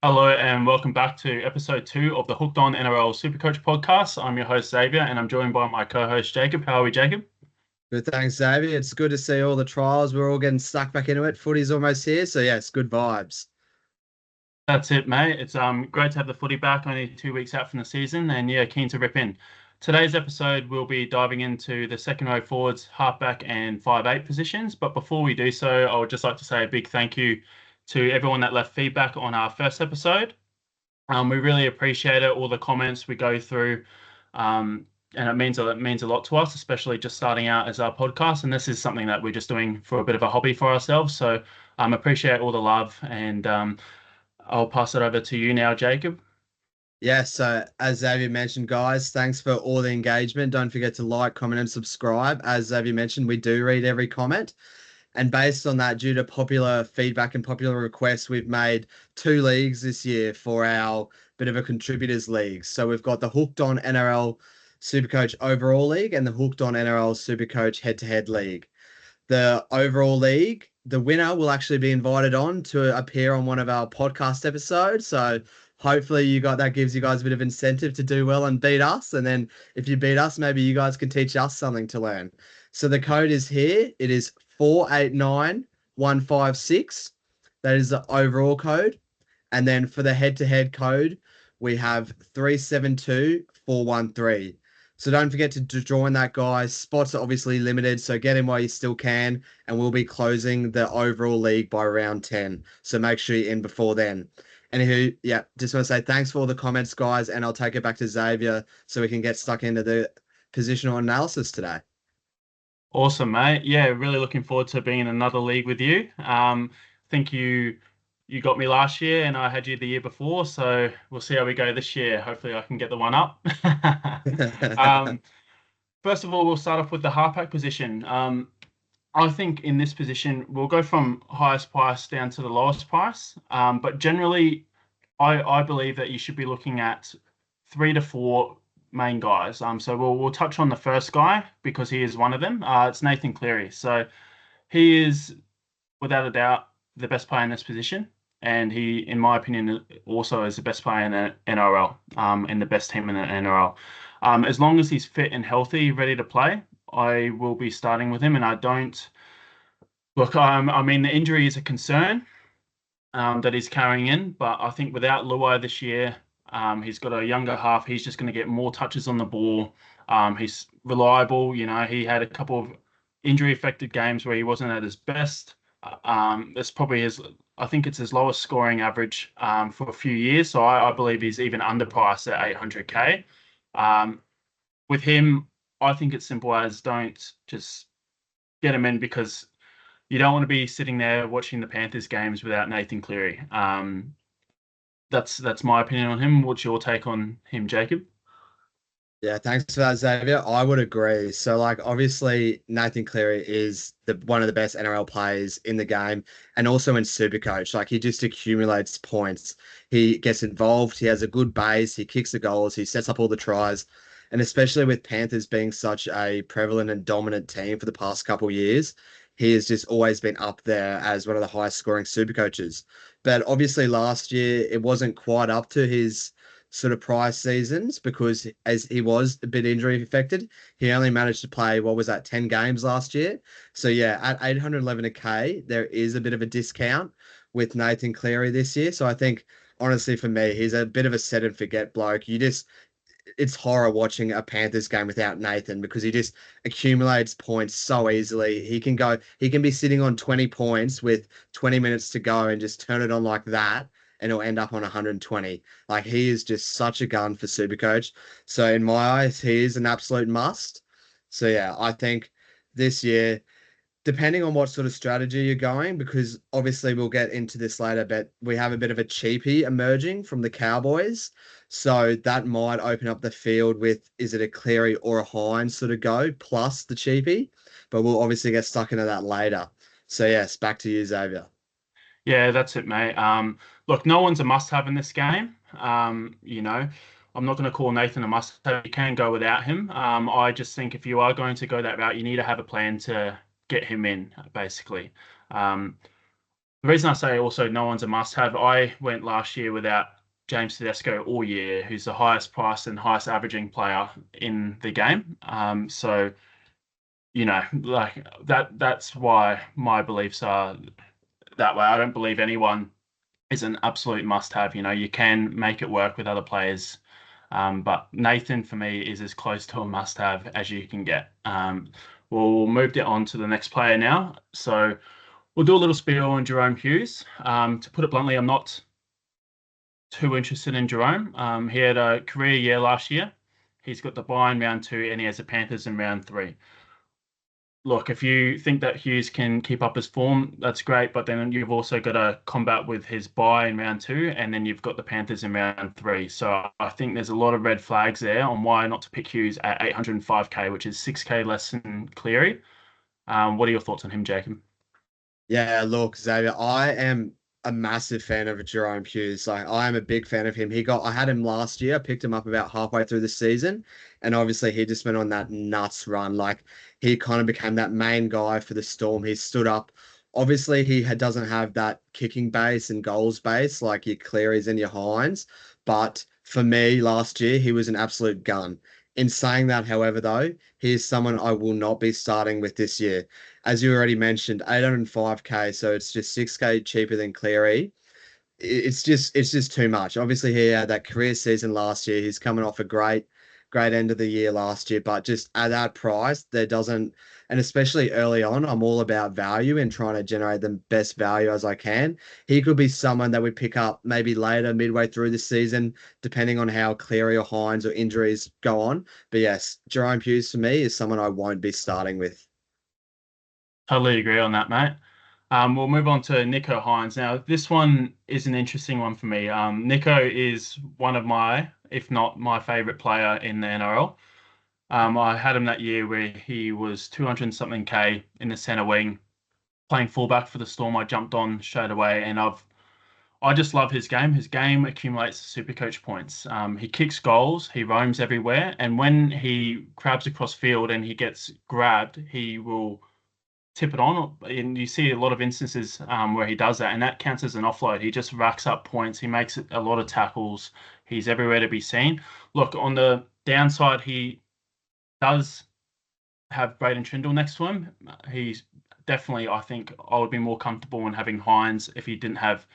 Hello and welcome back to episode 2 of the Hooked on NRL SuperCoach podcast. I'm your host Xavier and I'm joined by my co-host Jacob. How are we, Jacob? Good, thanks, Xavier. It's good to see all the trials. We're all getting stuck back into it. Footy's almost here, so yeah, it's good vibes. That's it, mate. It's great to have the footy back, only 2 weeks out from the season, and yeah, keen to rip in. Today's episode, we'll be diving into the second row forwards, halfback, and 5'8" positions. But before we do so, I would just like to say a big thank you to everyone that left feedback on our first episode. We really appreciate it, all the comments we go through, and it means a lot to us, especially just starting out as our podcast. And this is something that we're just doing for a bit of a hobby for ourselves. So appreciate all the love, and I'll pass it over to you now, Jacob. Yeah, so as Xavier mentioned, guys, thanks for all the engagement. Don't forget to like, comment, and subscribe. As Xavier mentioned, we do read every comment. And based on that, due to popular feedback and popular requests, we've made 2 leagues this year for our bit of a contributors league. So we've got the Hooked on NRL SuperCoach Overall League and the Hooked on NRL SuperCoach Head-to-Head League. The overall league, the winner will actually be invited on to appear on one of our podcast episodes. So hopefully that gives you guys a bit of incentive to do well and beat us. And then if you beat us, maybe you guys can teach us something to learn. So the code is here. It is 489156. That is the overall code. And then for the head-to-head code, we have 372413. So don't forget to join that, guys. Spots are obviously limited, so get in while you still can. And we'll be closing the overall league by round 10. So make sure you're in before then. Anywho, yeah, just want to say thanks for all the comments, guys. And I'll take it back to Xavier so we can get stuck into the positional analysis today. Awesome, mate. Yeah, really looking forward to being in another league with you. I think you got me last year and I had you the year before, so we'll see how we go this year. Hopefully I can get the one up. um, First of all, we'll start off with the halfback position. I think in this position, we'll go from highest price down to the lowest price. But generally, I believe that you should be looking at 3 to 4 main guys. So we'll touch on the first guy because he is one of them. It's Nathan Cleary. So he is, without a doubt, the best player in this position. And he, in my opinion, also is the best player in the NRL, and the best team in the NRL. As long as he's fit and healthy, ready to play, I will be starting with him. And I don't look. I mean, the injury is a concern that he's carrying in, but I think without Luai this year, he's got a younger half. He's just going to get more touches on the ball. He's reliable. You know, he had a couple of injury-affected games where he wasn't at his best. That's probably his. I think it's his lowest scoring average for a few years. So I believe he's even underpriced at 800K. With him, I think it's simple as don't just get him in because you don't want to be sitting there watching the Panthers games without Nathan Cleary. That's my opinion on him. What's your take on him, Jacob? Yeah, thanks for that, Xavier. I would agree. So, like, obviously, Nathan Cleary is one of the best NRL players in the game and also in Supercoach. Like, he just accumulates points. He gets involved. He has a good base. He kicks the goals. He sets up all the tries. And especially with Panthers being such a prevalent and dominant team for the past couple of years, he has just always been up there as one of the highest scoring Supercoaches. But obviously, last year, it wasn't quite up to his sort of prior seasons because as he was a bit injury affected, he only managed to play, what was that, 10 games last year. So yeah, at 811K, there is a bit of a discount with Nathan Cleary this year. So I think honestly for me, he's a bit of a set and forget bloke. It's horror watching a Panthers game without Nathan because he just accumulates points so easily. He can be sitting on 20 points with 20 minutes to go and just turn it on like that, and he'll end up on 120. Like, he is just such a gun for Supercoach. So in my eyes, he is an absolute must. So yeah, I think this year, depending on what sort of strategy you're going, because obviously we'll get into this later, but we have a bit of a cheapie emerging from the Cowboys. So that might open up the field with, is it a Cleary or a Hines sort of go, plus the cheapie? But we'll obviously get stuck into that later. So yes, back to you, Xavier. Yeah, that's it, mate. Look, no one's a must-have in this game. I'm not going to call Nathan a must-have. You can go without him. I just think if you are going to go that route, you need to have a plan to get him in, basically. The reason I say also no one's a must-have, I went last year without James Tedesco all year, who's the highest priced and highest averaging player in the game. So like that's why my beliefs are that way. I don't believe anyone is an absolute must-have. You can make it work with other players. But Nathan, for me, is as close to a must-have as you can get. We'll move it on to the next player now. So we'll do a little spiel on Jerome Hughes. To put it bluntly, I'm not too interested in Jerome. He had a career year last year. He's got the bye in round 2, and he has the Panthers in round 3. Look, if you think that Hughes can keep up his form, that's great. But then you've also got to combat with his bye in round 2, and then you've got the Panthers in round 3. So I think there's a lot of red flags there on why not to pick Hughes at 805k, which is 6k less than Cleary. What are your thoughts on him, Jacob? Yeah, look, Xavier, I am a massive fan of Jerome Hughes. Like, I am a big fan of him. I had him last year, picked him up about halfway through the season, and obviously he just went on that nuts run. Like, he kind of became that main guy for the Storm. He stood up. Obviously, doesn't have that kicking base and goals base like your Clearys and your Hines, but for me, last year he was an absolute gun. In saying that, however, though, he is someone I will not be starting with this year. As you already mentioned, 805k, so it's just 6k cheaper than Cleary. It's just too much. Obviously, he had that career season last year. He's coming off a great end of the year last year, but just at that price, there doesn't, and especially early on, I'm all about value and trying to generate the best value as I can. He could be someone that we pick up maybe later, midway through the season, depending on how Cleary or Hines or injuries go on. But yes, Jerome Hughes for me is someone I won't be starting with. Totally agree on that, mate. We'll move on to Nico Hines. Now, this one is an interesting one for me. Nico is one of my, if not my favorite player in the NRL. I had him that year where he was 200 something K in the center wing, playing fullback for the Storm. I jumped on straight away, and I just love his game. His game accumulates SuperCoach points. He kicks goals, he roams everywhere, and when he crabs across field and he gets grabbed, he will tip it on. And you see a lot of instances where he does that, and that counts as an offload. He just racks up points. He makes a lot of tackles. He's everywhere to be seen. Look, on the downside, he does have Braden Trindle next to him. He's definitely, I think, I would be more comfortable in having Hines if he didn't have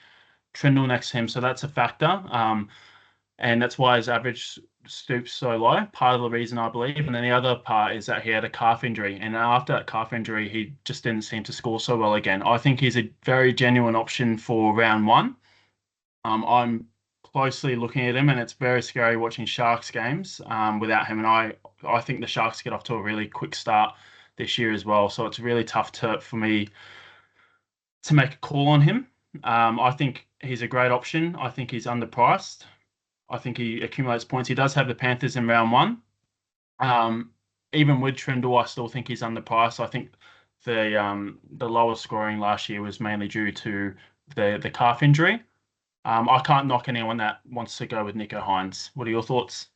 Trindle next to him. So that's a factor. And that's why his average stoops so low. Part of the reason, I believe. And then the other part is that he had a calf injury. And after that calf injury, he just didn't seem to score so well again. I think he's a very genuine option for round 1. I'm closely looking at him, and it's very scary watching Sharks games without him. And I think the Sharks get off to a really quick start this year as well. So it's really tough for me to make a call on him. I think he's a great option. I think he's underpriced. I think he accumulates points. He does have the Panthers in round 1. Even with Trindle, I still think he's underpriced. I think the lower scoring last year was mainly due to the calf injury. I can't knock anyone that wants to go with Nico Hines. What are your thoughts?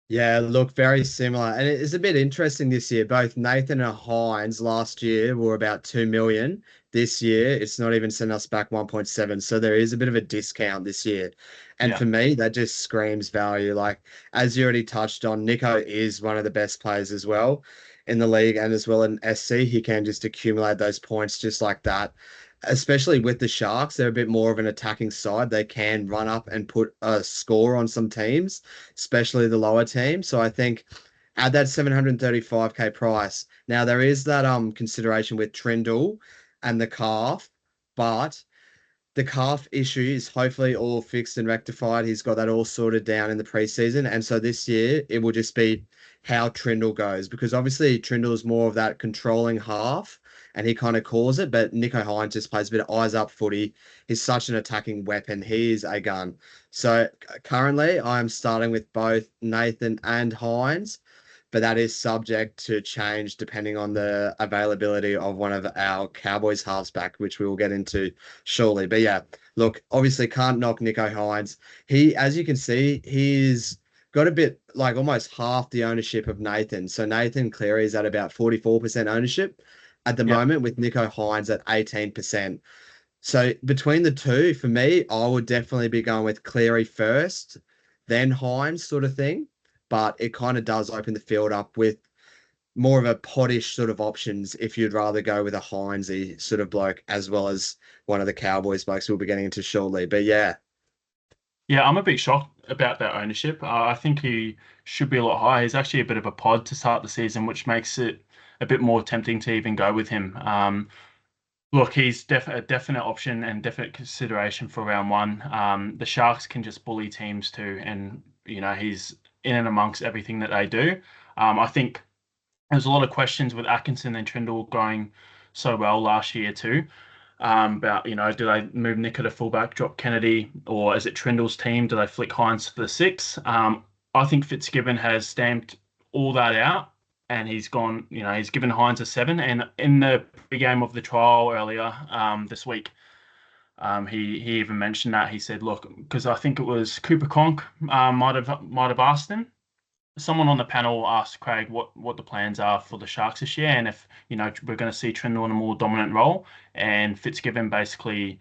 Yeah, look, very similar. And it is a bit interesting this year. Both Nathan and Hines last year were about 2 million. This year, it's not even sent us back 1.7. So there is a bit of a discount this year. And Yeah. for me, that just screams value. Like, as you already touched on, Nico is one of the best players as well in the league and as well in SC. He can just accumulate those points just like that. Especially with the Sharks, they're a bit more of an attacking side. They can run up and put a score on some teams, especially the lower team. So I think at that 735k price, now there is that consideration with Trindle and the calf, but the calf issue is hopefully all fixed and rectified. He's got that all sorted down in the preseason. And so this year it will just be how Trindle goes because obviously Trindle is more of that controlling half and he kind of calls it, but Nico Hines just plays a bit of eyes up footy. He's such an attacking weapon. He is a gun. So currently I'm starting with both Nathan and Hines, but that is subject to change depending on the availability of one of our Cowboys halfback, which we will get into shortly. But yeah, look, obviously can't knock Nico Hines. As you can see, he's got a bit like almost half the ownership of Nathan. So Nathan Cleary is at about 44% ownership at the Yeah. moment with Nico Hines at 18%. So between the two, for me, I would definitely be going with Cleary first, then Hines sort of thing. But it kind of does open the field up with more of a poddish sort of options if you'd rather go with a Hinesy sort of bloke as well as one of the Cowboys blokes we'll be getting into shortly. But yeah, Yeah, I'm a bit shocked about that ownership. I think he should be a lot higher. He's actually a bit of a pod to start the season, which makes it a bit more tempting to even go with him. Look, he's a definite option and definite consideration for round one. The Sharks can just bully teams too, and he's in and amongst everything that they do. I think there's a lot of questions with Atkinson and Trindle going so well last year too. About do they move Nicker to fullback, drop Kennedy, or is it Trindle's team? Do they flick Hines to the six? I think Fitzgibbon has stamped all that out, and he's gone. He's given Hines a 7. And in the game of the trial earlier this week, he even mentioned that he said, "Look, because I think it was Cooper Cronk might have asked him." Someone on the panel asked Craig what the plans are for the Sharks this year, and if we're going to see Trindle in a more dominant role. And Fitzgibbon basically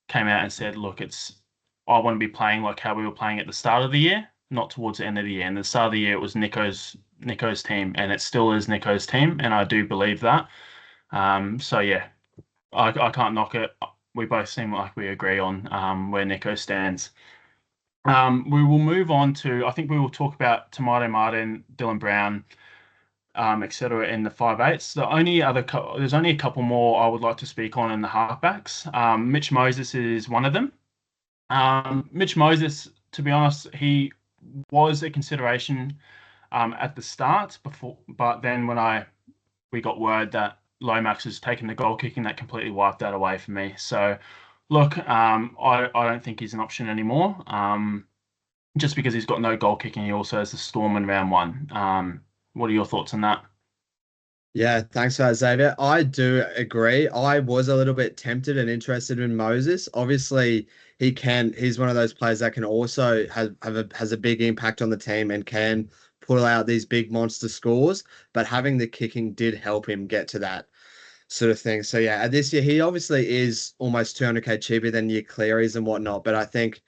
came out and said, "Look, I want to be playing like how we were playing at the start of the year, not towards the end of the year." And the start of the year it was Nico's team, and it still is Nico's team, and I do believe that. So yeah, I can't knock it. We both seem like we agree on where Nico stands. We will move on to, I think we will talk about Tomato Martin, Dylan Brown, etc. in the 5/8s. There's only a couple more I would like to speak on in the halfbacks. Mitch Moses is one of them. Mitch Moses, to be honest, he was a consideration at the start before, but then we got word that Lomax has taken the goal kicking, that completely wiped that away for me. So look, I don't think he's an option anymore. Just because he's got no goal kicking, he also has the Storm in round one. What are your thoughts on that? yeah, thanks for that, Xavier. I do agree. I was a little bit tempted and interested in Moses. Obviously, he's one of those players that can also has a big impact on the team and can pull out these big monster scores. But having the kicking did help him get to that sort of thing. So yeah, this year he obviously is almost 200k cheaper than your Clearys and whatnot. But I think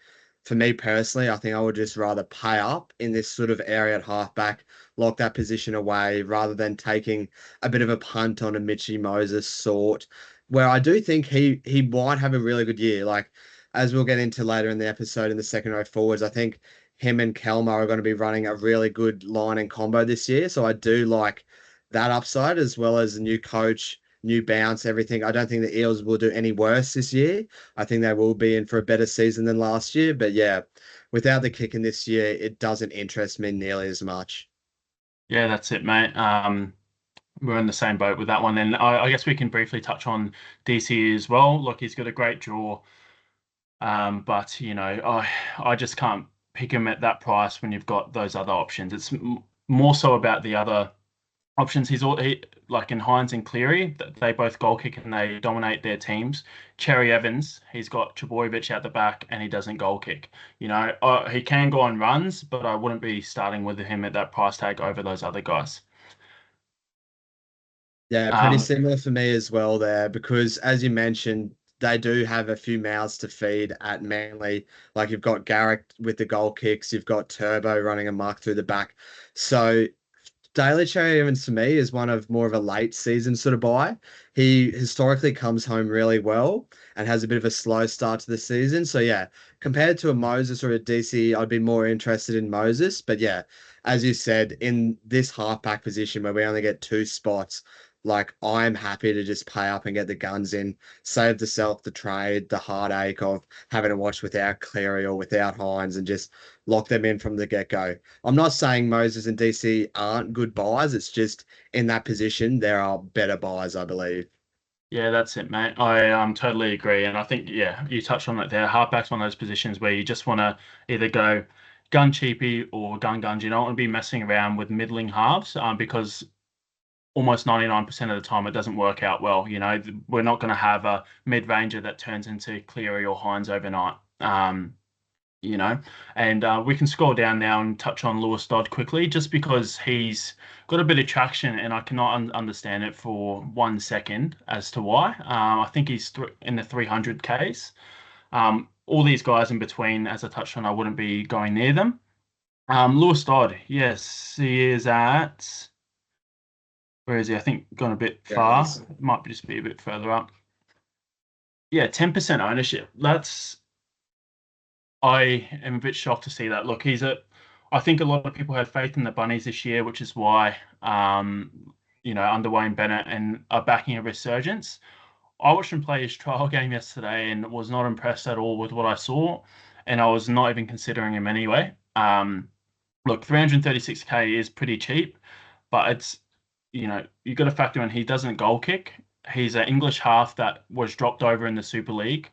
for me personally, I think I would just rather pay up in this sort of area at halfback, lock that position away rather than taking a bit of a punt on a Mitchy Moses sort, where I do think he might have a really good year. Like as we'll get into later in the episode in the second row forwards, I think him and Kelma are going to be running a really good line and combo this year. So I do like that upside as well as a new coach, new bounce, everything. I don't think the Eels will do any worse this year. I think they will be in for a better season than last year. But yeah, without the kicking this year, it doesn't interest me nearly as much. Yeah, that's it, mate. We're in the same boat with that one. And I guess we can briefly touch on DC as well. Look, he's got a great draw, but I just can't pick him at that price when you've got those other options. It's more so about the other options. Like in Hines and Cleary, they both goal kick and they dominate their teams. Cherry Evans, he's got Trebojevic out the back and he doesn't goal kick. He can go on runs, but I wouldn't be starting with him at that price tag over those other guys. Yeah, pretty Um, similar for me as well there, because as you mentioned, they do have a few mouths to feed at Manly. Like you've got Garrick with the goal kicks, you've got Turbo running amok through the back. So Daly Cherry Evans for me is one of more of a late season sort of buy. He historically comes home really well and has a bit of a slow start to the season. So yeah, compared to a Moses or a DC, I'd be more interested in Moses. But yeah, as you said, in this halfback position where we only get two spots, like I'm happy to just pay up and get the guns in, save the self the trade, the heartache of having to watch without Cleary or without Hines and just lock them in from the get-go. I'm not saying Moses and DC aren't good buys. It's just in that position, there are better buys, I believe. yeah, that's it, mate. I totally agree. And I think, yeah, you touched on it there. Halfback's one of those positions where you just want to either go gun cheapy or gun guns. You don't want to be messing around with middling halves because almost 99% of the time it doesn't work out well. We're not going to have a mid-ranger that turns into Cleary or Hines overnight. you know. And we can scroll down now and touch on Lewis Dodd quickly, just because he's got a bit of traction, and I cannot understand it for 1 second as to why. I think he's in the 300 Ks. All these guys in between, as I touched on, I wouldn't be going near them. Lewis Dodd, yes, he is at, where is he? I think gone a bit Yeah, it far. is. It might just be a bit further up. Yeah, 10% ownership. I am a bit shocked to see that. Look, I think a lot of people had faith in the Bunnies this year, which is why, under Wayne Bennett and are backing a resurgence. I watched him play his trial game yesterday and was not impressed at all with what I saw, and I was not even considering him anyway. Look, 336K is pretty cheap, but you got to factor in he doesn't goal kick. He's an English half that was dropped over in the Super League.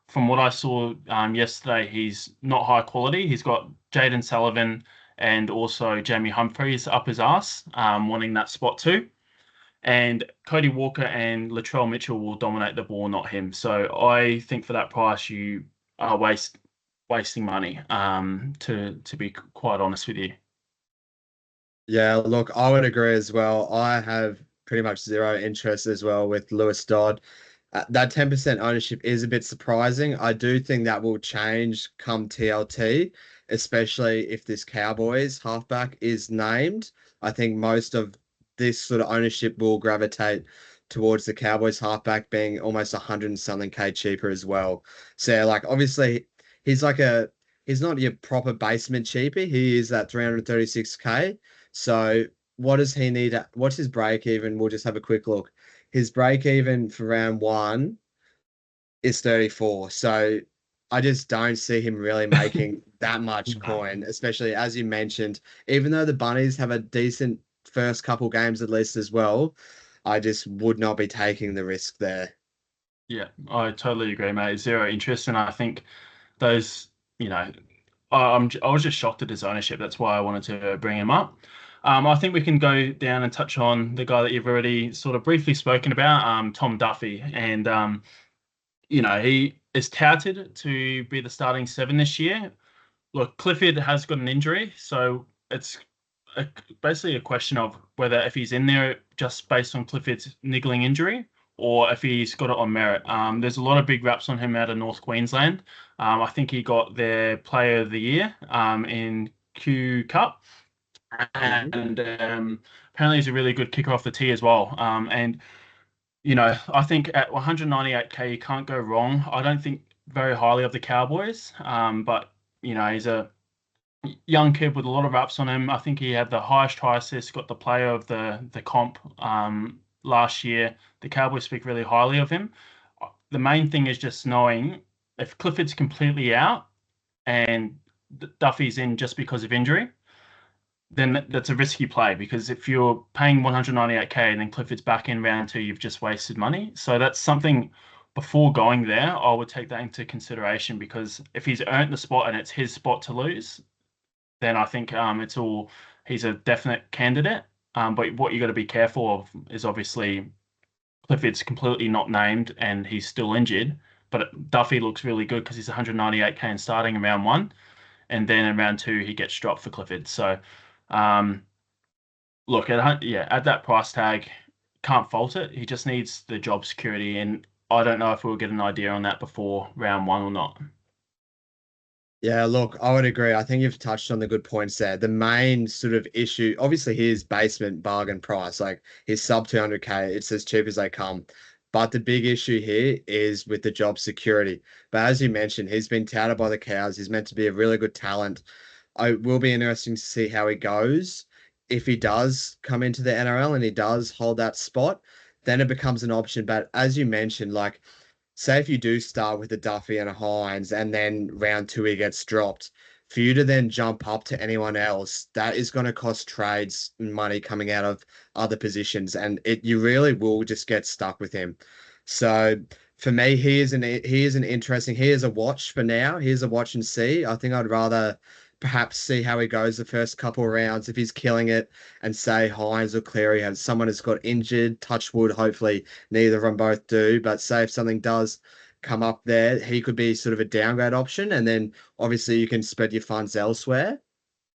From what I saw yesterday, he's not high quality. He's got Jaden Sullivan and also Jamie Humphreys up his ass, wanting that spot too. And Cody Walker and Latrell Mitchell will dominate the ball, not him. So I think for that price, you are wasting money. To be quite honest with you. Yeah, look, I would agree as well. I have pretty much zero interest as well with Lewis Dodd. That 10% ownership is a bit surprising. I do think that will change come TLT, especially if this Cowboys halfback is named. I think most of this sort of ownership will gravitate towards the Cowboys halfback being almost 100 and something K cheaper as well. So, yeah, like, obviously, he's like he's not your proper basement cheapie. He is that 336K. So, what does he need? What's his break even? We'll just have a quick look. His break even for round one is 34. So I just don't see him really making that much coin, especially as you mentioned, even though the Bunnies have a decent first couple games at least as well, I just would not be taking the risk there. Yeah, I totally agree, mate. Zero interest, and I think those, you know, I was just shocked at his ownership. That's why I wanted to bring him up. I think we can go down and touch on the guy that you've already sort of briefly spoken about, Tom Duffy, and he is touted to be the starting seven this year. Look, Clifford has got an injury, so it's a, basically a question of whether if he's in there just based on Clifford's niggling injury or if he's got it on merit. There's a lot of big raps on him out of North Queensland. I think he got their Player of the Year in Q Cup, Mhm. and apparently he's a really good kicker off the tee as well. And I think at 198K you can't go wrong. I don't think very highly of the Cowboys, but he's a young kid with a lot of ups on him. I think he had the highest try assist, got the player of the comp last year. The Cowboys speak really highly of him. The main thing is just knowing if Clifford's completely out and Duffy's in just because of injury, then that's a risky play because if you're paying 198K and then Clifford's back in round two, you've just wasted money. So that's something before going there, I would take that into consideration because if he's earned the spot and it's his spot to lose, then I think he's a definite candidate. But what you got to be careful of is obviously Clifford's completely not named and he's still injured. But Duffy looks really good because he's 198K and starting in round one, and then in round two he gets dropped for Clifford. So, um, look at that price tag, can't fault it. He just needs the job security, and I don't know if we'll get an idea on that before round one or not. Yeah, look, I would agree. I think you've touched on the good points there. The main sort of issue, obviously, his basement bargain price, like his sub 200K, it's as cheap as they come. But the big issue here is with the job security. But as you mentioned, he's been touted by the cows. He's meant to be a really good talent. I will be interesting to see how he goes. If he does come into the NRL and he does hold that spot, then it becomes an option. But as you mentioned, like, say if you do start with a Duffy and a Hines and then round two he gets dropped, for you to then jump up to anyone else, that is going to cost trades and money coming out of other positions, and you really will just get stuck with him. So for me, he is a watch for now. He is a watch and see. I think I'd rather perhaps see how he goes the first couple of rounds. If he's killing it, and say Hines or Cleary have someone has got injured, touch wood, hopefully neither of them both do. But say if something does come up there, he could be sort of a downgrade option. And then obviously you can spread your funds elsewhere.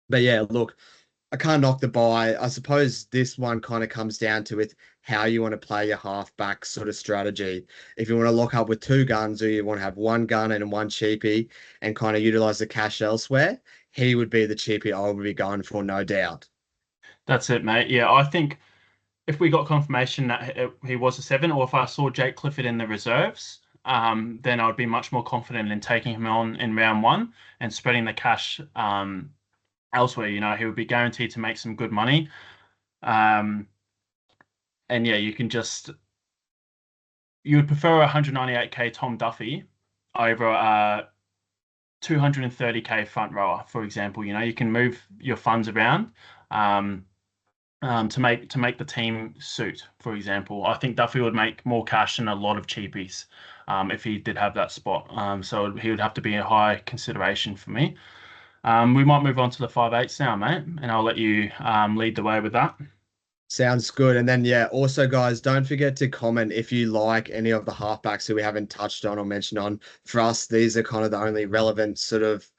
But yeah, look, I can't knock the buy. I suppose this one kind of comes down to with how you want to play your halfback sort of strategy. If you want to lock up with two guns or you want to have one gun and one cheapie and kind of utilize the cash elsewhere, he would be the cheapie I would be going for, no doubt. That's it, mate. Yeah, I think if we got confirmation that he was a seven, or if I saw Jake Clifford in the reserves, then I would be much more confident in taking him on in round one and spreading the cash elsewhere. You know, he would be guaranteed to make some good money. Um, and yeah, you would prefer a 198k Tom Duffy over a 230k front rower, for example. You know, you can move your funds around. Um, to make the team suit, for example. I think Duffy would make more cash than a lot of cheapies if he did have that spot. So he would have to be a high consideration for me. We might move on to the 5/8s now, mate, and I'll let you lead the way with that. Sounds good. And then, yeah, also, guys, don't forget to comment if you like any of the halfbacks that we haven't touched on or mentioned on. For us, these are kind of the only relevant sort of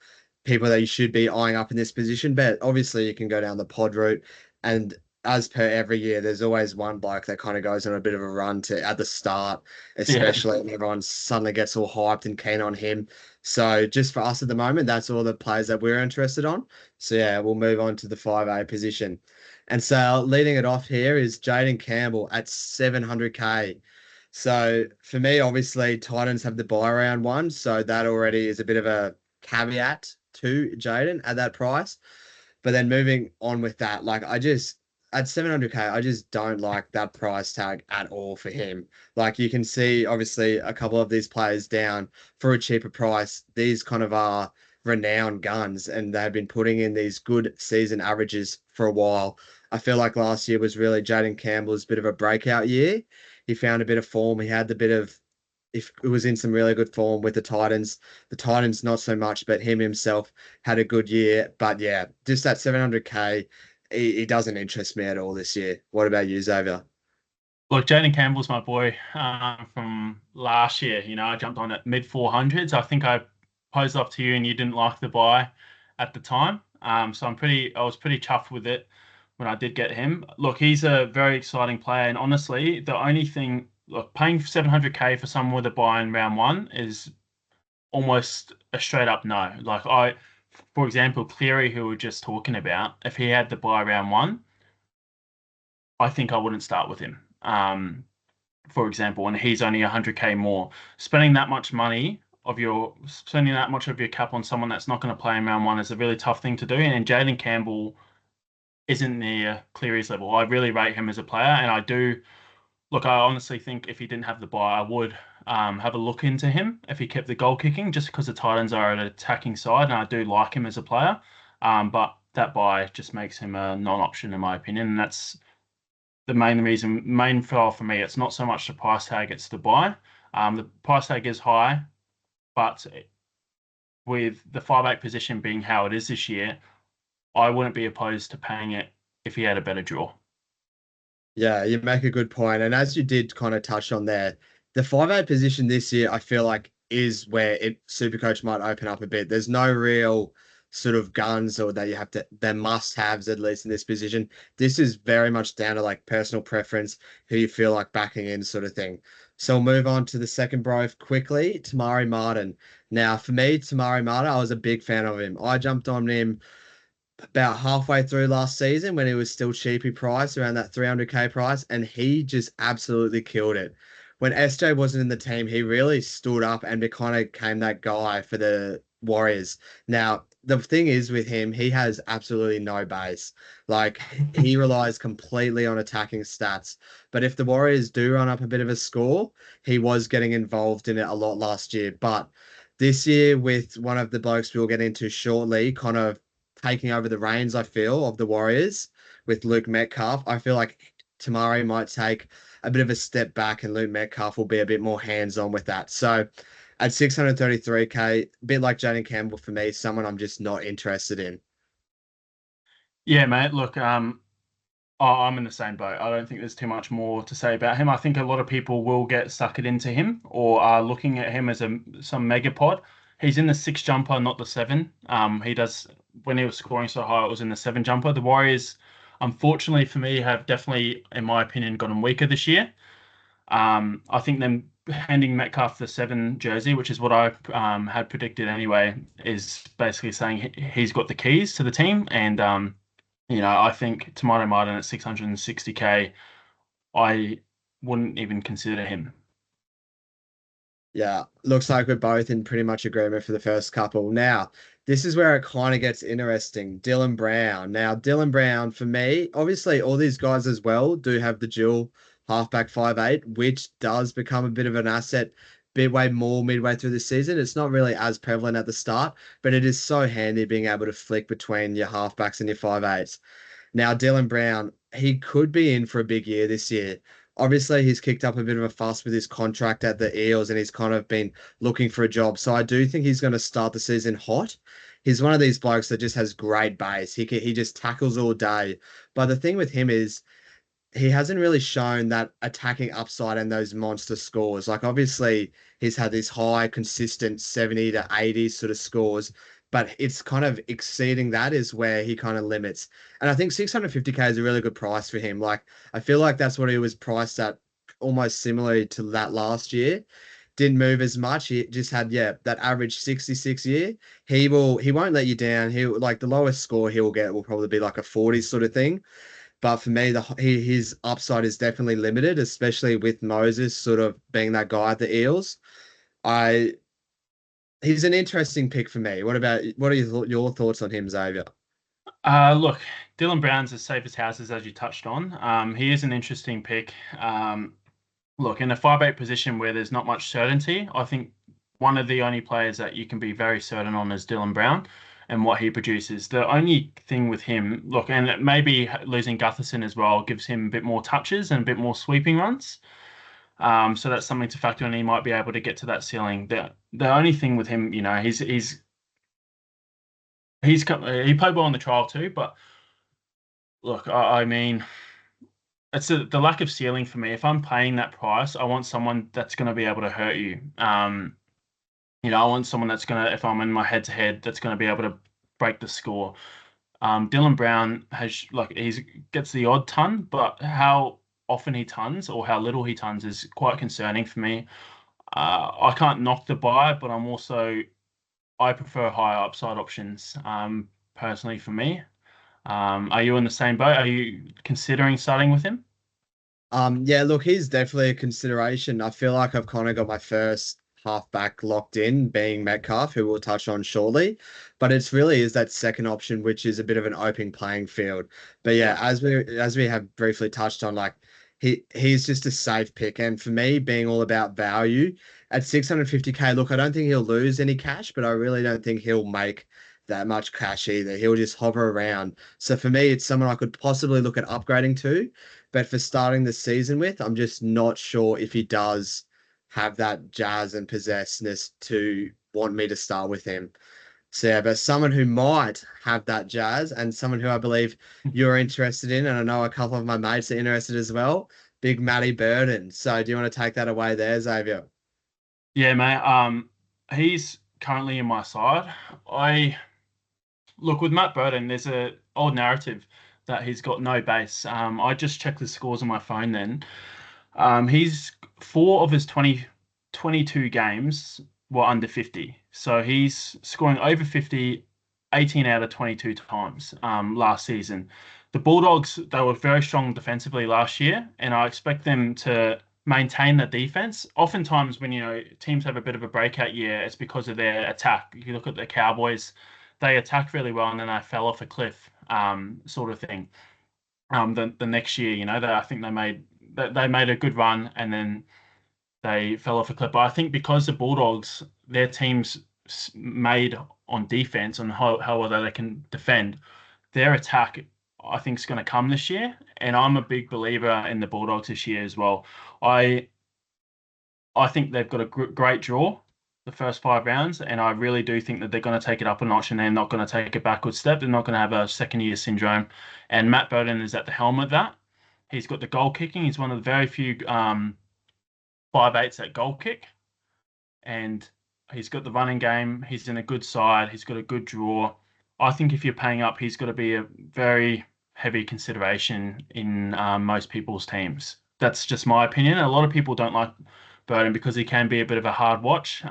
people that you should be eyeing up in this position. But obviously, you can go down the pod route. And as per every year, there's always one bloke that kind of goes on a bit of a run to at the start, Yeah. especially when everyone suddenly gets all hyped and keen on him. So just for us at the moment, that's all the players that we're interested on. So yeah, we'll move on to the 5A position. And so leading it off here is Jaden Campbell at 700k. So for me, obviously, Titans have the buy round one. So that already is a bit of a caveat to Jaden at that price. But then moving on with that, like I just at 700k, I just don't like that price tag at all for him. Like you can see, obviously, a couple of these players down for a cheaper price. These kind of are renowned guns, and they've been putting in these good season averages for a while. I feel like last year was really Jaden Campbell's bit of a breakout year. He found a bit of form. He had the bit of if it was in some really good form with the Titans. The Titans not so much, but him himself had a good year. But yeah, just that 700k, he doesn't interest me at all this year. What about you, Xavier? Look, Jaden Campbell's my boy from last year. You know, I jumped on at mid 400s. I think I posed off to you and you didn't like the buy at the time. So I was pretty chuffed with it when I did get him. Look, he's a very exciting player. And honestly, the only thing, look, paying 700k for someone with a buy in round one is almost a straight up no. For example, Cleary, who we were just talking about, if he had the buy round one, I think I wouldn't start with him. For example, and he's only 100k more. Spending that much of your cap on someone that's not going to play in round one is a really tough thing to do. And Jaden Campbell isn't near Cleary's level. I really rate him as a player, and I do look. I honestly think if he didn't have the buy, I would have a look into him if he kept the goal kicking, just because the Titans are an attacking side, and I do like him as a player. But that buy just makes him a non-option in my opinion, and that's the main flaw for me. It's not so much the price tag, it's the buy. The price tag is high, but with the 5/8 position being how it is this year, I wouldn't be opposed to paying it if he had a better draw. Yeah, you make a good point. And as you did kind of touch on there, the 5A position this year, I feel like is where it Supercoach might open up a bit. There's no real sort of guns or that you have to, they're must haves at least in this position. This is very much down to like personal preference, who you feel like backing in sort of thing. So we'll move on to the second bro quickly, Tamari Martin. Now, for me, Tamari Martin, I was a big fan of him. I jumped on him about halfway through last season when he was still cheapy price around that 300k price, and he just absolutely killed it. When SJ wasn't in the team, he really stood up and kind of became that guy for the Warriors. Now, the thing is with him, he has absolutely no base. Like he relies completely on attacking stats. But if the Warriors do run up a bit of a score, he was getting involved in it a lot last year. But this year, with one of the blokes we'll get into shortly, kind of taking over the reins, I feel, of the Warriors with Luke Metcalf. I feel like Tamari might take a bit of a step back and Luke Metcalf will be a bit more hands on with that. So at 633k, a bit like Jaden Campbell for me, someone I'm just not interested in. Yeah, mate. Look, I'm in the same boat. I don't think there's too much more to say about him. I think a lot of people will get suckered into him or are looking at him as some mega pod. He's in the six jumper, not the seven. He does when he was scoring so high, it was in the seven jumper. The Warriors, unfortunately for me, have definitely, in my opinion, gotten weaker this year. I think them handing Metcalf the seven jersey, which is what I had predicted anyway, is basically saying he's got the keys to the team. And I think Tomato Martin at 660K, I wouldn't even consider him. Yeah, looks like we're both in pretty much agreement for the first couple. Now, this is where it kind of gets interesting. Dylan Brown. Now, Dylan Brown, for me, obviously all these guys as well do have the dual halfback 5'8", which does become a bit of an asset midway more midway through the season. It's not really as prevalent at the start, but it is so handy being able to flick between your halfbacks and your 5'8s. Now, Dylan Brown, he could be in for a big year this year. Obviously, he's kicked up a bit of a fuss with his contract at the Eels and he's kind of been looking for a job. So I do think he's going to start the season hot. He's one of these blokes that just has great base. He just tackles all day. But the thing with him is he hasn't really shown that attacking upside and those monster scores. Like obviously he's had these high, consistent 70 to 80 sort of scores, but it's kind of exceeding that is where he kind of limits. And I think 650K is a really good price for him. Like I feel like that's what he was priced at almost similarly to that last year. Didn't move as much. He just had, yeah, that average 66 year. He won't let you down. He'll like the lowest score he will get will probably be like a 40 sort of thing. But for me, his upside is definitely limited, especially with Moses sort of being that guy at the Eels. I He's an interesting pick for me. What are your thoughts on him, Xavier? Look, Dylan Brown's as safe as houses, as you touched on. He is an interesting pick. Look, in a 5'8" position where there's not much certainty, I think one of the only players that you can be very certain on is Dylan Brown and what he produces. The only thing with him, look, and maybe losing Gutherson as well gives him a bit more touches and a bit more sweeping runs. So that's something to factor in. He might be able to get to that ceiling. The only thing with him, he played well in the trial too, but look, I mean, it's the lack of ceiling for me. If I'm paying that price, I want someone that's going to be able to hurt you. I want someone that's going to, if I'm in my head to head, that's going to be able to break the score. Dylan Brown has he's gets the odd ton, but how often he tons or how little he tons is quite concerning for me. I can't knock the buy, but I prefer higher upside options. Personally for me. Are you in the same boat? Are you considering starting with him? Yeah, look, he's definitely a consideration. I feel like I've kind of got my first halfback locked in, being Metcalf, who we'll touch on shortly. But it's really is that second option, which is a bit of an open playing field. But yeah, Yeah. as we have briefly touched on, like he's just a safe pick. And for me, being all about value at 650K, look, I don't think he'll lose any cash, but I really don't think he'll make that much cash either. He'll just hover around. So for me, it's someone I could possibly look at upgrading to. But for starting the season with, I'm just not sure if he does have that jazz and possessiveness to want me to start with him. So yeah, but someone who might have that jazz and someone who I believe you're interested in, and I know a couple of my mates are interested as well, Big Matty Burden. So do you want to take that away there, Xavier? Yeah, mate. He's currently in my side. I look with Matt Burton. There's a old narrative that he's got no base. I just checked the scores on my phone. Then, he's four of his 22 games were under 50. So he's scoring over 50, 18 out of 22 times. Last season, the Bulldogs, they were very strong defensively last year, and I expect them to maintain the defense. Oftentimes, when teams have a bit of a breakout year, it's because of their attack. You look at the Cowboys; they attacked really well, and then they fell off a cliff, sort of thing. The next year, I think they made a good run, and then they fell off a cliff. But I think because the Bulldogs, their team's made on defense, on how well they can defend, their attack, I think, is going to come this year. And I'm a big believer in the Bulldogs this year as well. I I think they've got a great draw. the first 5 rounds, and I really do think that they're going to take it up a notch and they're not going to take a backward step. They're not going to have a second year syndrome. And Matt Burton is at the helm of that. He's got the goal kicking. He's one of the very few 5'8s that goal kick. And he's got the running game. He's in a good side. He's got a good draw. I think if you're paying up, he's got to be a very heavy consideration in most people's teams. That's just my opinion. A lot of people don't like Burton because he can be a bit of a hard watch.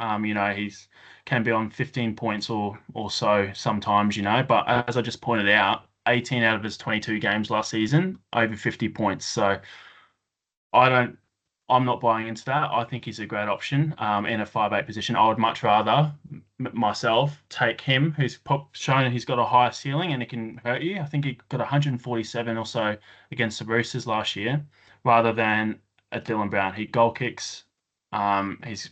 He's can be on 15 points or so sometimes, But as I just pointed out, 18 out of his 22 games last season, over 50 points. So I don't. I'm not buying into that. I think he's a great option in a 5'8 position. I would much rather myself take him, who's shown he's got a higher ceiling and it can hurt you. I think he got 147 or so against the Roosters last year, rather than a Dylan Brown. He goal kicks. He's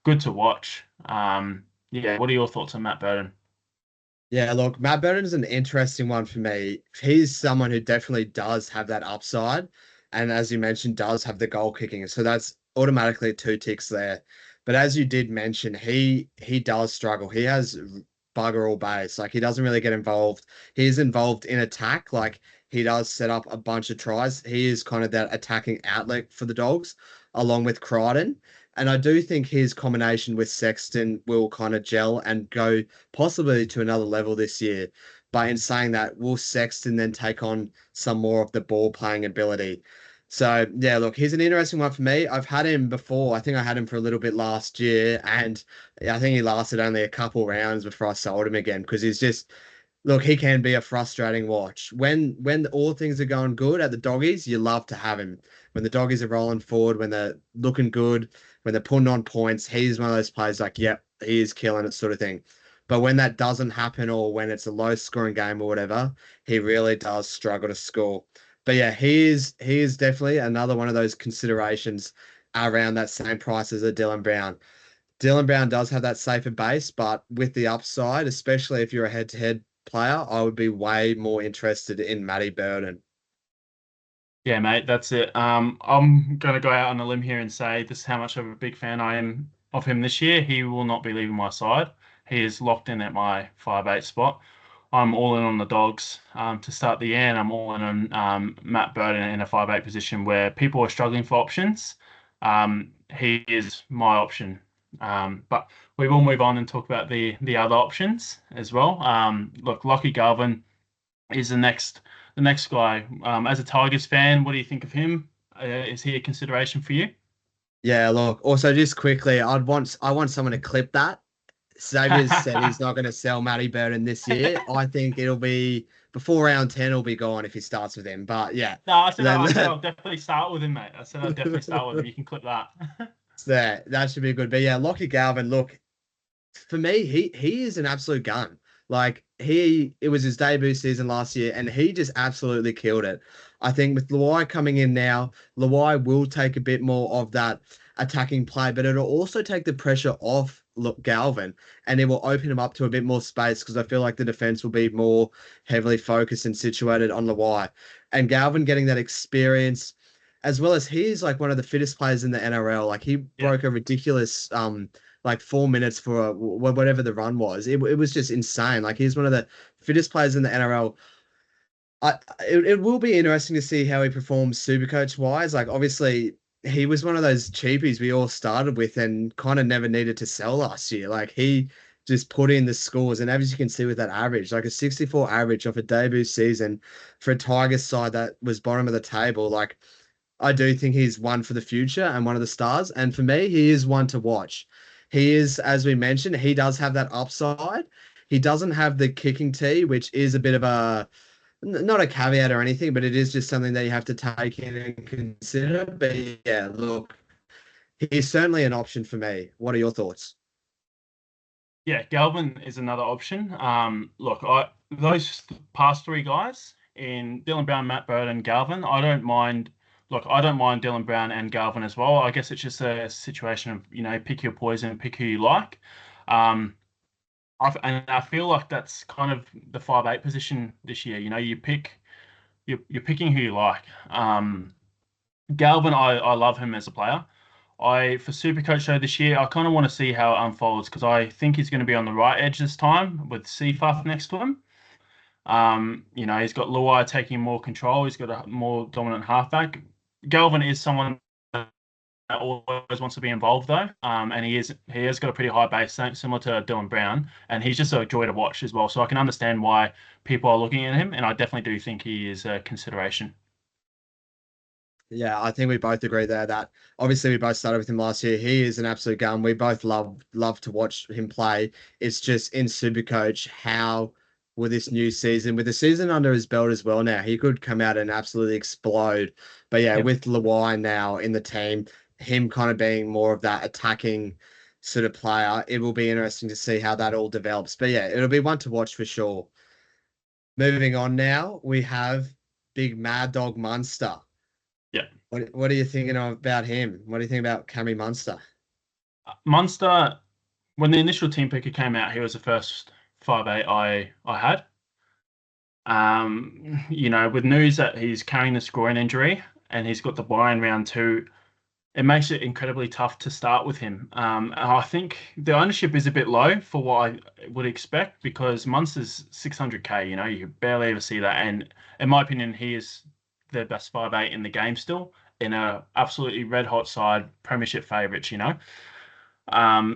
good to watch. Yeah. What are your thoughts on Matt Burton? Yeah, look, Matt Burton is an interesting one for me. He's someone who definitely does have that upside, and as you mentioned, does have the goal kicking. So that's automatically two ticks there. But as you did mention, he does struggle. He has bugger all base. Like he doesn't really get involved. He's involved in attack. Like he does set up a bunch of tries. He is kind of that attacking outlet for the Dogs, along with Crichton. And I do think his combination with Sexton will kind of gel and go possibly to another level this year. But in saying that, will Sexton then take on some more of the ball playing ability? So yeah, look, he's an interesting one for me. I've had him before. I think I had him for a little bit last year, and I think he lasted only a couple rounds before I sold him again because he's just look, he can be a frustrating watch. When all things are going good at the doggies, you love to have him. When the doggies are rolling forward, when they're looking good, when they're putting on points, he's one of those players like, yep, he is killing it, sort of thing. But when that doesn't happen or when it's a low scoring game or whatever, he really does struggle to score. But yeah, he is definitely another one of those considerations around that same price as a Dylan Brown. Dylan Brown does have that safer base, but with the upside, especially if you're a head-to-head player, I would be way more interested in Matty Burton. Yeah, mate, that's it. I'm going to go out on a limb here and say this is how much of a big fan I am of him this year. He will not be leaving my side. He is locked in at my 5'8 spot. I'm all in on the Dogs to start the year, and I'm all in on Matt Burton in a 5'8 position where people are struggling for options. He is my option. But we will move on and talk about the other options as well. Look, Lockie Galvin is the next guy. As a Tigers fan, what do you think of him? Is he a consideration for you? Yeah, look, also just quickly, I want someone to clip that. Xavier's said he's not going to sell Matty Burton this year. I think it'll be before round 10 will be gone if he starts with him. But yeah, No, I said I said then I'll definitely start with him, mate. I said I'll definitely start with him. You can clip that. that should be good. But yeah, Lockie Galvin, look, for me, he is an absolute gun. Like it was his debut season last year, and he just absolutely killed it. I think with Luai coming in now, Luai will take a bit more of that attacking play, but it'll also take the pressure off Galvin, and it will open him up to a bit more space because I feel like the defense will be more heavily focused and situated on Luai, and Galvin getting that experience. As well as he's like one of the fittest players in the NRL. Like he Yeah. broke a ridiculous like 4 minutes for whatever the run was. It was just insane. Like he's one of the fittest players in the NRL. It will be interesting to see how he performs Supercoach wise. Like obviously he was one of those cheapies we all started with and kind of never needed to sell last year. Like he just put in the scores, and as you can see with that average, like a 64 average off a debut season for a Tigers side that was bottom of the table. Like I do think he's one for the future and one of the stars. And for me, he is one to watch. He is, as we mentioned, he does have that upside. He doesn't have the kicking tee, which is a bit of not a caveat or anything, but it is just something that you have to take in and consider. But yeah, look, he's certainly an option for me. What are your thoughts? Yeah, Galvin is another option. Look, those past three guys in Dylan Brown, Matt Bird, and Galvin, I don't mind. Look, I don't mind Dylan Brown and Galvin as well. I guess it's just a situation of pick your poison, pick who you like. Um, and I feel like that's kind of the 5'8 position this year. You're picking who you like. Galvin, I love him as a player. For Supercoach though this year, I kind of want to see how it unfolds because I think he's going to be on the right edge this time with Seafuff next to him. He's got Luai taking more control. He's got a more dominant halfback. Galvin is someone that always wants to be involved though, and he has got a pretty high base, similar to Dylan Brown, and he's just a joy to watch as well. So I can understand why people are looking at him, and I definitely do think he is a consideration. Yeah, I think we both agree there that obviously we both started with him last year. He is an absolute gun. We both love to watch him play. It's just in Supercoach, how will this new season, with the season under his belt as well now, he could come out and absolutely explode. But yeah, Yep. with Lawai now in the team, him kind of being more of that attacking sort of player, it will be interesting to see how that all develops. But yeah, it'll be one to watch for sure. Moving on now, we have Big Mad Dog Munster. Yeah. What are you thinking about him? What do you think about Cammy Munster? Munster, when the initial team picker came out, he was the first 5'8" I had. With news that he's carrying this groin injury and he's got the buy in round two, it makes it incredibly tough to start with him. And I think the ownership is a bit low for what I would expect because Munster's 600k. You barely ever see that, and in my opinion, he is the best 5'8" in the game still in a absolutely red hot side, premiership favourites.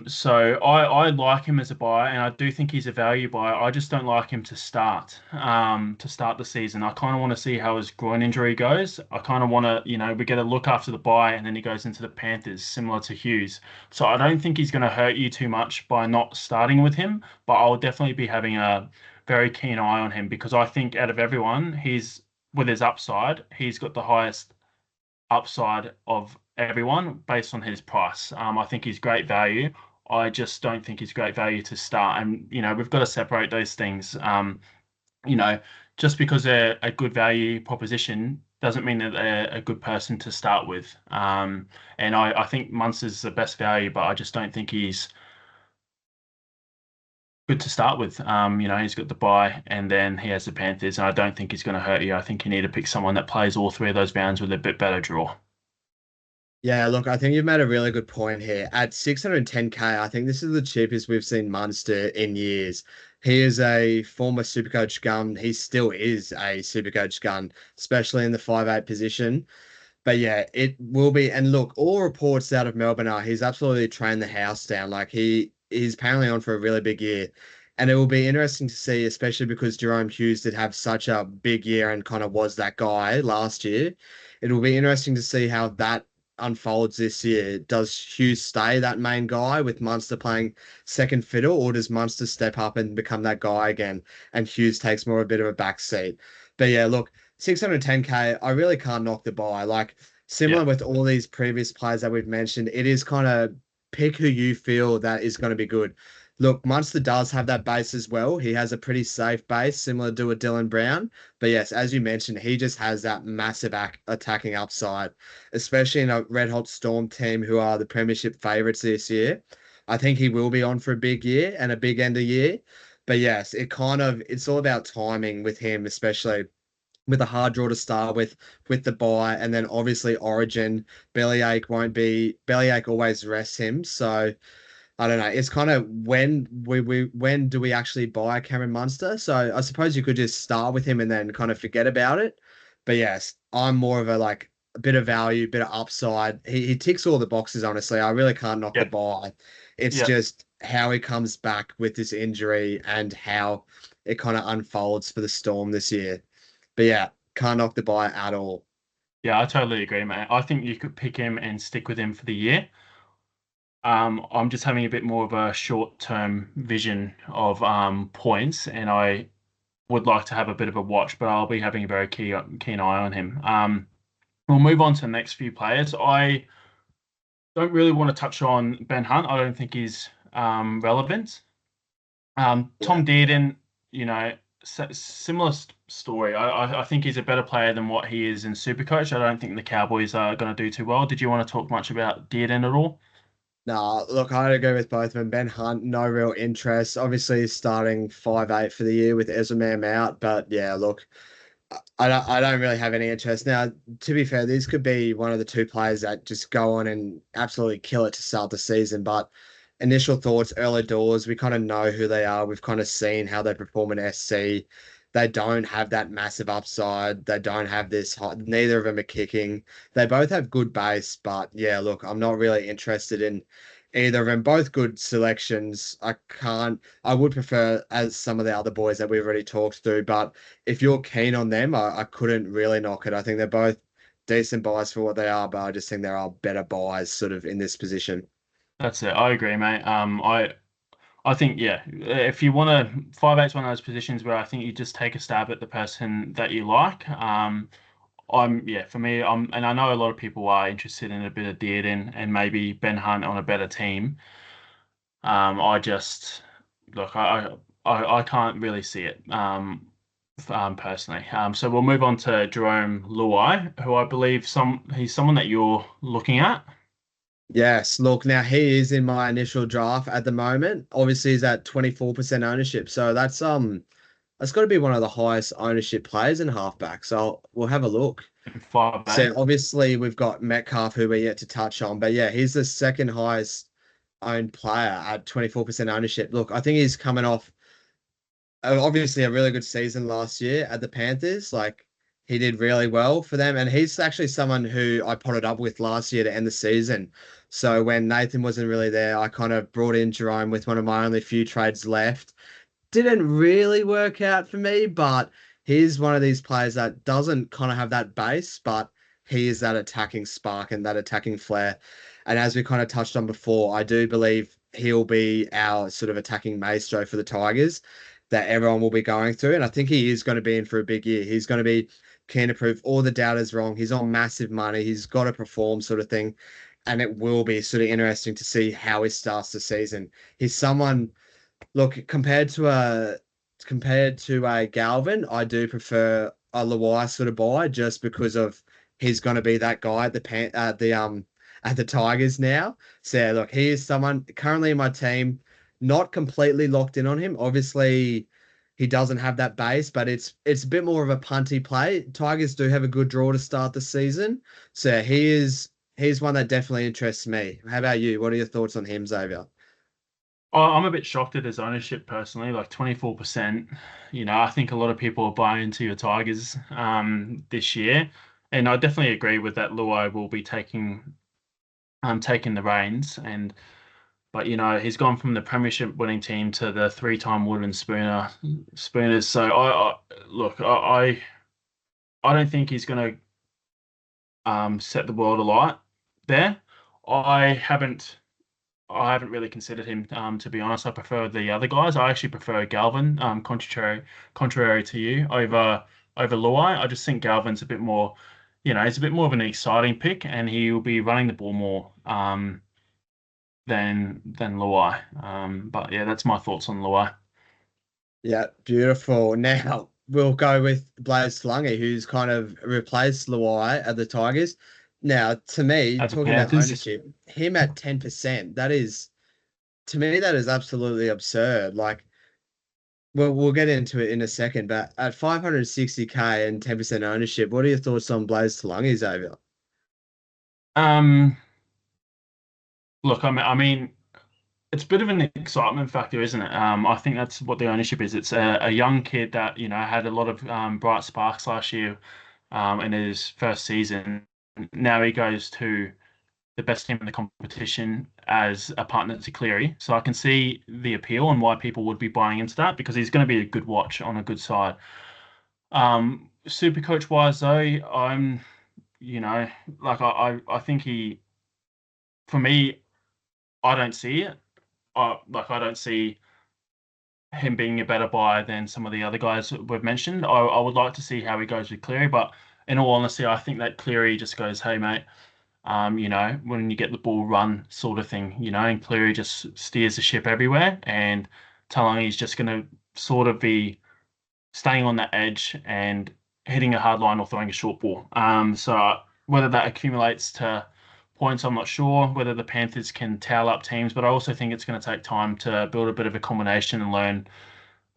So I like him as a buy, and I do think he's a value buy. I just don't like him to start the season. I kind of want to see how his groin injury goes. I kind of want to, we get a look after the buy, and then he goes into the Panthers, similar to Hughes. So I don't think he's going to hurt you too much by not starting with him, but I'll definitely be having a very keen eye on him because I think out of everyone, he's with his upside, he's got the highest upside of everyone based on his price. I think he's great value. I just don't think he's great value to start. And, we've got to separate those things. You know, just because they're a good value proposition doesn't mean that they're a good person to start with. And I think Munster's the best value, but I just don't think he's good to start with. He's got the buy and then he has the Panthers, and I don't think he's going to hurt you. I think you need to pick someone that plays all three of those rounds with a bit better draw. Yeah, look, I think you've made a really good point here. At 610k, I think this is the cheapest we've seen Munster in years. He is a former Supercoach gun. He still is a Supercoach gun, especially in the 5'8" position. But yeah, it will be. And look, all reports out of Melbourne are he's absolutely trained the house down. Like he's apparently on for a really big year. And it will be interesting to see, especially because Jerome Hughes did have such a big year and kind of was that guy last year. It will be interesting to see how that unfolds this year. Does Hughes stay that main guy with Munster playing second fiddle, or does Munster step up and become that guy again and Hughes takes more a bit of a back seat? But yeah, look, 610k, I really can't knock the buy. Like Yeah. similar with all these previous players that we've mentioned, it is kind of pick who you feel that is going to be good. Look, Munster does have that base as well. He has a pretty safe base, similar to a Dylan Brown. But yes, as you mentioned, he just has that massive attacking upside, especially in a red hot Storm team who are the premiership favourites this year. I think he will be on for a big year and a big end of year. But yes, it's all about timing with him, especially with a hard draw to start with the bye, and then obviously Origin. Bellyache always rests him. So I don't know. It's kind of when do we actually buy Cameron Munster? So I suppose you could just start with him and then kind of forget about it. But yes, I'm more of a bit of value, bit of upside. He ticks all the boxes, honestly. I really can't knock the Yeah. buy. It's Yeah. just how he comes back with this injury and how it kind of unfolds for the Storm this year. But yeah, can't knock the buy at all. Yeah, I totally agree, mate. I think you could pick him and stick with him for the year. I'm just having a bit more of a short-term vision of points, and I would like to have a bit of a watch, but I'll be having a very keen eye on him. We'll move on to the next few players. I don't really want to touch on Ben Hunt. I don't think he's relevant. Yeah. Tom Dearden, similar story. I think he's a better player than what he is in Supercoach. I don't think the Cowboys are going to do too well. Did you want to talk much about Dearden at all? No, look, I'd agree with both of them. Ben Hunt, no real interest. Obviously, he's starting 5'8" for the year with Ezra out. But yeah, look, I don't really have any interest. Now, to be fair, these could be one of the two players that just go on and absolutely kill it to start the season. But initial thoughts, early doors, we kind of know who they are. We've kind of seen how they perform in SC. They don't have that massive upside. They don't have this high, neither of them are kicking. They both have good base, but yeah, look, I'm not really interested in either of them. Both good selections. I would prefer as some of the other boys that we've already talked through, but if you're keen on them, I couldn't really knock it. I think they're both decent buys for what they are, but I just think there are better buys sort of in this position. That's it. I agree, mate. I think yeah, if you want to 5'8's one of those positions where I think you just take a stab at the person that you like. For me, and I know a lot of people are interested in a bit of Dearden and maybe Ben Hunt on a better team. I just look, I can't really see it. Personally. So we'll move on to Jerome Luai, who I believe he's someone that you're looking at. Yes, look, now he is in my initial draft at the moment. Obviously, he's at 24% ownership. So that's got to be one of the highest ownership players in halfback. So we'll have a look. 5'8". So obviously we've got Metcalf who we're yet to touch on, but yeah, he's the second highest owned player at 24% ownership. Look, I think he's coming off obviously a really good season last year at the Panthers. Like he did really well for them, and he's actually someone who I potted up with last year to end the season. So when Nathan wasn't really there, I kind of brought in Jerome with one of my only few trades left. Didn't really work out for me, but he's one of these players that doesn't kind of have that base, but he is that attacking spark and that attacking flair. And as we kind of touched on before, I do believe he'll be our sort of attacking maestro for the Tigers that everyone will be going through. And I think he is going to be in for a big year. He's going to be keen to prove all the doubters wrong. He's on massive money. He's got to perform, sort of thing. And it will be sort of interesting to see how he starts the season. He's someone, look, compared to a Galvin, I do prefer a Luai sort of buy just because of he's going to be that guy at the Tigers now. So yeah, look, he is someone currently in my team, not completely locked in on him. Obviously, he doesn't have that base, but it's a bit more of a punty play. Tigers do have a good draw to start the season, so yeah, he's one that definitely interests me. How about you? What are your thoughts on him, Xavier? I'm a bit shocked at his ownership personally, like 24%. I think a lot of people are buying into your Tigers this year. And I definitely agree with that. Luai will be taking the reins. But he's gone from the premiership winning team to the three-time Woodman Spooners. So I don't think he's going to set the world alight there. I haven't I haven't really considered him, to be honest. I prefer the other guys. I actually prefer Galvin, contrary to you, over Luai. I just think Galvin's a bit more, he's a bit more of an exciting pick, and he will be running the ball more than Luai. But yeah, that's my thoughts on Luai Yeah, beautiful. Now we'll go with Blaze Slungy, who's kind of replaced Luai at the Tigers. Now, to me, as a talking about Panthers. ownership, him at 10%, that is, to me, that is absolutely absurd. Like, we'll get into it in a second, but at 560K and 10% ownership, what are your thoughts on Blaze Slungy, Xavier? Um, Look, I mean, it's a bit of an excitement factor, isn't it? I think that's what the ownership is. It's a young kid that had a lot of bright sparks last year in his first season. Now he goes to the best team in the competition as a partner to Cleary. So I can see the appeal and why people would be buying into that because he's going to be a good watch on a good side. Super coach wise though, I'm you know like I think for me I don't see it. I don't see him being a better buy than some of the other guys that we've mentioned. I would like to see how he goes with Cleary, but in all honesty, I think that Cleary just goes, "Hey, mate, when you get the ball run sort of thing, and Cleary just steers the ship everywhere, and Talangi's just going to sort of be staying on that edge and hitting a hard line or throwing a short ball. So whether that accumulates to points, I'm not sure. Whether the Panthers can towel up teams, but I also think it's going to take time to build a bit of a combination and learn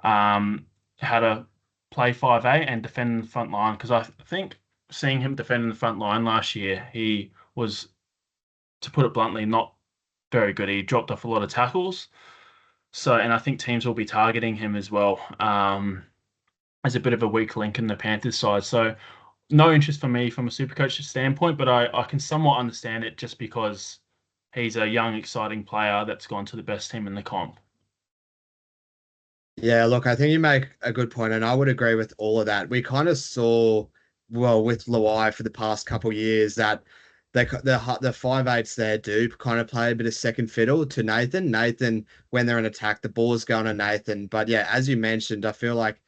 how to play 5'8" and defend in the front line, because I think seeing him defend in the front line last year, he was, to put it bluntly, not very good. He dropped off a lot of tackles. So, and I think teams will be targeting him as well, as a bit of a weak link in the Panthers side. So no interest for me from a Supercoach standpoint, but I can somewhat understand it just because he's a young, exciting player that's gone to the best team in the comp. Yeah, look, I think you make a good point, and I would agree with all of that. We kind of saw, well, with Luai for the past couple of years that the 5'8s there do kind of play a bit of second fiddle to Nathan. Nathan, when they're in attack, the ball's going to Nathan. But yeah, as you mentioned, I feel like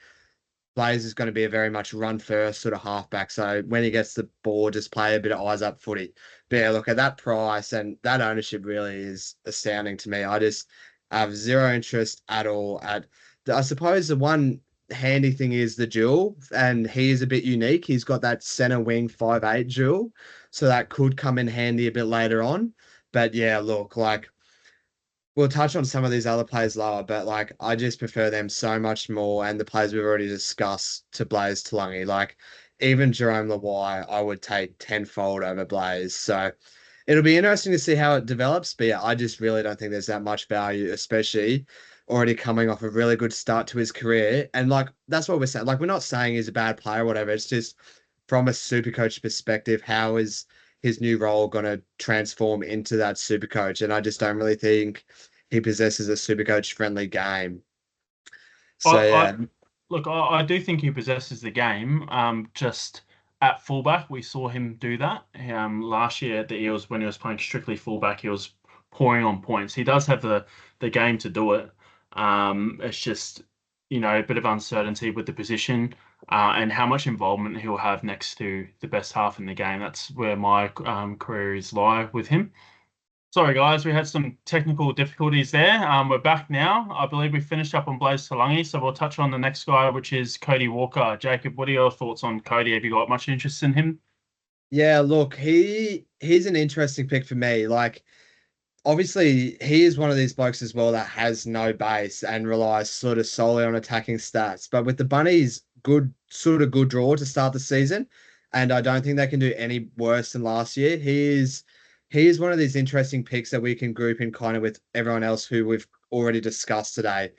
Blaze is going to be a very much run first sort of halfback. So when he gets the ball, just play a bit of eyes up footy. But yeah, look at that price and that ownership really is astounding to me. I just have zero interest at all. I suppose the one handy thing is the duel, and he is a bit unique. He's got that center wing 5'8" duel, so that could come in handy a bit later on. But yeah, look, like we'll touch on some of these other players lower, but like I just prefer them so much more. And the players we've already discussed to Blaze Talungi, like even Jerome Lawai, I would take tenfold over Blaze. So it'll be interesting to see how it develops. But yeah, I just really don't think there's that much value, especially already coming off a really good start to his career. And like that's what we're saying. Like we're not saying he's a bad player or whatever. It's just from a super coach perspective, how is his new role going to transform into that super coach? And I just don't really think he possesses a super coach friendly game. I, So I yeah, look, I do think he possesses the game. Just at fullback, we saw him do that. Last year at the Eels, when he was playing strictly fullback, he was pouring on points. He does have the game to do it. It's just, a bit of uncertainty with the position, and how much involvement he'll have next to the best half in the game. That's where my queries lie with him. Sorry, guys, we had some technical difficulties there. We're back now. I believe we finished up on Blaze Talangi, so we'll touch on the next guy, which is Cody Walker. Jacob, what are your thoughts on Cody? Have you got much interest in him? yeah. Look, he's an interesting pick for me. Like obviously he is one of these blokes as well that has no base and relies sort of solely on attacking stats. But with the Bunnies, good draw to start the season, and I don't think they can do any worse than last year. He is one of these interesting picks that we can group in kind of with everyone else who we've already discussed today.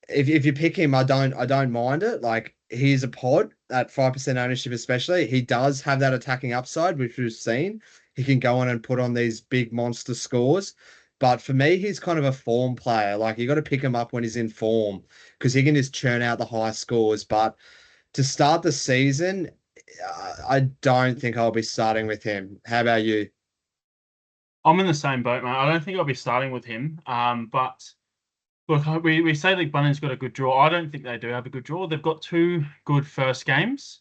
If you pick him, I don't mind it. Like he's a pod at 5% ownership, especially. He does have that attacking upside, which we've seen. He can go on and put on these big monster scores. But for me, he's kind of a form player. Like you got to pick him up when he's in form because he can just churn out the high scores. But to start the season, I don't think I'll be starting with him. How about you? I'm in the same boat, mate. I don't think I'll be starting with him. But look, we say that Bunnings got a good draw. I don't think they do have a good draw. They've got two good first games,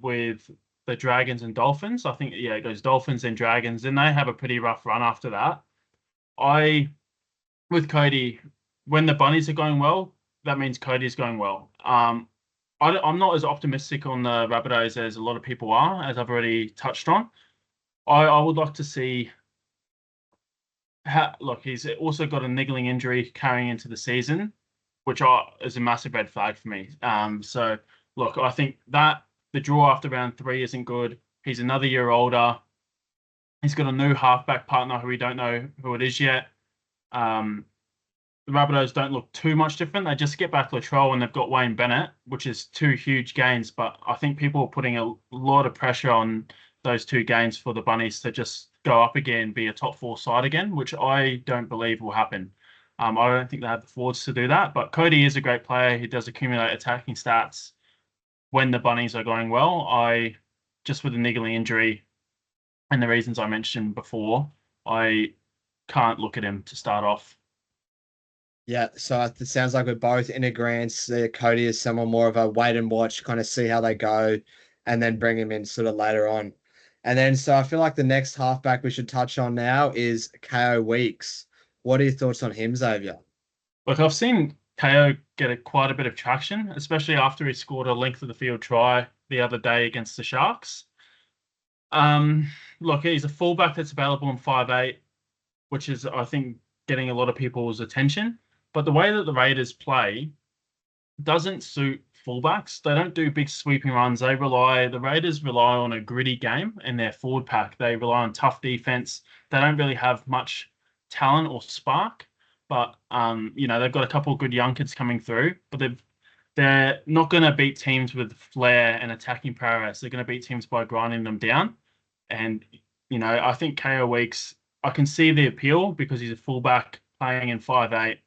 with the Dragons and Dolphins. I think, yeah, it goes Dolphins and Dragons, and they have a pretty rough run after that. I, with Cody, when the Bunnies are going well, that means Cody's going well. I'm not as optimistic on the Rabbitohs as a lot of people are, as I've already touched on. I would like to see. Look, he's also got a niggling injury carrying into the season, which is a massive red flag for me. So look, I think that the draw after round 3 isn't good. He's another year older. He's got a new halfback partner who we don't know who it is yet. Um, the Rabbitohs don't look too much different. They just get back Latrell and they've got Wayne Bennett, which is two huge gains. But I think people are putting a lot of pressure on those two gains for the Bunnies to just go up again, be a top 4 side again, which I don't believe will happen. I don't think they have the forwards to do that. But Cody is a great player. He does accumulate attacking stats when the Bunnies are going well. Just with the niggling injury and the reasons I mentioned before, I can't look at him to start off. Yeah, so it sounds like we're both in agreement. Cody is someone more of a wait and watch, kind of see how they go, and then bring him in sort of later on. And then, so I feel like the next halfback we should touch on now is KO Weeks. What are your thoughts on him, Xavier? Look, I've seen KO get quite a bit of traction, especially after he scored a length of the field try the other day against the Sharks. Um, Look, he's a fullback that's available in 5'8", which is, I think, getting a lot of people's attention. But the way that the Raiders play doesn't suit fullbacks. They don't do big sweeping runs. The Raiders rely on a gritty game in their forward pack. They rely on tough defense. They don't really have much talent or spark, but they've got a couple of good young kids coming through, but they're not going to beat teams with flair and attacking prowess. They're going to beat teams by grinding them down. And, I think KO Weeks, I can see the appeal because he's a fullback playing in 5'8".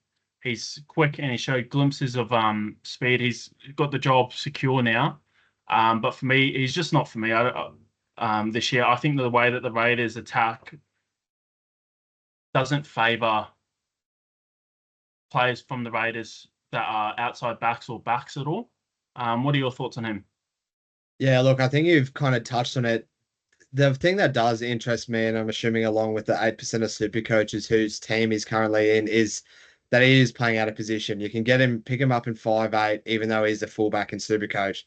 He's quick and he showed glimpses of speed. He's got the job secure now. But for me, he's just not for me. This year, I think the way that the Raiders attack doesn't favour players from the Raiders that are outside backs or backs at all. What are your thoughts on him? Yeah, look, I think you've kind of touched on it. The thing that does interest me, and I'm assuming along with the 8% of super coaches whose team he's currently in, is that he is playing out of position. You can pick him up in 5'8", even though he's a fullback in Supercoach.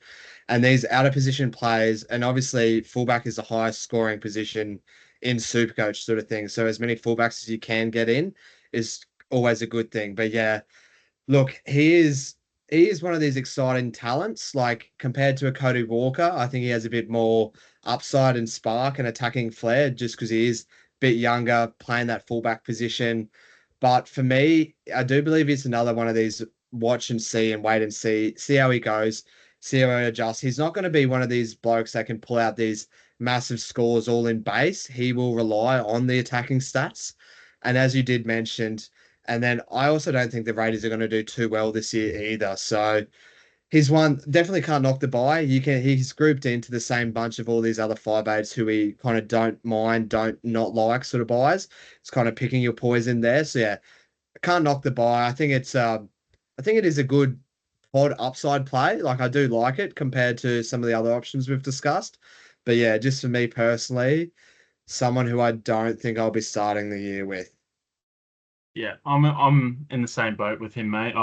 And these out of position players, and obviously fullback is the highest scoring position in Supercoach sort of thing. So as many fullbacks as you can get in is always a good thing. But yeah, look, he is one of these exciting talents. Like compared to a Cody Walker, I think he has a bit more upside and spark and attacking flair just because he is a bit younger, playing that fullback position. But for me, I do believe it's another one of these watch and see and wait and see how he goes, see how he adjusts. He's not going to be one of these blokes that can pull out these massive scores all in base. He will rely on the attacking stats. And as you did mention, and then I also don't think the Raiders are going to do too well this year either. So he's one definitely can't knock the buy. He's grouped into the same bunch of all these other 5'8s who we kind of don't mind, don't not like sort of buys. It's kind of picking your poison there. So yeah, I can't knock the buy. I think it is a good pod upside play. Like I do like it compared to some of the other options we've discussed. But yeah, just for me personally, someone who I don't think I'll be starting the year with. Yeah, I'm in the same boat with him, mate.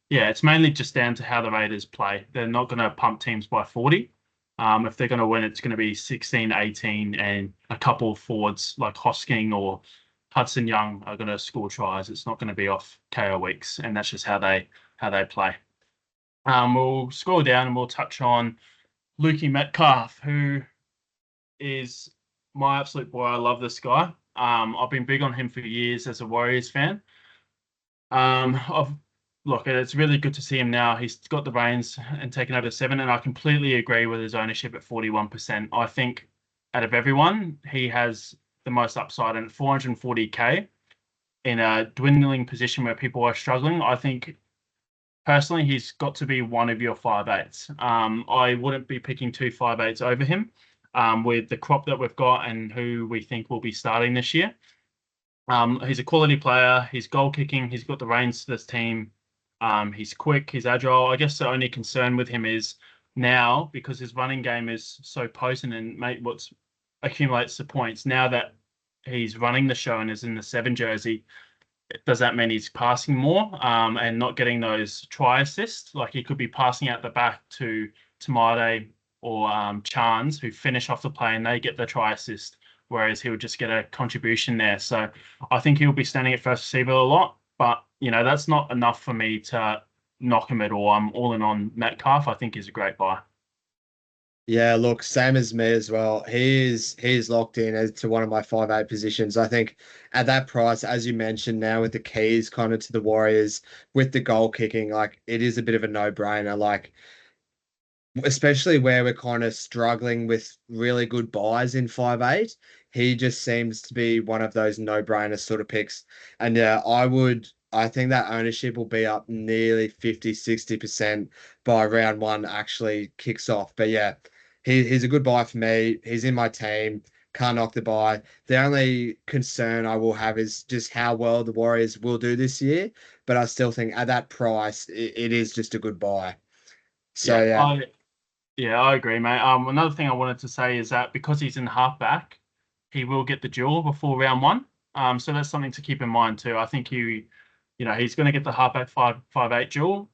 Yeah, it's mainly just down to how the Raiders play. They're not going to pump teams by 40. If they're going to win, it's going to be 16, 18, and a couple of forwards like Hosking or Hudson Young are going to score tries. It's not going to be off KO weeks, and that's just how they play. We'll scroll down and we'll touch on Lukey Metcalf, who is my absolute boy. I love this guy. I've been big on him for years as a Warriors fan. I've Look, it's really good to see him now. He's got the reins and taken over 7, and I completely agree with his ownership at 41%. I think out of everyone, he has the most upside, and 440k in a dwindling position where people are struggling. I think personally, he's got to be one of your 5'8s. I wouldn't be picking 2 5'8s over him with the crop that we've got and who we think will be starting this year. He's a quality player. He's goal kicking. He's got the reins to this team. He's quick. He's agile. I guess the only concern with him is now, because his running game is so potent and what's accumulates the points. Now that he's running the show and is in the 7 jersey, does that mean he's passing more and not getting those try assists? Like he could be passing out the back to Tamade or Chance, who finish off the play and they get the try assist, whereas he'll just get a contribution there. So I think he'll be standing at first receiver a lot, but that's not enough for me to knock him at all. I'm all in on Metcalf. I think he's a great buy. Yeah, look, same as me as well. He's locked in as to one of my 5'8 positions. I think at that price, as you mentioned, now with the keys kind of to the Warriors, with the goal kicking, like it is a bit of a no-brainer. Like especially where we're kind of struggling with really good buys in 5'8, he just seems to be one of those no-brainer sort of picks. And yeah, I think that ownership will be up nearly 50-60% by round 1 actually kicks off. But yeah, he's a good buy for me. He's in my team. Can't knock the buy. The only concern I will have is just how well the Warriors will do this year. But I still think at that price, it is just a good buy. So Yeah, yeah. I agree, mate. Another thing I wanted to say is that because he's in halfback, he will get the duel before round 1. So that's something to keep in mind too. I think he's going to get the halfback 5'8" duel.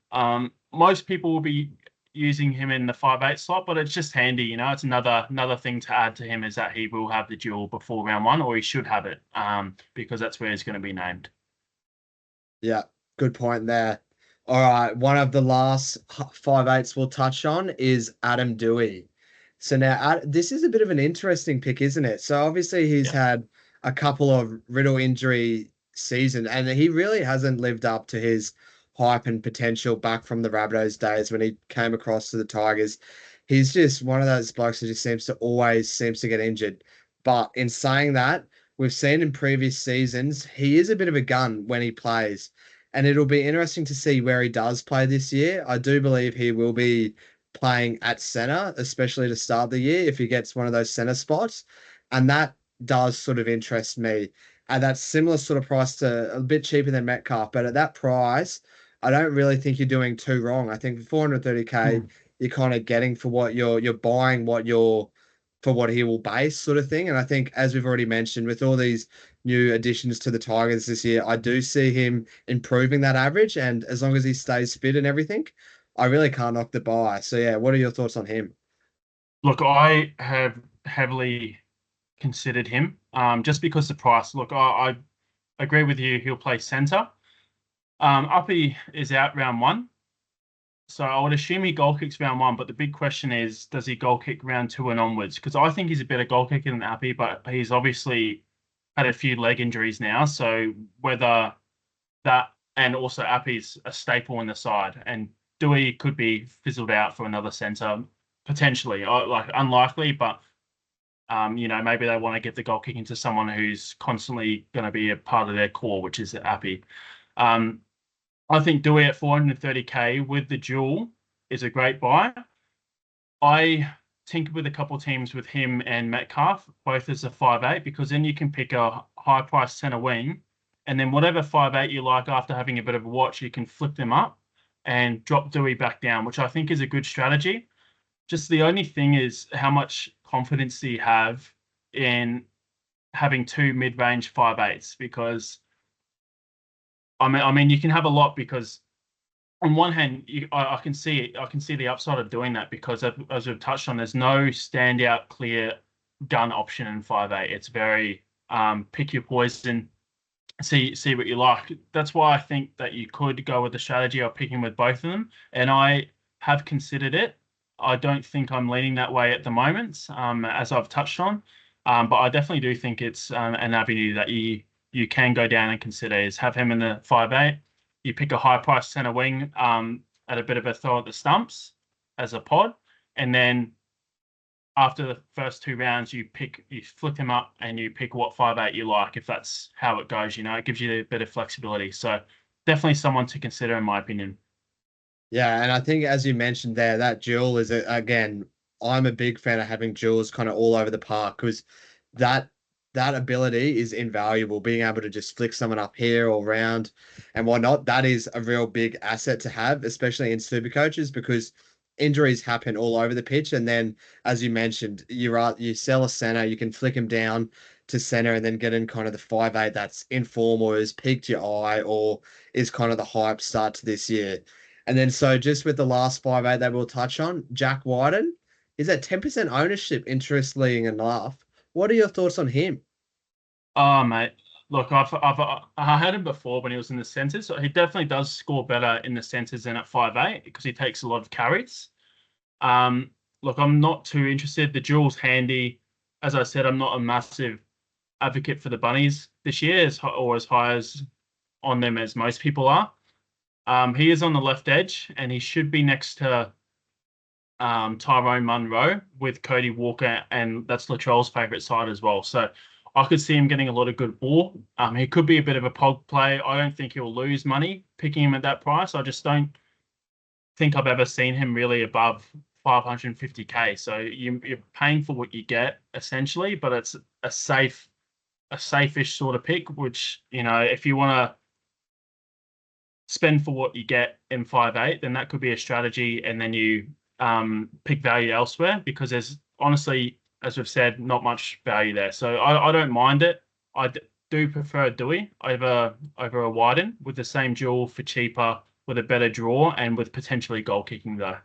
Most people will be using him in the 5'8" slot, but it's just handy. It's another thing to add to him is that he will have the duel before round 1, or he should have it, because that's where he's going to be named. Yeah, good point there. All right, one of the last 5/8s we'll touch on is Adam Dewey. So now this is a bit of an interesting pick, isn't it? So obviously he's Yeah. had a couple of riddle injury season, and he really hasn't lived up to his hype and potential back from the Rabbitohs days when he came across to the Tigers. He's just one of those blokes that just seems to get injured. But in saying that, we've seen in previous seasons he is a bit of a gun when he plays, and it'll be interesting to see where he does play this year. I do believe he will be playing at center, especially to start the year if he gets one of those center spots. And that does sort of interest me. And that's similar sort of price to a bit cheaper than Metcalf, but at that price, I don't really think you're doing too wrong. I think for 430K, Hmm. you're kind of getting for what you're buying, what you're for what he will base sort of thing. And I think, as we've already mentioned, with all these new additions to the Tigers this year, I do see him improving that average. And as long as he stays fit and everything, I really can't knock the buy. So yeah, what are your thoughts on him? Look, I have heavily considered him just because the price. Look, I agree with you. He'll play centre. Uppy is out round one. So I would assume he goal kicks round one, but the big question is, does he goal kick round two and onwards? Because I think he's a better goal kicker than Appy, but he's obviously had a few leg injuries now. So whether that and also Appy's a staple in the side, and Dewey could be fizzled out for another centre potentially. Like unlikely, but maybe they want to get the goal kicking to someone who's constantly going to be a part of their core, which is Appy. Um, I think Dewey at 430K with the dual is a great buy. I tinkered with a couple of teams with him and Metcalf, both as a 5/8, because then you can pick a high price centre wing, and then whatever 5/8 you like after having a bit of a watch, you can flip them up and drop Dewey back down, which I think is a good strategy. Just the only thing is, how much confidence do you have in having two mid-range 5/8s? Because I mean, you can have a lot because on one hand, I can see the upside of doing that because as we've touched on, there's no standout clear gun option in 5/8. It's very pick your poison, see what you like. That's why I think that you could go with the strategy of picking with both of them, and I have considered it. I don't think I'm leaning that way at the moment, as I've touched on, but I definitely do think it's an avenue that you can go down and consider is have him in the 5/8. You pick a high price center wing at a bit of a throw at the stumps as a pod, and then after the first two rounds, you flip him up and you pick what 5/8 you like. If that's how it goes, it gives you a bit of flexibility. So definitely someone to consider, in my opinion. Yeah, and I think as you mentioned there, that duel is again, I'm a big fan of having duels kind of all over the park because that that ability is invaluable. Being able to just flick someone up here or round and whatnot, that is a real big asset to have, especially in super coaches because injuries happen all over the pitch. And then, as you mentioned, you sell a center, you can flick him down to center and then get in kind of the 5/8 that's in form or has piqued your eye or is kind of the hype start to this year. And then so just with the last 5/8 that we'll touch on, Jack Wyden is at 10% ownership, interestingly enough. What are your thoughts on him? Oh, mate. Look, I had him before when he was in the centres. So he definitely does score better in the centres than at 5/8 because he takes a lot of carries. Look, I'm not too interested. The duel's handy. As I said, I'm not a massive advocate for the bunnies this year, or as high as on them as most people are. He is on the left edge, and he should be next to Tyrone Munro with Cody Walker, and that's Latrell's favourite side as well. So I could see him getting a lot of good ball. He could be a bit of a pog play. I don't think he'll lose money picking him at that price. I just don't think I've ever seen him really above 550K. So you're paying for what you get essentially, but it's a safe-ish sort of pick, which, if you want to spend for what you get in 5/8, then that could be a strategy. And then you pick value elsewhere because there's honestly, as we've said, not much value there. So I don't mind it. Do prefer Dewey over a Wyden with the same duel for cheaper, with a better draw, and with potentially goal kicking though.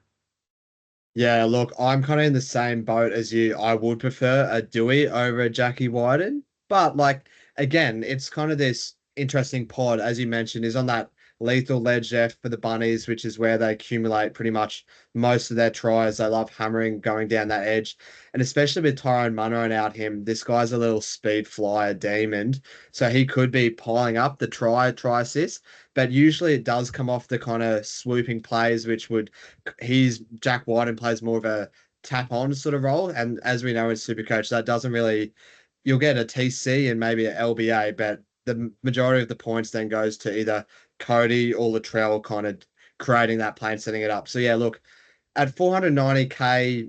Yeah, look, I'm kind of in the same boat as you. I would prefer a Dewey over a Jackie Wyden, but like again, it's kind of this interesting pod, as you mentioned, is on that lethal ledge there for the Bunnies, which is where they accumulate pretty much most of their tries. They love hammering going down that edge. And especially with Tyrone Munro out him, this guy's a little speed flyer demon. So he could be piling up the try assist. But usually it does come off the kind of swooping plays, which would he's Jack Whiten plays more of a tap on sort of role. And as we know in Supercoach, that doesn't really you'll get a TC and maybe an LBA, but the majority of the points then goes to either Cody or Latrell kind of creating that play and setting it up. So yeah, look, at 490k,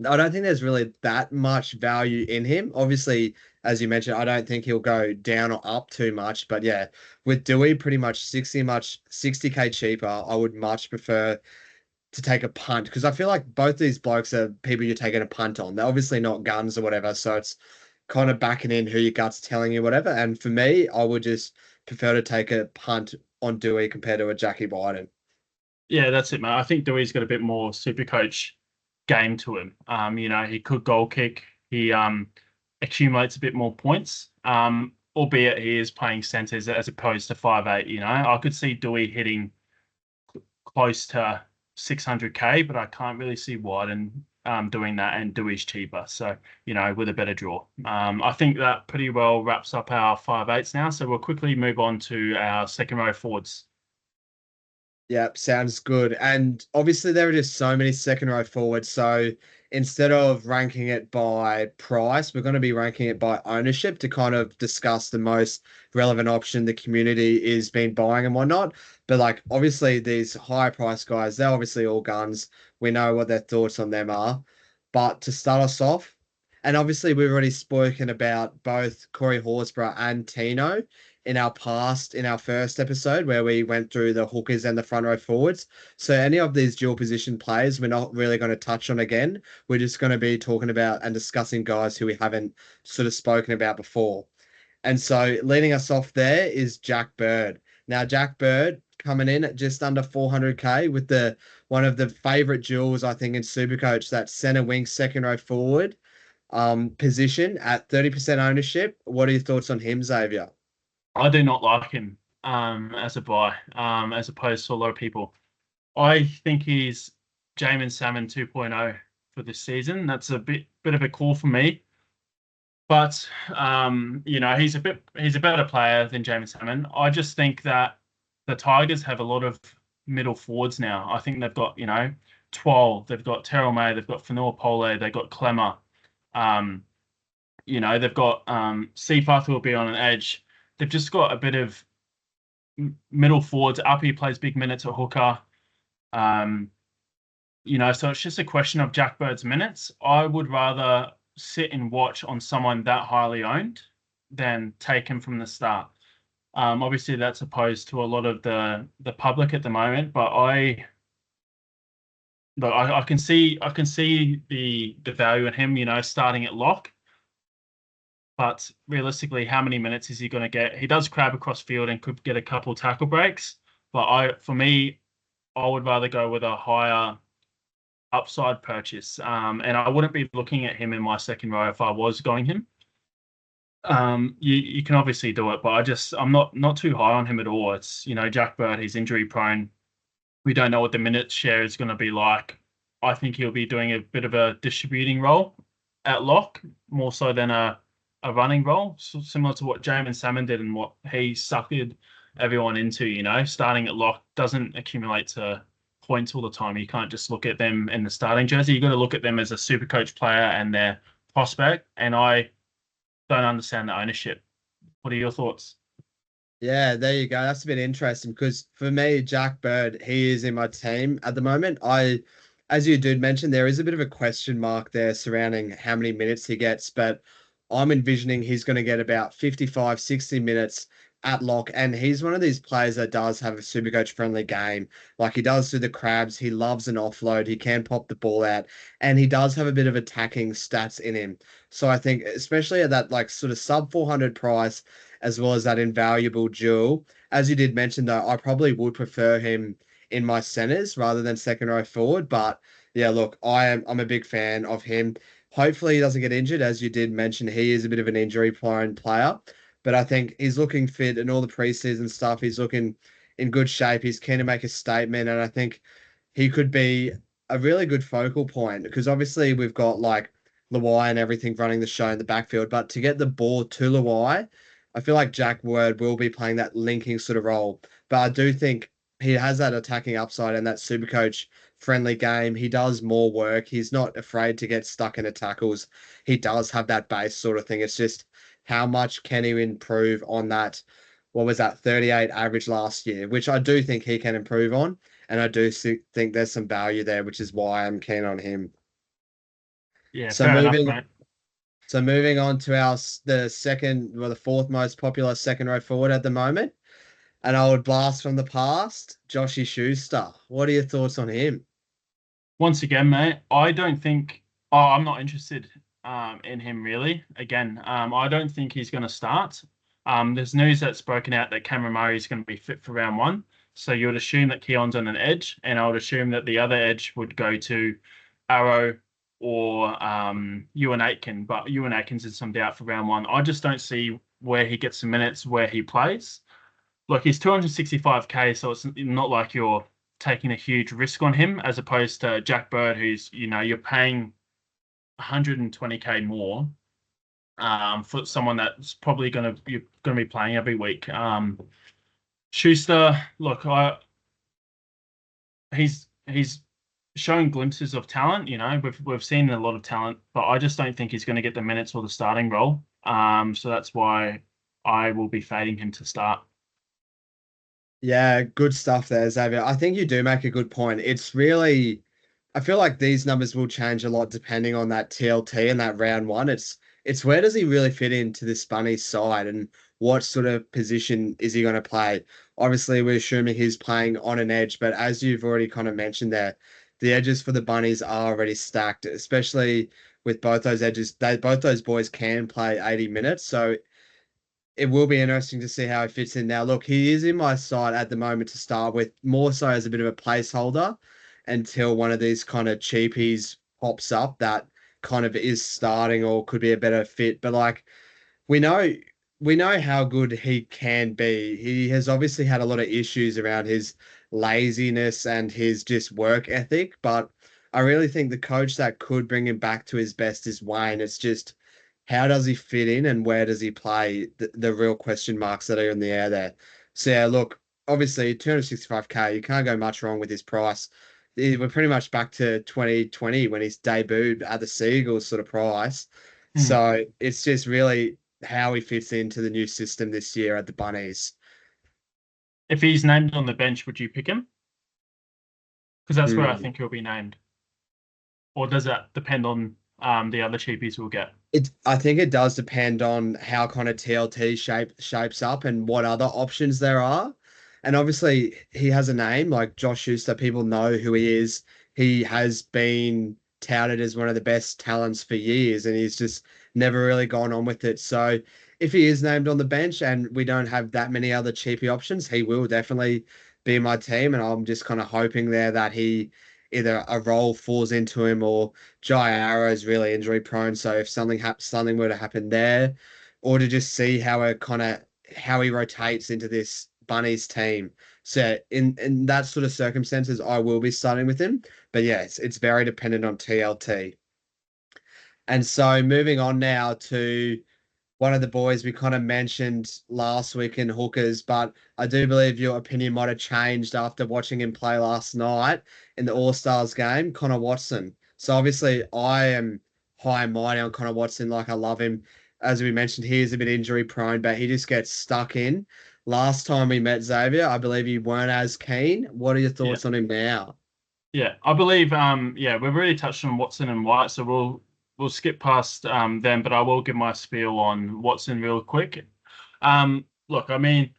I don't think there's really that much value in him. Obviously, as you mentioned, I don't think he'll go down or up too much. But yeah, with Dewey pretty much 60k cheaper, I would much prefer to take a punt because I feel like both these blokes are people you're taking a punt on. They're obviously not guns or whatever, so it's kind of backing in who your gut's telling you, whatever. And for me, I would just prefer to take a punt on Dewey compared to a Jackie Biden. Yeah, that's it, mate. I think Dewey's got a bit more super coach game to him. He could goal kick. He accumulates a bit more points. Albeit he is playing centres as opposed to 5'8". I could see Dewey hitting close to 600k, but I can't really see Wyden doing that, and Dewey's cheaper. So, with a better draw. I think that pretty well wraps up our 5'8s now. So we'll quickly move on to our second row forwards. Yep, sounds good. And obviously, there are just so many second row forwards. So instead of ranking it by price, we're going to be ranking it by ownership to kind of discuss the most relevant option the community is been buying and whatnot. But like, obviously, these higher price guys, they're obviously all guns. We know what their thoughts on them are. But to start us off, and obviously, we've already spoken about both Corey Horsburgh and Tino in our first episode where we went through the hookers and the front row forwards. So any of these dual position players, we're not really going to touch on again. We're just going to be talking about and discussing guys who we haven't sort of spoken about before. And so leading us off there is Jack Bird. Now, Jack Bird coming in at just under 400k with the one of the favorite duels, I think, in Supercoach, that center wing second row forward position at 30% ownership. What are your thoughts on him, Xavier? I do not like him as a buy, as opposed to a lot of people. I think he's Jamin Salmon 2.0 for this season. That's a bit of a call for me. But he's a better player than Jamin Salmon. I just think that the Tigers have a lot of middle forwards now. I think they've got, 12, they've got Terrell May, they've got Fanua Pole, they've got Clemmer. They've got Seafath who will be on an edge. They've just got a bit of middle forwards. Uppy plays big minutes at hooker. So it's just a question of Jack Bird's minutes. I would rather sit and watch on someone that highly owned than take him from the start. Obviously, that's opposed to a lot of the public at the moment, but I can see the value in him. Starting at lock. But realistically, how many minutes is he going to get? He does crab across field and could get a couple tackle breaks. But for me, I would rather go with a higher upside purchase. And I wouldn't be looking at him in my second row if I was going him. You can obviously do it, but I'm not too high on him at all. It's Jack Bird, he's injury prone. We don't know what the minute share is going to be like. I think he'll be doing a bit of a distributing role at lock, more so than a running role, so similar to what Jamin Salmon did and what he suckered everyone into. Starting at lock doesn't accumulate to points all the time. You can't just look at them in the starting jersey. You've got to look at them as a super coach player and their prospect. And I don't understand the ownership. What are your thoughts? Yeah, there you go. That's a bit interesting because for me, Jack Bird, he is in my team at the moment. As you did mention, there is a bit of a question mark there surrounding how many minutes he gets, but I'm envisioning he's going to get about 55, 60 minutes at lock. And he's one of these players that does have a Supercoach friendly game. Like he does do the crabs. He loves an offload. He can pop the ball out. And he does have a bit of attacking stats in him. So I think, especially at that like sort of sub 400 price, as well as that invaluable duel, as you did mention, though, I probably would prefer him in my centers rather than second row forward. But yeah, look, I'm a big fan of him. Hopefully he doesn't get injured. As you did mention, he is a bit of an injury prone player, but I think he's looking fit and all the preseason stuff. in good shape. He's keen to make a statement, and I think he could be a really good focal point because obviously we've got like Luai and everything running the show in the backfield, but to get the ball to Luai, I feel like Jack Word will be playing that linking sort of role. But I do think he has that attacking upside and that super coach friendly game. He does more work. He's not afraid to get stuck into tackles. He does have that base sort of thing. It's just how much can he improve on that? What was that 38 average last year, which I do think he can improve on. And I do think there's some value there, which is why I'm keen on him. Yeah, So fair enough, moving mate. so moving on to the second, well, the fourth most popular second row forward at the moment, an old blast from the past, Joshy Schuster. What are your thoughts on him? Once again, mate, I don't think. Oh, I'm not interested in him really. Again, I don't think he's going to start. There's news that's broken out that Cameron Murray is going to be fit for round one. So you would assume that Keon's on an edge, and I would assume that the other edge would go to Arrow or Ewan Aitken. But Ewan Aitken's in some doubt for round one. I just don't see where he gets the minutes where he plays. Look, he's 265k, so it's not like you're taking a huge risk on him as opposed to Jack Bird, who's, you're paying 120k more for someone that's probably you're gonna be playing every week. Schuster, look, he's showing glimpses of talent. We've seen a lot of talent, but I just don't think he's going to get the minutes or the starting role. So that's why I will be fading him to start. Yeah, good stuff there, Xavier. I think you do make a good point. It's really, I feel like these numbers will change a lot depending on that TLT and that round one. It's where does he really fit into this Bunny side and what sort of position is he going to play? Obviously, we're assuming he's playing on an edge, but as you've already kind of mentioned there, the edges for the Bunnies are already stacked, especially with both those edges. Both those boys can play 80 minutes, so it will be interesting to see how he fits in. Now, look, he is in my side at the moment to start with, more so as a bit of a placeholder until one of these kind of cheapies pops up that kind of is starting or could be a better fit. But like we know we know how good he can be. He has obviously had a lot of issues around his laziness and his just work ethic, but I really think the coach that could bring him back to his best is Wayne. It's just how does he fit in and where does he play? The real question marks that are in the air there. So yeah, look, obviously 265k, you can't go much wrong with his price. We're pretty much back to 2020 when he's debuted at the Seagulls sort of price. Hmm. So it's just really how he fits into the new system this year at the Bunnies. If he's named on the bench, would you pick him? Because that's where I Hmm. think he'll be named. Or does that depend on the other cheapies we'll get? I think it does depend on how kind of TLT shapes up and what other options there are. And obviously he has a name like Josh Schuster. People know who he is. He has been touted as one of the best talents for years, and he's just never really gone on with it. So if he is named on the bench and we don't have that many other cheapy options, he will definitely be my team. And I'm just kind of hoping there that he either a role falls into him or Jai Arrow is really injury prone. So if something were to happen there, or to just see how he rotates into this Bunnies team. So in that sort of circumstances, I will be starting with him. But yeah, it's very dependent on TLT. And so moving on now to one of the boys we kind of mentioned last week in Hookers, but I do believe your opinion might have changed after watching him play last night in the All Stars game, Connor Watson. So obviously, I am high and mighty on Connor Watson. Like I love him. As we mentioned, he is a bit injury prone, but he just gets stuck in. Last time we met Xavier, I believe you weren't as keen. What are your Yeah. thoughts on him now? Yeah, I believe yeah, we've already touched on Watson and White, so we'll skip past them, but I will give my spiel on Watson real quick. Look, I mean,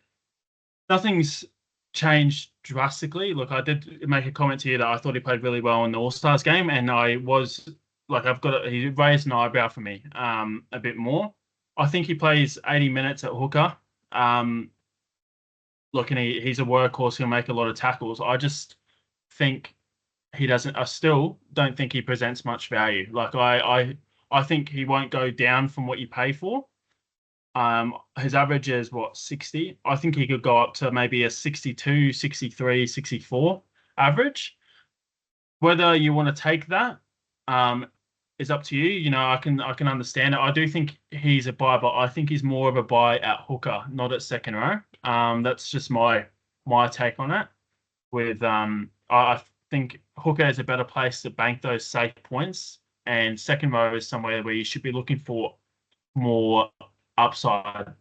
nothing's changed drastically. Look, I did make a comment to you that I thought he played really well in the All-Stars game, and I was like, he raised an eyebrow for me a bit more. I think he plays 80 minutes at hooker. Um, Look, and he's a workhorse. He'll make a lot of tackles. I just think he doesn't. I still don't think he presents much value. Like I think he won't go down from what you pay for. His average is what, 60? I think he could go up to maybe a 62, 63, 64 average. Whether you want to take that is up to you. You know, I can understand it. I do think he's a buy, but I think he's more of a buy at hooker, not at second row. That's just my take on it. With I think hooker is a better place to bank those safe points, and second row is somewhere where you should be looking for more upside.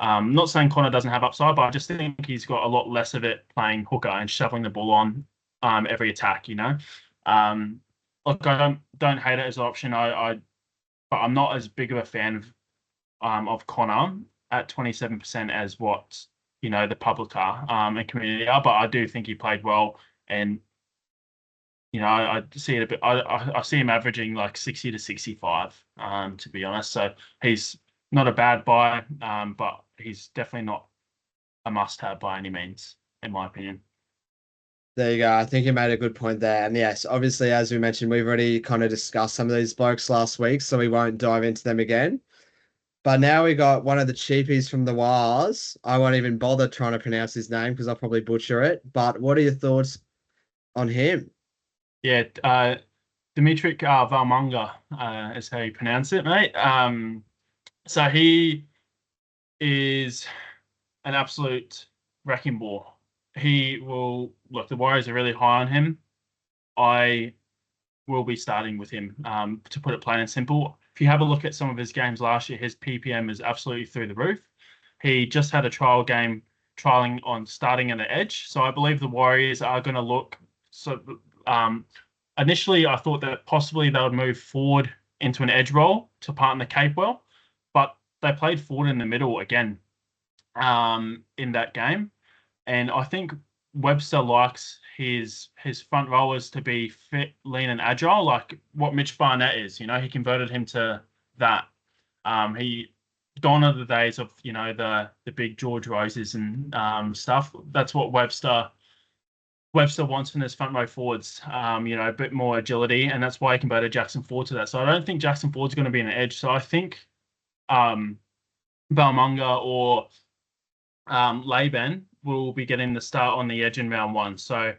Not saying Connor doesn't have upside, but I just think he's got a lot less of it playing hooker and shoveling the ball on every attack. You know, look, I don't hate it as an option. But I'm not as big of a fan of Connor at 27% as what the public are and community are. But I do think he played well, and I see it a bit. I see him averaging like 60 to 65, to be honest. So he's not a bad buy, but he's definitely not a must-have by any means, in my opinion. There you go. I think you made a good point there. And yes, obviously, as we mentioned, we've already kind of discussed some of these blokes last week, so we won't dive into them again. But now we got one of the cheapies from the Wars. I won't even bother trying to pronounce his name because I'll probably butcher it. But what are your thoughts on him? Yeah, Dimitri Valmunga is how you pronounce it, mate. So he is an absolute wrecking ball. He will look. The Warriors are really high on him. I will be starting with him. To put it plain and simple, if you have a look at some of his games last year, his PPM is absolutely through the roof. He just had a trial game trialing on starting at the edge. So I believe the Warriors are going to look. So initially, I thought that possibly they would move forward into an edge role to partner Capewell, but they played forward in the middle again in that game. And I think Webster likes his front rowers to be fit, lean, and agile, like what Mitch Barnett is. He converted him to that. He gone are the days of the big George Roses and stuff. That's what Webster wants from his front row forwards. A bit more agility, and that's why he converted Jackson Ford to that. So I don't think Jackson Ford's going to be an edge. So I think Balmunga or Laban will be getting the start on the edge in round one. So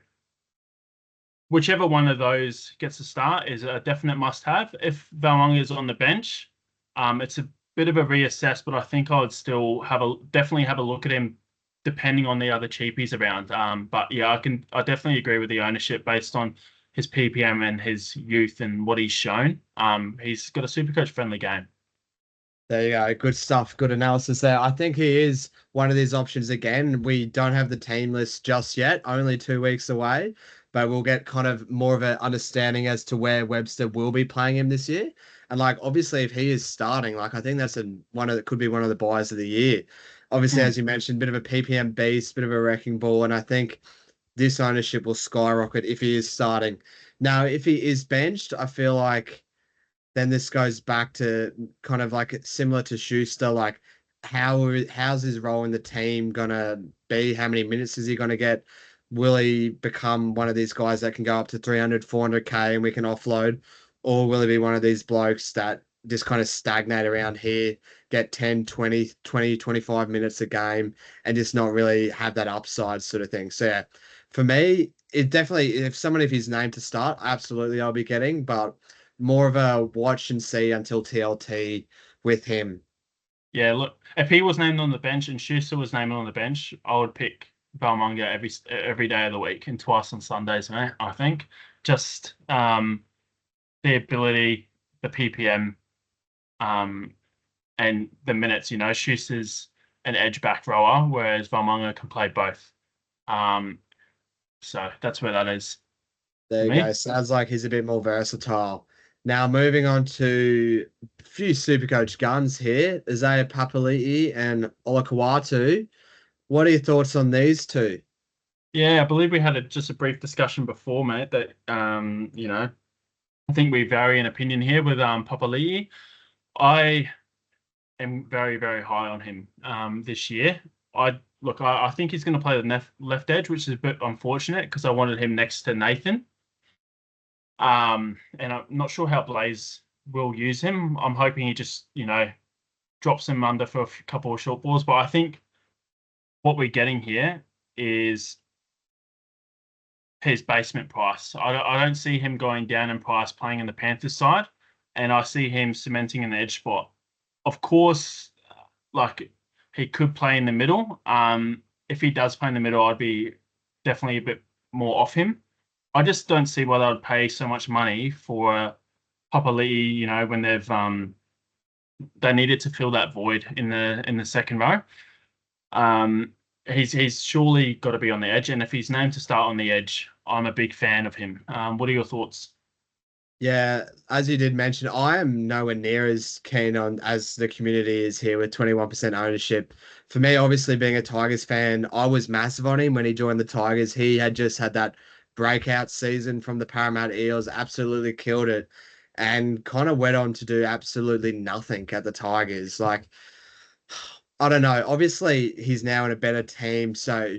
whichever one of those gets a start is a definite must-have. If Valmunga is on the bench, it's a bit of a reassess, but I think I would still definitely have a look at him depending on the other cheapies around. But yeah, I definitely agree with the ownership based on his PPM and his youth and what he's shown. He's got a SuperCoach friendly game. There you go. Good stuff. Good analysis there. I think he is one of these options again. We don't have the team list just yet, only 2 weeks away, but we'll get kind of more of an understanding as to where Webster will be playing him this year. And like obviously if he is starting, like I think that's could be one of the buys of the year. Obviously, as you mentioned, bit of a PPM beast, bit of a wrecking ball, and I think this ownership will skyrocket if he is starting. Now, if he is benched, I feel like then this goes back to kind of like similar to Schuster, like how's his role in the team gonna be? How many minutes is he gonna get? Will he become one of these guys that can go up to 300, 400K and we can offload? Or will he be one of these blokes that just kind of stagnate around here, get 10, 20, 25 minutes a game and just not really have that upside sort of thing? So yeah, for me, it definitely, if he's named to start, absolutely I'll be getting, but more of a watch and see until TLT with him. Yeah, look, if he was named on the bench and Schuster was named on the bench, I would pick Balmunga every day of the week and twice on Sundays, mate. I think just the ability, the PPM, and the minutes. Schuster's an edge back rower, whereas Balmunga can play both. So that's where that is There for you me. go. Sounds like he's a bit more versatile. Now moving on to a few Supercoach guns here, Isaiah Papali'i and Olakawatu. What are your thoughts on these two? Yeah, I believe we had just a brief discussion before, mate, that I think we vary in opinion here with Papali'i. I am very, very high on him this year. I think he's going to play the left edge, which is a bit unfortunate because I wanted him next to Nathan. And I'm not sure how Blaze will use him. I'm hoping he just, drops him under for a couple of short balls. But I think what we're getting here is his basement price. I don't see him going down in price playing in the Panthers side, and I see him cementing an edge spot. Of course, like he could play in the middle. If he does play in the middle, I'd be definitely a bit more off him. I just don't see why they would pay so much money for Papali'i, when they needed to fill that void in the second row. He's surely got to be on the edge, and if he's named to start on the edge, I'm a big fan of him. What are your thoughts? Yeah, as you did mention, I am nowhere near as keen on as the community is here with 21% ownership. For me, obviously being a Tigers fan, I was massive on him when he joined the Tigers. He had just had that breakout season from the Parramatta Eels, absolutely killed it, and kind of went on to do absolutely nothing at the Tigers. Like, I don't know. Obviously, he's now in a better team, so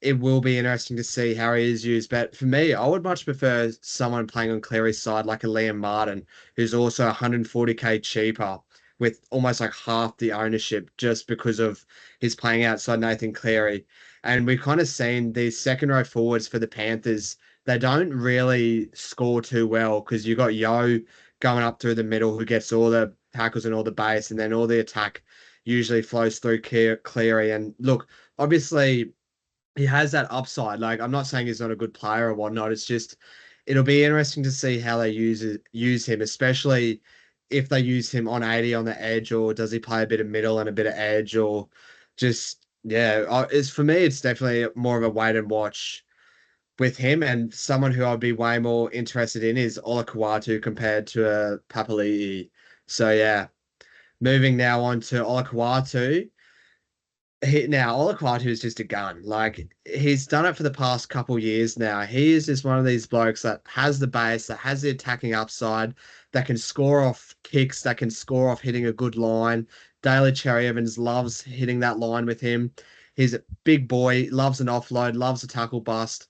it will be interesting to see how he is used. But for me, I would much prefer someone playing on Cleary's side, like a Liam Martin, who's also 140K cheaper with almost like half the ownership just because of his playing outside Nathan Cleary. And we've kind of seen these second row forwards for the Panthers. They don't really score too well because you got Yo going up through the middle who gets all the tackles and all the base, and then all the attack usually flows through Cleary. And look, obviously he has that upside. Like, I'm not saying he's not a good player or whatnot. It's just it'll be interesting to see how they use him, especially if they use him on 80 on the edge, or does he play a bit of middle and a bit of edge, or just yeah. It's for me, it's definitely more of a wait and watch with him. And someone who I'd be way more interested in is Olakau'atu compared to a Papali'i. So yeah, moving now on to Olakau'atu. Now, Olakau'atu is just a gun. Like, he's done it for the past couple years now. He is just one of these blokes that has the base, that has the attacking upside, that can score off kicks, that can score off hitting a good line. Daly Cherry Evans loves hitting that line with him. He's a big boy, loves an offload, loves a tackle bust.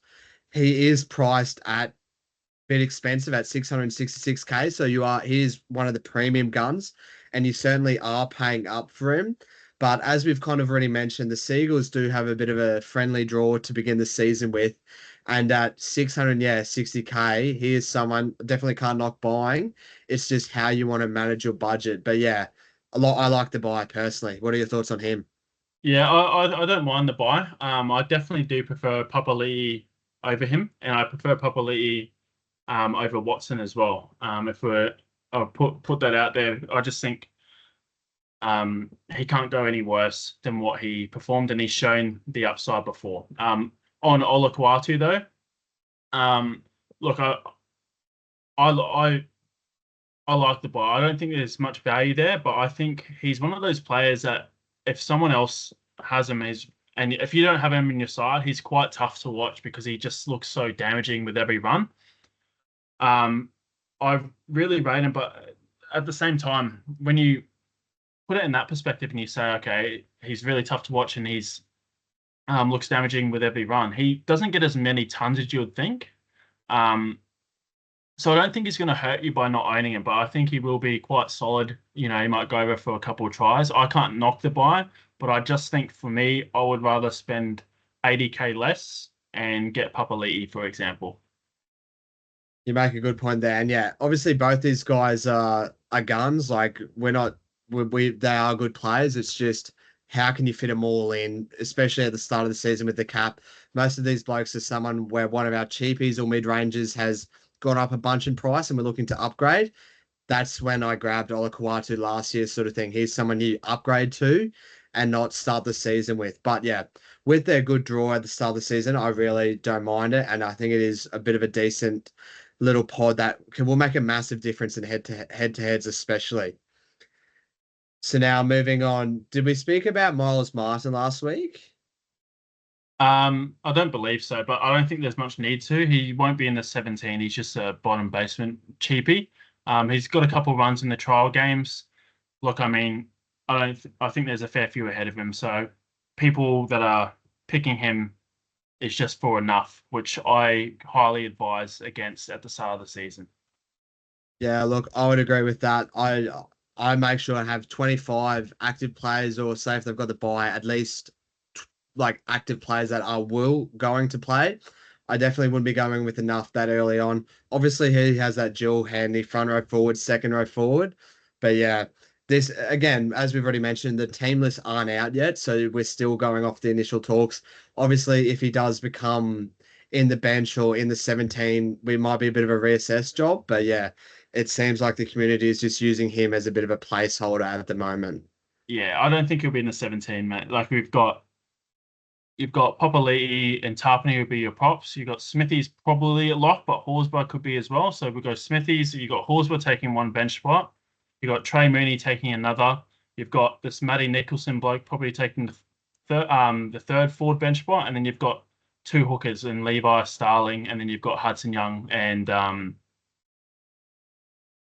He is priced at bit expensive at 666K. So he is one of the premium guns, and you certainly are paying up for him. But as we've kind of already mentioned, the Seagulls do have a bit of a friendly draw to begin the season with. And at 60K, he is someone definitely can't knock buying. It's just how you want to manage your budget. But yeah, I like the buy personally. What are your thoughts on him? Yeah, I don't mind the buy. I definitely do prefer Papali'i over him, and I prefer Papali'i over Watson as well. If I'll put that out there, I just think he can't go any worse than what he performed, and he's shown the upside before. On Olakuatu though, look, I I like the buy. I don't think there's much value there, but I think he's one of those players that if someone else has him, and if you don't have him in your side, he's quite tough to watch because he just looks so damaging with every run. Um, I really rate him, but at the same time, when you put it in that perspective and you say, okay, he's really tough to watch and he's looks damaging with every run, he doesn't get as many tons as you would think. Um, so I don't think he's going to hurt you by not owning him, but I think he will be quite solid. He might go over for a couple of tries. I can't knock the buy, but I just think for me, I would rather spend 80K less and get Papali'i, for example. You make a good point there. And yeah, obviously both these guys are guns. Like, we're not they are good players. It's just how can you fit them all in, especially at the start of the season with the cap. Most of these blokes are someone where one of our cheapies or mid rangers has gone up a bunch in price and we're looking to upgrade. That's when I grabbed Olakau'atu last year, sort of thing. He's someone you upgrade to and not start the season with. But yeah, with their good draw at the start of the season, I really don't mind it. And I think it is a bit of a decent little pod that will make a massive difference in head to heads, especially. So now moving on, did we speak about Miles Martin last week? I don't believe so, but I don't think there's much need to. He won't be in the 17. He's just a bottom basement cheapie. He's got a couple runs in the trial games. Look, I mean, I think there's a fair few ahead of him. So people that are picking him is just for enough, which I highly advise against at the start of the season. Yeah, look, I would agree with that. I make sure I have 25 active players, or say if they've got the bye, at least like active players that are will going to play. I definitely wouldn't be going with enough that early on. Obviously, he has that dual handy front row forward, second row forward. But yeah, this again, as we've already mentioned, the team lists aren't out yet, so we're still going off the initial talks. Obviously, if he does become in the bench or in the 17, we might be a bit of a reassess job. But yeah, it seems like the community is just using him as a bit of a placeholder at the moment. Yeah, I don't think he'll be in the 17, mate. Like you've got Papali'i and Tarpany would be your props. You've got Smithy's probably a lock, but Horsburgh could be as well. So we go Smithy's. You've got Horsburgh taking one bench spot. You've got Trey Mooney taking another. You've got this Matty Nicholson bloke probably taking the third forward bench spot, and then you've got two hookers and Levi Starling, and then you've got Hudson Young and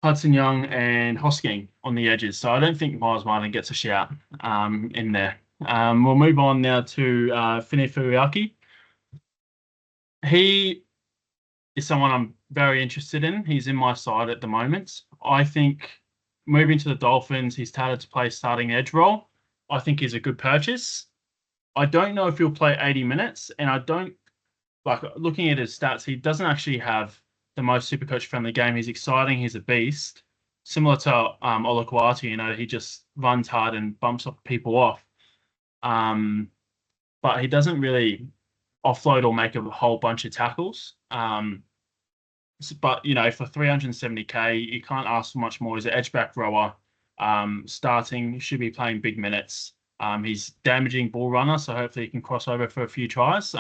Hosking on the edges. So I don't think Miles Martin gets a shout in there. We'll move on now to Fini Fuiaki. He is someone I'm very interested in. He's in my side at the moment. I think moving to the Dolphins, he's touted to play starting edge role. I think he's a good purchase. I don't know if he'll play 80 minutes, and I don't like looking at his stats. He doesn't actually have the most Supercoach friendly game. He's exciting. He's a beast. Similar to Olakwatu, he just runs hard and bumps people off. But he doesn't really offload or make a whole bunch of tackles. But for 370k, you can't ask for much more. He's an edge back rower, starting, should be playing big minutes. He's damaging ball runner, so hopefully he can cross over for a few tries.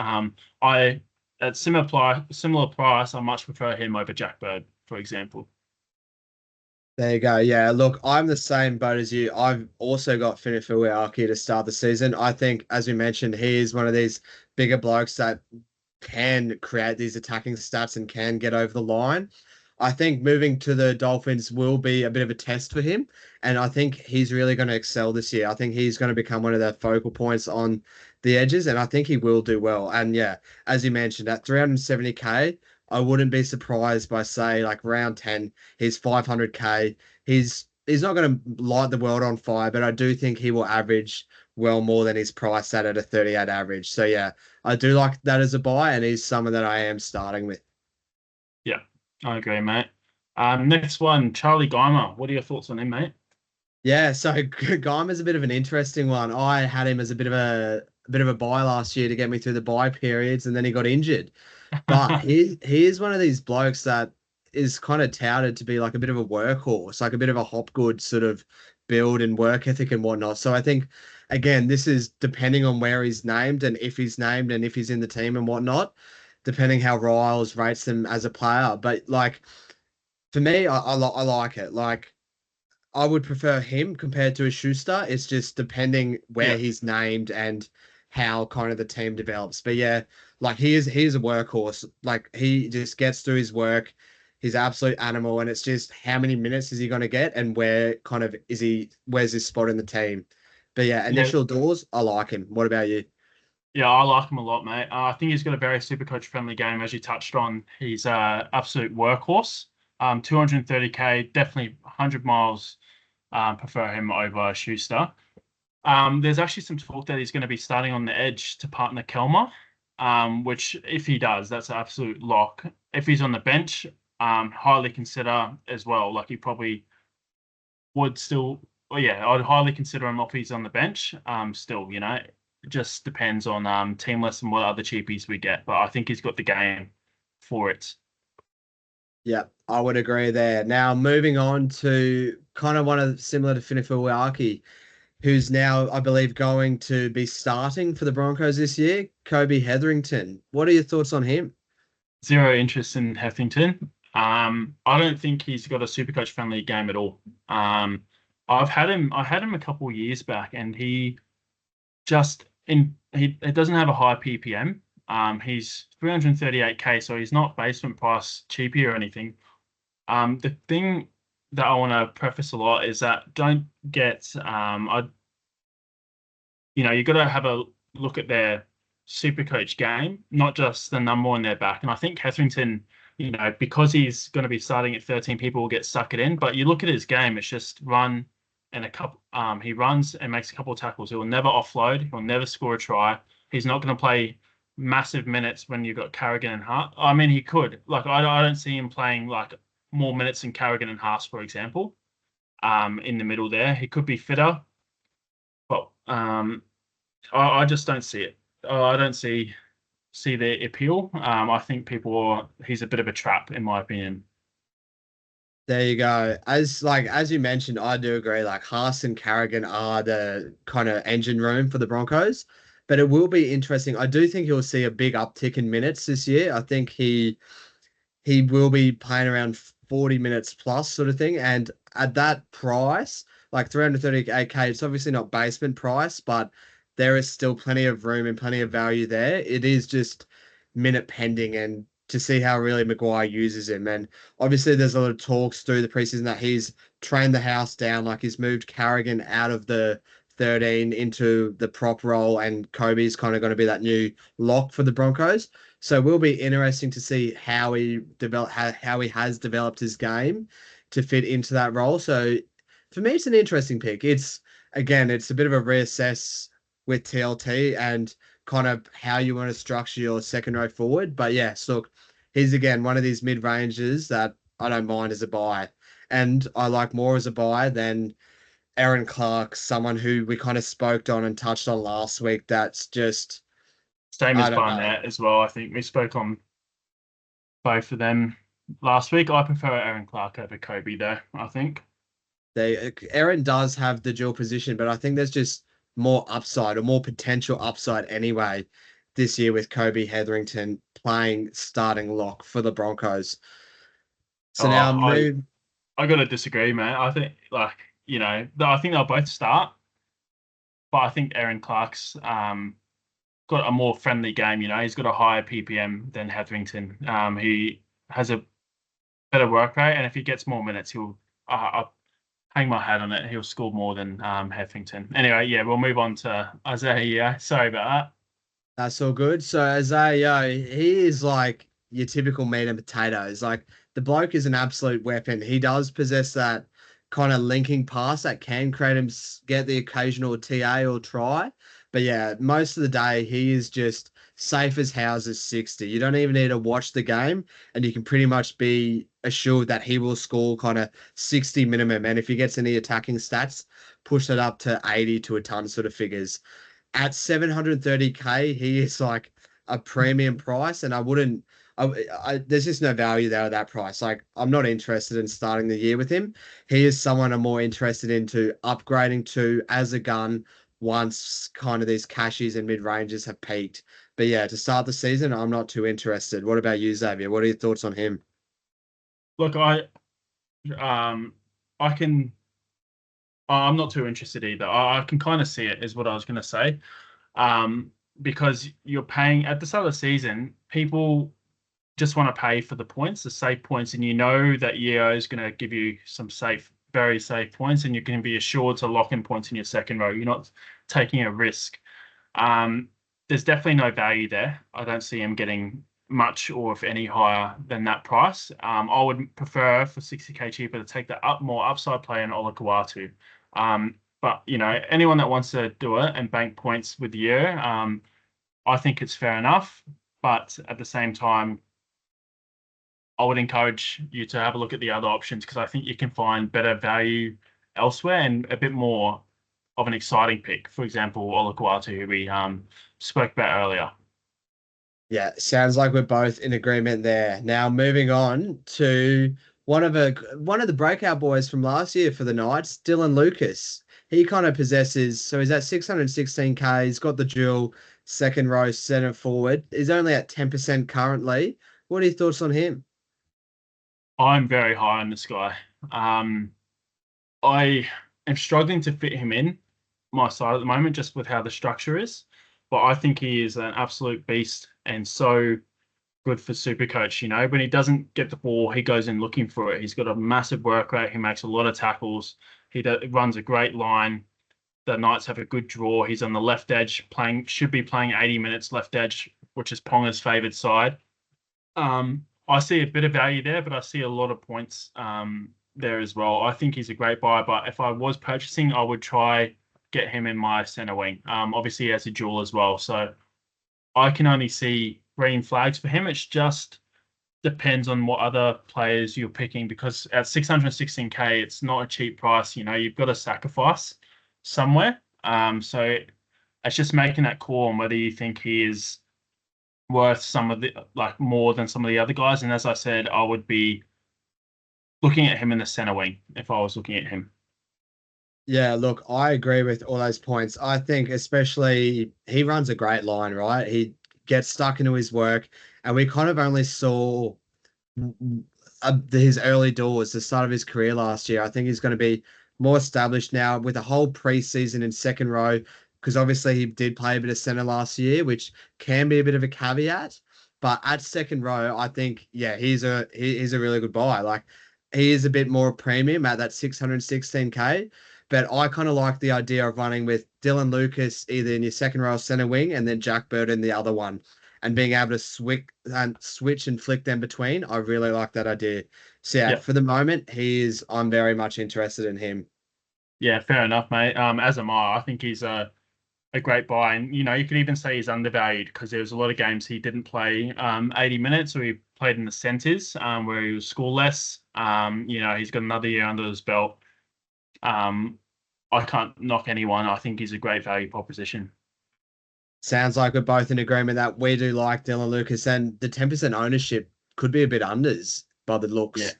At similar price, I much prefer him over Jack Bird, for example. There you go. Yeah, look, I'm the same boat as you. I've also got Finifuiaki to start the season. I think, as we mentioned, he is one of these bigger blokes that can create these attacking stats and can get over the line. I think moving to the Dolphins will be a bit of a test for him. And I think he's really going to excel this year. I think he's going to become one of the focal points on the edges, and I think he will do well. And yeah, as you mentioned, at 370k, I wouldn't be surprised by, say, like round 10, he's 500k. He's not going to light the world on fire, but I do think he will average well more than his price at a 38 average. So yeah, I do like that as a buy, and he's someone that I am starting with. Yeah, I agree, mate. Next one, Charlie Geimer. What are your thoughts on him, mate? Yeah, so Geimer's a bit of an interesting one. I had him as a bit of a buy last year to get me through the buy periods, and then he got injured. But he is one of these blokes that is kind of touted to be like a bit of a workhorse, like a bit of a Hopgood sort of build and work ethic and whatnot. So I think, again, this is depending on where he's named and if he's named and if he's in the team and whatnot, depending how Riles rates him as a player. But like for me, I like it. Like I would prefer him compared to a Schuster. It's just depending where Yeah, he's named and how kind of the team develops. But yeah, like he's a workhorse. Like he just gets through his work. He's an absolute animal, and it's just how many minutes is he going to get, and where kind of where's his spot in the team. But yeah, yeah, initial doors, I like him. What about you? yeah. I like him a lot, mate. I think he's got a very super coach friendly game, as you touched on. He's a absolute workhorse. 230k, definitely 100 miles. Prefer him over Schuster. There's actually some talk that he's going to be starting on the edge to partner Kelmer, which if he does, that's an absolute lock. If he's on the bench, highly consider as well. Like he probably would still, well, yeah, I'd highly consider him if he's on the bench. Still, it just depends on team list and what other cheapies we get. But I think he's got the game for it. Yeah, I would agree there. Now moving on to kind of one of similar to Finifuiaki, who's now, I believe, going to be starting for the Broncos this year, Kobe Hetherington. What are your thoughts on him? Zero interest in Heffington. I don't think he's got a Supercoach friendly game at all. I had him a couple of years back, and he doesn't have a high PPM. He's 338k, so he's not basement price cheapy or anything. The thing that I want to preface a lot is that don't get you got to have a look at their super coach game, not just the number on their back. And I think Hetherington, because he's going to be starting at 13, people will get suckered in. But you look at his game, it's just run, and he runs and makes a couple of tackles. He will never offload. He'll never score a try. He's not going to play massive minutes when you've got Carrigan and Hart. I mean, he could. Like, I don't see him playing like more minutes than Carrigan and Haas, for example. In the middle there, he could be fitter, but I just don't see it. I don't see the appeal. I think he's a bit of a trap, in my opinion. There you go. As you mentioned, I do agree. Like Haas and Carrigan are the kind of engine room for the Broncos, but it will be interesting. I do think he'll see a big uptick in minutes this year. I think he will be playing around 40 minutes plus sort of thing. And at that price, like 338K, it's obviously not basement price, but there is still plenty of room and plenty of value there. It is just minute pending and to see how really Maguire uses him. And obviously there's a lot of talks through the preseason that he's trained the house down, like he's moved Carrigan out of the 13 into the prop role, and Kobe's kind of going to be that new lock for the Broncos. So it will be interesting to see how how he has developed his game to fit into that role. So for me, it's an interesting pick. It's a bit of a reassess with TLT and kind of how you want to structure your second row forward. But yes, look, he's again one of these mid ranges that I don't mind as a buy, and I like more as a buy than Aaron Clark, someone who we kind of spoke on and touched on last week. That's just Same I as don't know. Barnett as well. I think we spoke on both of them last week. I prefer Aaron Clark over Kobe, though. I think. Aaron does have the dual position, but I think there's just more upside or more potential upside anyway this year with Kobe Hetherington playing starting lock for the Broncos. Oh, So now move. I gotta disagree, man. I think I think they'll both start, but I think Aaron Clark's got a more friendly game. He's got a higher PPM than Hetherington. He has a better work rate, and if he gets more minutes, I'll hang my hat on it. He'll score more than Hetherington. Anyway, yeah, we'll move on to Isaiah. Yeah, sorry about that. That's all good. So Isaiah, he is like your typical meat and potatoes. Like the bloke is an absolute weapon. He does possess that kind of linking pass that can create him get the occasional TA or try. But yeah, most of the day he is just safe as houses 60. You don't even need to watch the game, and you can pretty much be assured that he will score kind of 60 minimum. And if he gets any attacking stats, push it up to 80 to a ton sort of figures at 730K, he is like a premium price, and I wouldn't. There's just no value there at that price. Like, I'm not interested in starting the year with him. He is someone I'm more interested into upgrading to as a gun once kind of these cashies and mid ranges have peaked. But yeah, to start the season, I'm not too interested. What about you, Xavier? What are your thoughts on him? Look, um I can I'm not too interested either. I can kind of see it, is what I was going to say. Um, because you're paying at the start of the season, people just want to pay for the points, the safe points, and you know that Yeo is going to give you some safe, very safe points, and you can be assured to lock in points in your second row. You're not taking a risk. Um, there's definitely no value there. I don't see him getting much or if any higher than that price. I would prefer for 60K cheaper to take the more upside play in Olakau'atu. But anyone that wants to do it and bank points with you, I think it's fair enough. But at the same time, I would encourage you to have a look at the other options because I think you can find better value elsewhere and a bit more of an exciting pick. For example, Olakau'atu, who we spoke about earlier. Yeah, sounds like we're both in agreement there. Now moving on to one of the breakout boys from last year for the Knights, Dylan Lucas. He kind of possesses, so he's at 616K. He's got the dual second row center forward. He's only at 10% currently. What are your thoughts on him? I'm very high on this guy. I am struggling to fit him in my side at the moment, just with how the structure is. But I think he is an absolute beast and so good for SuperCoach. When he doesn't get the ball, he goes in looking for it. He's got a massive work rate. He makes a lot of tackles. Runs a great line. The Knights have a good draw. He's on the left edge, should be playing 80 minutes left edge, which is Ponga's favoured side. I see a bit of value there, but I see a lot of points there as well. I think he's a great buy, but if I was purchasing, I would try get him in my center wing. Obviously he has a dual as well, so I can only see green flags for him. It's just depends on what other players you're picking because at 616k, it's not a cheap price. You've got to sacrifice somewhere. So it's just making that call on whether you think he is worth some of the like more than some of the other guys. And as I said, I would be looking at him in the center wing if I was looking at him. Yeah, look, I agree with all those points. I think especially he runs a great line, right? He gets stuck into his work, and we kind of only saw his early doors, the start of his career last year. I think he's going to be more established now with a whole preseason in second row, because obviously he did play a bit of center last year, which can be a bit of a caveat. But at second row, I think yeah, he's a really good buy. Like he is a bit more premium at that 616k. But I kind of like the idea of running with Dylan Lucas either in your second row center wing and then Jack Bird in the other one and being able to switch and flick them between. I really like that idea. So yeah, Yeah, for the moment, I'm very much interested in him. yeah, fair enough, mate. As am I. I think he's a great buy, and you could even say he's undervalued because there was a lot of games he didn't play 80 minutes, or he played in the centres where he was scoreless. He's got another year under his belt. Um, I can't knock anyone. I think he's a great value proposition. Sounds like we're both in agreement that we do like Dylan Lucas, and the 10% ownership could be a bit unders by the Yeah, looks.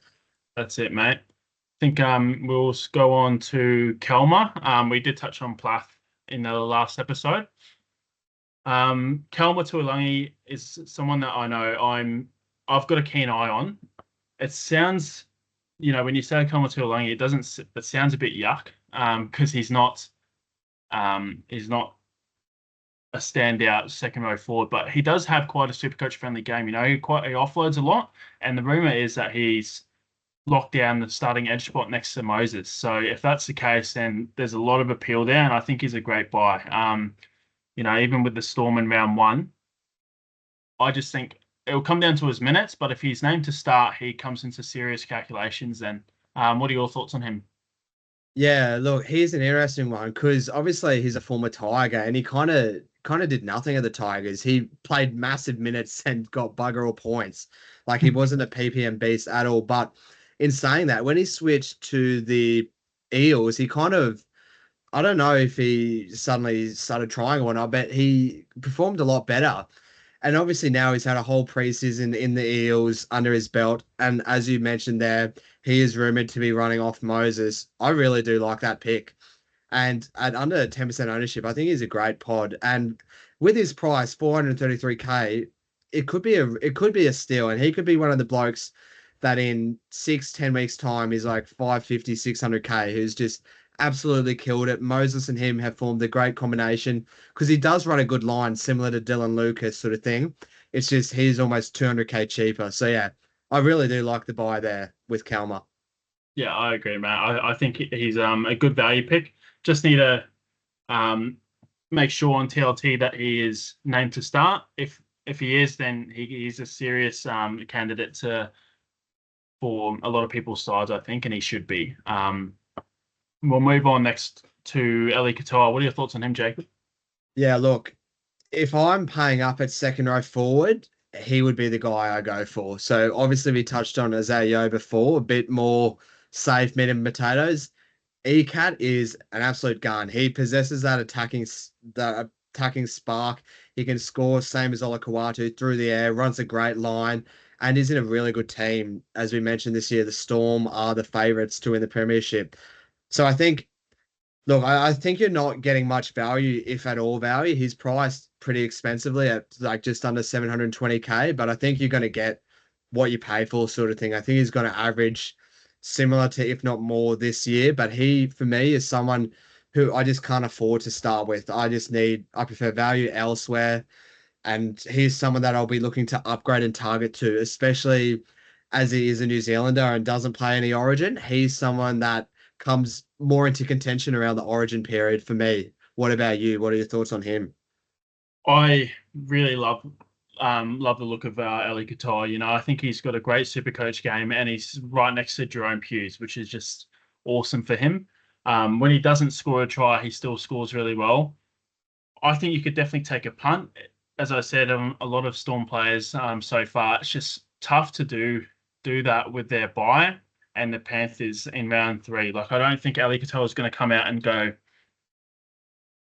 that's it, mate. I think we'll go on to Kelma. We did touch on Plath in the last episode. Kelma Tuilagi is someone that I know I've got a keen eye on. It sounds, when you say Kelma Tuilagi, it sounds a bit yuck. Because he's not a standout second row forward, but he does have quite a super coach friendly game. He offloads a lot, and the rumor is that he's locked down the starting edge spot next to Moses. So if that's the case, then there's a lot of appeal there, and I think he's a great buy. Even with the Storm in round one, I just think it will come down to his minutes. But if he's named to start, he comes into serious calculations. Then, what are your thoughts on him? Yeah, look, he's an interesting one because obviously he's a former Tiger and he kind of did nothing at the Tigers. He played massive minutes and got bugger all points. Like he wasn't a PPM beast at all. But in saying that, when he switched to the Eels, he kind of I don't know if he suddenly started trying or not, but he performed a lot better. And obviously now he's had a whole preseason in the Eels under his belt. And as you mentioned there, he is rumored to be running off Moses. I really do like that pick. And at under 10% ownership, I think he's a great pod. And with his price, 433k, it could be a steal. And he could be one of the blokes that in 6-10 weeks time is like 550, 600k, who's just absolutely killed it. Moses and him have formed a great combination because he does run a good line similar to Dylan Lucas sort of thing. It's just he's almost 200k cheaper. So yeah, I really do like the buy there with Kalma. Yeah, I agree, Matt. I think he's a good value pick. Just need to um, make sure on TLT that he is named to start. If he is, then he's a serious candidate for a lot of people's sides, I think, and he should be. We'll move on next to Eli Katoa. What are your thoughts on him, Jacob? Yeah, look, if I'm paying up at second row forward, he would be the guy I go for. So obviously we touched on Azaleo before, a bit more safe meat and potatoes. ECAT is an absolute gun. He possesses that attacking spark. He can score same as Olakawatu through the air, runs a great line, and is in a really good team. As we mentioned this year, the Storm are the favourites to win the premiership. So I think look, I think you're not getting much value, if at all value. He's priced pretty expensively at like just under 720k, but I think you're going to get what you pay for, sort of thing. I think he's going to average similar to, if not more, this year. But he, for me, is someone who I just can't afford to start with. I prefer value elsewhere. And he's someone that I'll be looking to upgrade and target to, especially as he is a New Zealander and doesn't play any Origin. He's someone that comes more into contention around the Origin period for me. What about you? What are your thoughts on him? I really love love the look of Ali Qatar. You know, I think he's got a great SuperCoach game, and he's right next to Jerome Hughes, which is just awesome for him. When he doesn't score a try, he still scores really well. I think you could definitely take a punt. As I said, a lot of Storm players so far, it's just tough to do that with their bye and the Panthers in round 3. Like, I don't think Ali Qatar is going to come out and go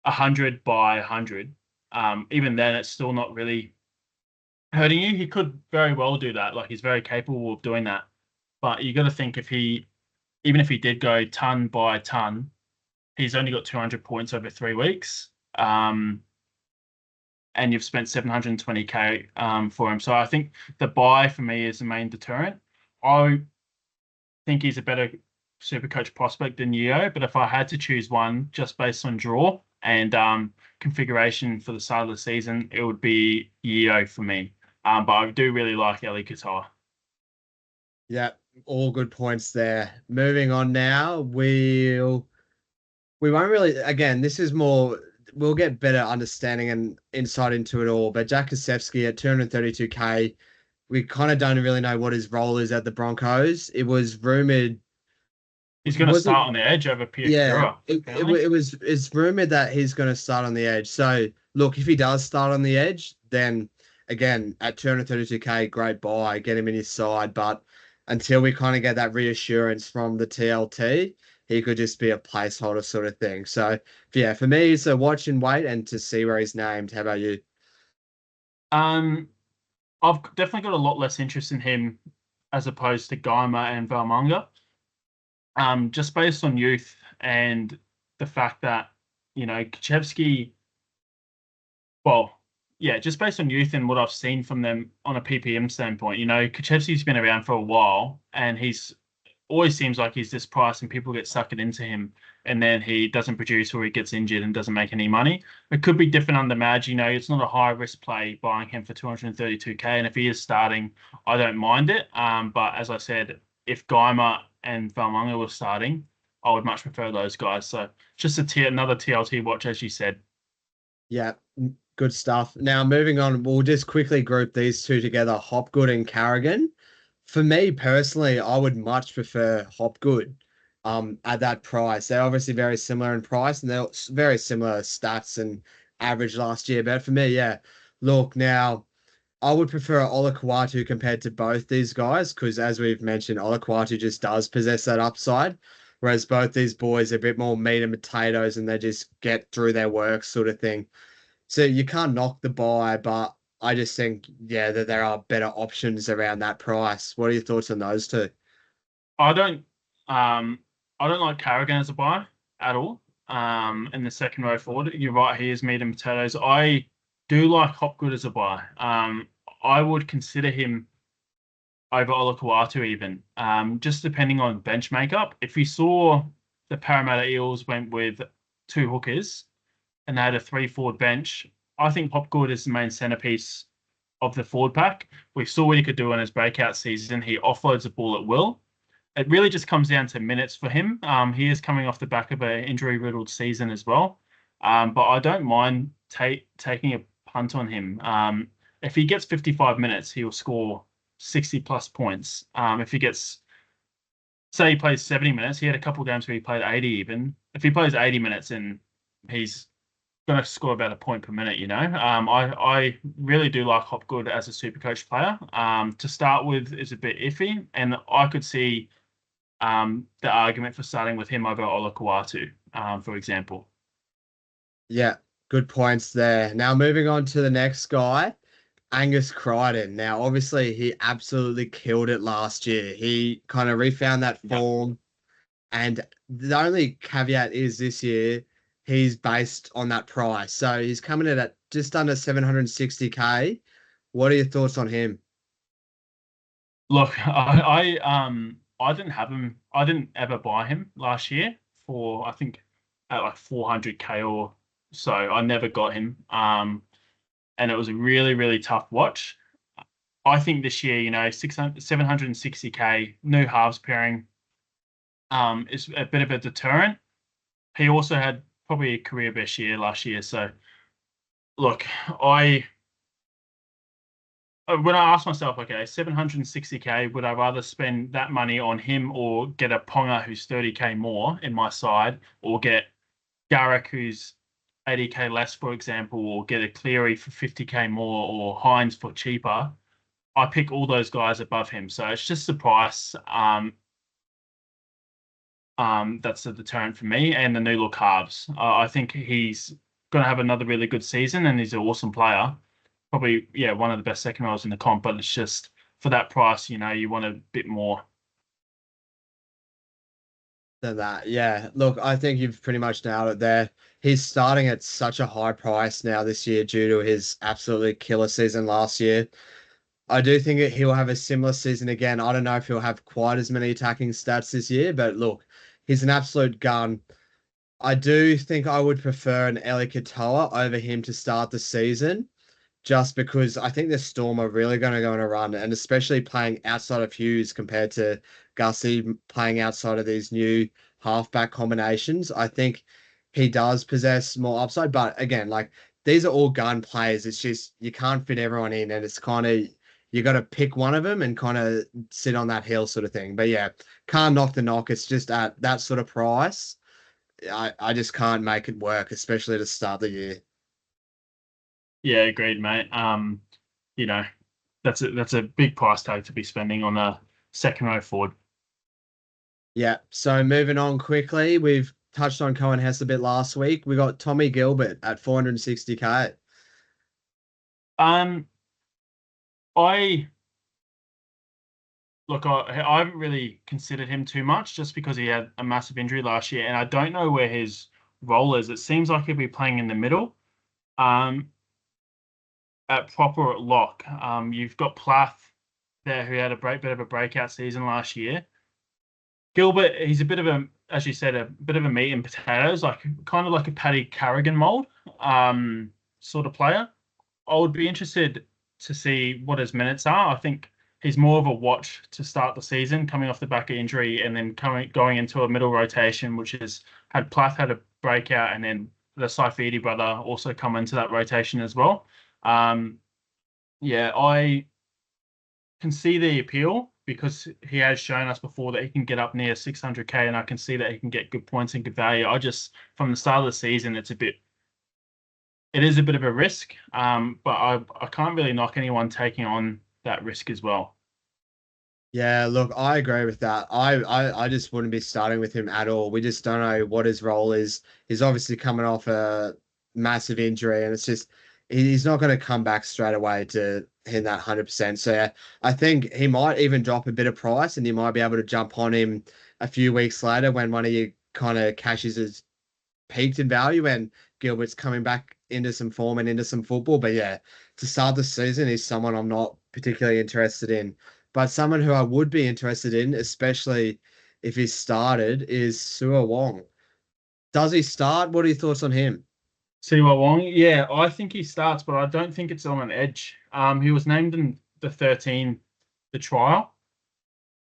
100 by 100. Even then, it's still not really hurting you. He could very well do that. Like, he's very capable of doing that. But you got to think even if he did go ton by ton, he's only got 200 points over 3 weeks. And you've spent 720K for him. So I think the buy for me is the main deterrent. I think he's a better SuperCoach prospect than Yeo, but if I had to choose one just based on draw and configuration for the start of the season, it would be Yeo for me. But I do really like Ali Qatar. Yeah, all good points there. Moving on now, we won't really, again, this is more, we'll get better understanding and insight into it all. But Jack Kasevsky at 232K, we kind of don't really know what his role is at the Broncos. It was rumored, He's going to was it? start on the edge over Pierre Yeah, Kura, apparently. it's rumored that he's going to start on the edge. So look, if he does start on the edge, then again at 232K, great buy, get him in his side. But until we kind of get that reassurance from the TLT, he could just be a placeholder sort of thing. So yeah, for me, it's a watch and wait and to see where he's named. How about you? Um, I've definitely got a lot less interest in him as opposed to Gaima and Valmunga. Just based on youth and the fact that, you know, Kuchevsky, well, yeah, just based on youth and what I've seen from them on a PPM standpoint, you know, Kuchevsky's been around for a while and he's always seems like he's this price and people get suckered into him and then he doesn't produce or he gets injured and doesn't make any money. It could be different under Madge, you know, it's not a high risk play buying him for 232K. And if he is starting, I don't mind it. But as I said, if Geimer and Valmunga were starting, I would much prefer those guys. So just another TLT watch, as you said. Yeah, good stuff. Now moving on, we'll just quickly group these two together, Hopgood and Carrigan. For me personally, I would much prefer Hopgood at that price. They're obviously very similar in price and they're very similar stats and average last year. But for me, yeah, look, now I would prefer Olakwatu compared to both these guys because as we've mentioned, Olakwatu just does possess that upside. Whereas both these boys are a bit more meat and potatoes and they just get through their work sort of thing. So you can't knock the buy, but I just think, yeah, that there are better options around that price. What are your thoughts on those two? I don't um I don't like Carrigan as a buy at all. In the second row forward. You're right, he is meat and potatoes. I do like Hopgood as a buy. I would consider him over Olakau'atu even. Just depending on bench makeup. If you saw the Parramatta Eels went with 2 hookers and they had a 3 forward bench, I think Hopgood is the main centerpiece of the forward pack. We saw what he could do in his breakout season. He offloads the ball at will. It really just comes down to minutes for him. He is coming off the back of an injury-riddled season as well. But I don't mind taking a punt on him. If he gets 55 minutes, he'll score 60 plus points. If he gets, say, he plays 70 minutes, he had a couple of games where he played 80 even. If he plays 80 minutes, and he's going to score about a point per minute, you know. I really do like Hopgood as a super coach player. To start with is a bit iffy, and I could see the argument for starting with him over Olakau'atu, for example. Yeah, good points there. Now moving on to the next guy, Angus Crichton. Now, obviously, he absolutely killed it last year. He kind of refound that Yep. form. And the only caveat is this year, he's based on that price. So he's coming in at just under 760K. What are your thoughts on him? Look, I didn't have him. I didn't ever buy him last year for I think at like 400K or so. I never got him. And it was a really really tough watch. I think this year, you know, 600, 760K new halves pairing is a bit of a deterrent. He also had probably a career best year last year. So look, I when I ask myself, okay, 760K, would I rather spend that money on him or get a Ponga who's 30K more in my side, or get Garrick who's 80K less, for example, or get a Cleary for 50K more, or Hines for cheaper? I pick all those guys above him. So it's just the price. That's the deterrent for me, and the new look halves. I think he's going to have another really good season, and he's an awesome player. Probably, yeah, one of the best second rows in the comp. But it's just for that price, you want a bit more. Than that. Yeah. Look, I think you've pretty much nailed it there. He's starting at such a high price now this year due to his absolutely killer season last year. I do think that he'll have a similar season again. I don't know if he'll have quite as many attacking stats this year, but look, he's an absolute gun. I do think I would prefer an Eli Katoa over him to start the season, just because I think the Storm are really going to go on a run, and especially playing outside of Hughes compared to Gussie playing outside of these new halfback combinations. I think he does possess more upside, but again, like these are all gun players. It's just you can't fit everyone in, and it's kind of you got to pick one of them and kind of sit on that hill sort of thing. But yeah, can't knock the knock. It's just at that sort of price. I just can't make it work, especially to start the year. Yeah, agreed, mate. You know, that's a big price tag to be spending on a second row forward. Yeah. So moving on quickly, we've touched on Cohen Hess a bit last week. We got Tommy Gilbert at 460K. Um, I look, I haven't really considered him too much just because he had a massive injury last year, and I don't know where his role is. It seems like he'll be playing in the middle, um, at proper at lock. You've got Plath there who had a bit of a breakout season last year. Gilbert, he's a bit of a, as you said, a bit of a meat and potatoes, like kind of like a Paddy Carrigan mold, sort of player. I would be interested to see what his minutes are. I think he's more of a watch to start the season, coming off the back of injury, and then going into a middle rotation, which has had Plath had a breakout, and then the Saifidi brother also come into that rotation as well. Um, yeah, I can see the appeal because he has shown us before that he can get up near 600K, and I can see that he can get good points and good value. I just, from the start of the season, it is a bit of a risk, but I can't really knock anyone taking on that risk as well. Yeah, look, I agree with that. I just wouldn't be starting with him at all. We just don't know what his role is. He's obviously coming off a massive injury, and it's just he's not going to come back straight away to hit that 100%. So yeah, I think he might even drop a bit of price, and you might be able to jump on him a few weeks later when one of you kind of cashes his peaked in value and Gilbert's coming back into some form and into some football. But yeah, to start the season is someone I'm not particularly interested in. But someone who I would be interested in, especially if he started, is Sua Wong. Does he start? What are your thoughts on him? Siwa Wong, yeah, I think he starts, but I don't think it's on an edge. He was named in the 13, the trial.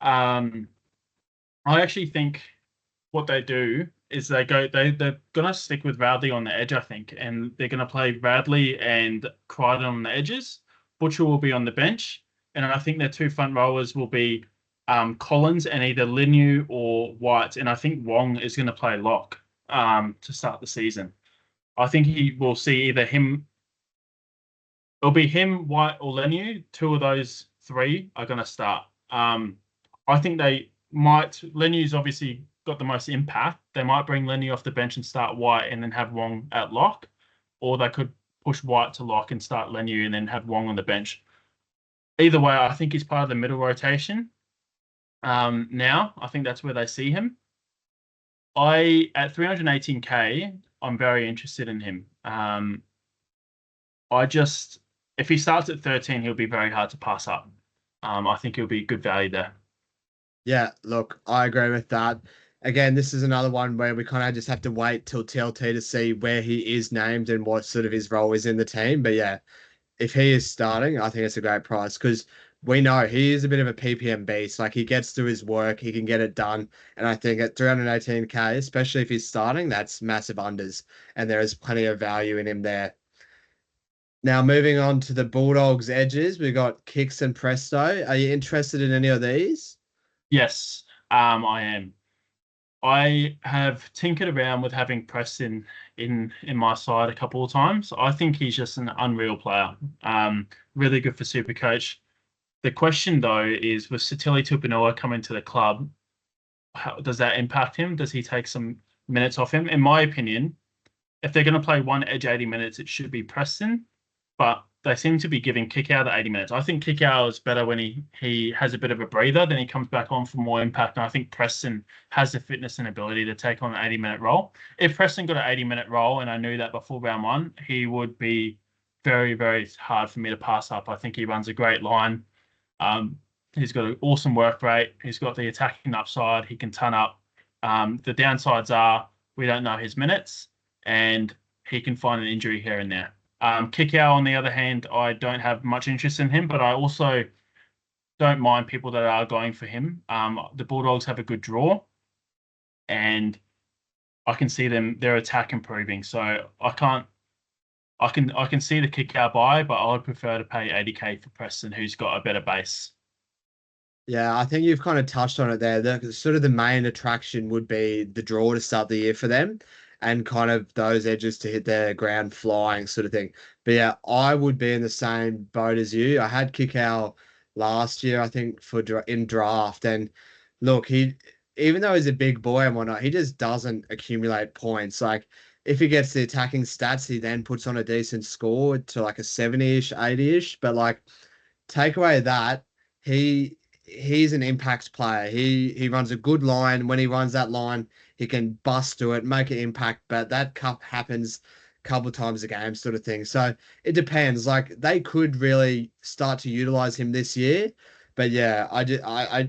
Um, I actually think what they do is they're gonna stick with Radley on the edge, I think, and they're gonna play Radley and Crichton on the edges. Butcher will be on the bench, and I think their two front rowers will be Collins and either Linu or White, and I think Wong is gonna play lock to start the season. I think he will see either him. It'll be him, White, or Lenu. Two of those three are gonna start. I think they might. Lenu's obviously got the most impact. They might bring Lenu off the bench and start White and then have Wong at lock, or they could push White to lock and start Lenu and then have Wong on the bench. Either way, I think he's part of the middle rotation. Now I think that's where they see him. I at 318K, I'm very interested in him. I just if he starts at 13, he'll be very hard to pass up. I think he'll be good value there. Yeah, look, I agree with that. Again, this is another one where we kind of just have to wait till TLT to see where he is named and what sort of his role is in the team. But yeah, if he is starting, I think it's a great price because we know he is a bit of a PPM beast. Like he gets through his work, he can get it done. And I think at 318K, especially if he's starting, that's massive unders. And there is plenty of value in him there. Now moving on to the Bulldogs edges, we got Kicks and Presto. Are you interested in any of these? Yes, I am. I have tinkered around with having Preston in my side a couple of times. I think he's just an unreal player. Really good for Supercoach. The question though is, with Satili Tupanua coming to the club, how does that impact him? Does he take some minutes off him? In my opinion, if they're going to play one edge 80 minutes, it should be Preston, but they seem to be giving Kickout the 80 minutes. I think Kickout is better when he has a bit of a breather, then he comes back on for more impact. And I think Preston has the fitness and ability to take on an 80-minute role. If Preston got an 80-minute role, and I knew that before round one, he would be very, very hard for me to pass up. I think he runs a great line. Um, he's got an awesome work rate. He's got the attacking upside. He can ton up. The downsides are we don't know his minutes, and he can find an injury here and there. Kickout, on the other hand, I don't have much interest in him, but I also don't mind people that are going for him. The Bulldogs have a good draw, and I can see their attack improving. So I can see the Kickout buy, but I would prefer to pay 80K for Preston, who's got a better base. Yeah, I think you've kind of touched on it there. The sort of the main attraction would be the draw to start the year for them and kind of those edges to hit their ground flying sort of thing. But yeah, I would be in the same boat as you. I had Kickout last year, I think, in draft. And look, he even though he's a big boy and whatnot, he just doesn't accumulate points. Like if he gets the attacking stats, he then puts on a decent score to like a 70-ish, 80-ish. But like take away that, he's an impact player. He runs a good line. When he runs that line, he can bust to it, make an impact. But that cup happens a couple of times a game, sort of thing. So it depends. Like they could really start to utilize him this year. But yeah,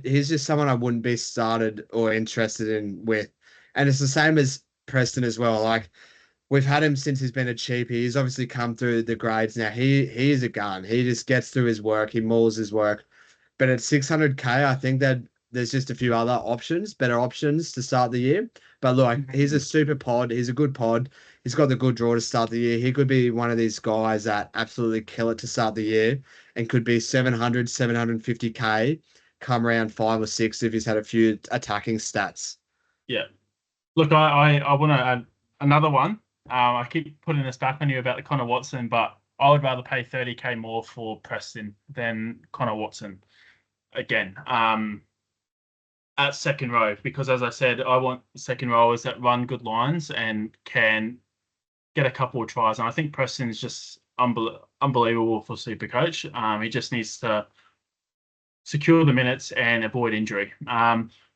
he's just someone I wouldn't be started or interested in with. And it's the same as Preston as well. Like we've had him since he's been a cheapie. He's obviously come through the grades now. He is a gun. He just gets through his work. He mauls his work. But at 600K, I think that there's just a few other options, better options to start the year. But look, he's a super pod. He's a good pod. He's got the good draw to start the year. He could be one of these guys that absolutely kill it to start the year and could be 700, 750K come around 5 or 6 if he's had a few attacking stats. Yeah. Look, I want to add another one. I keep putting this back on you about the Connor Watson, but I would rather pay 30K more for Preston than Connor Watson again. At second row, because as I said, I want second rowers that run good lines and can get a couple of tries. And I think Preston is just unbelievable for Supercoach. He just needs to secure the minutes and avoid injury.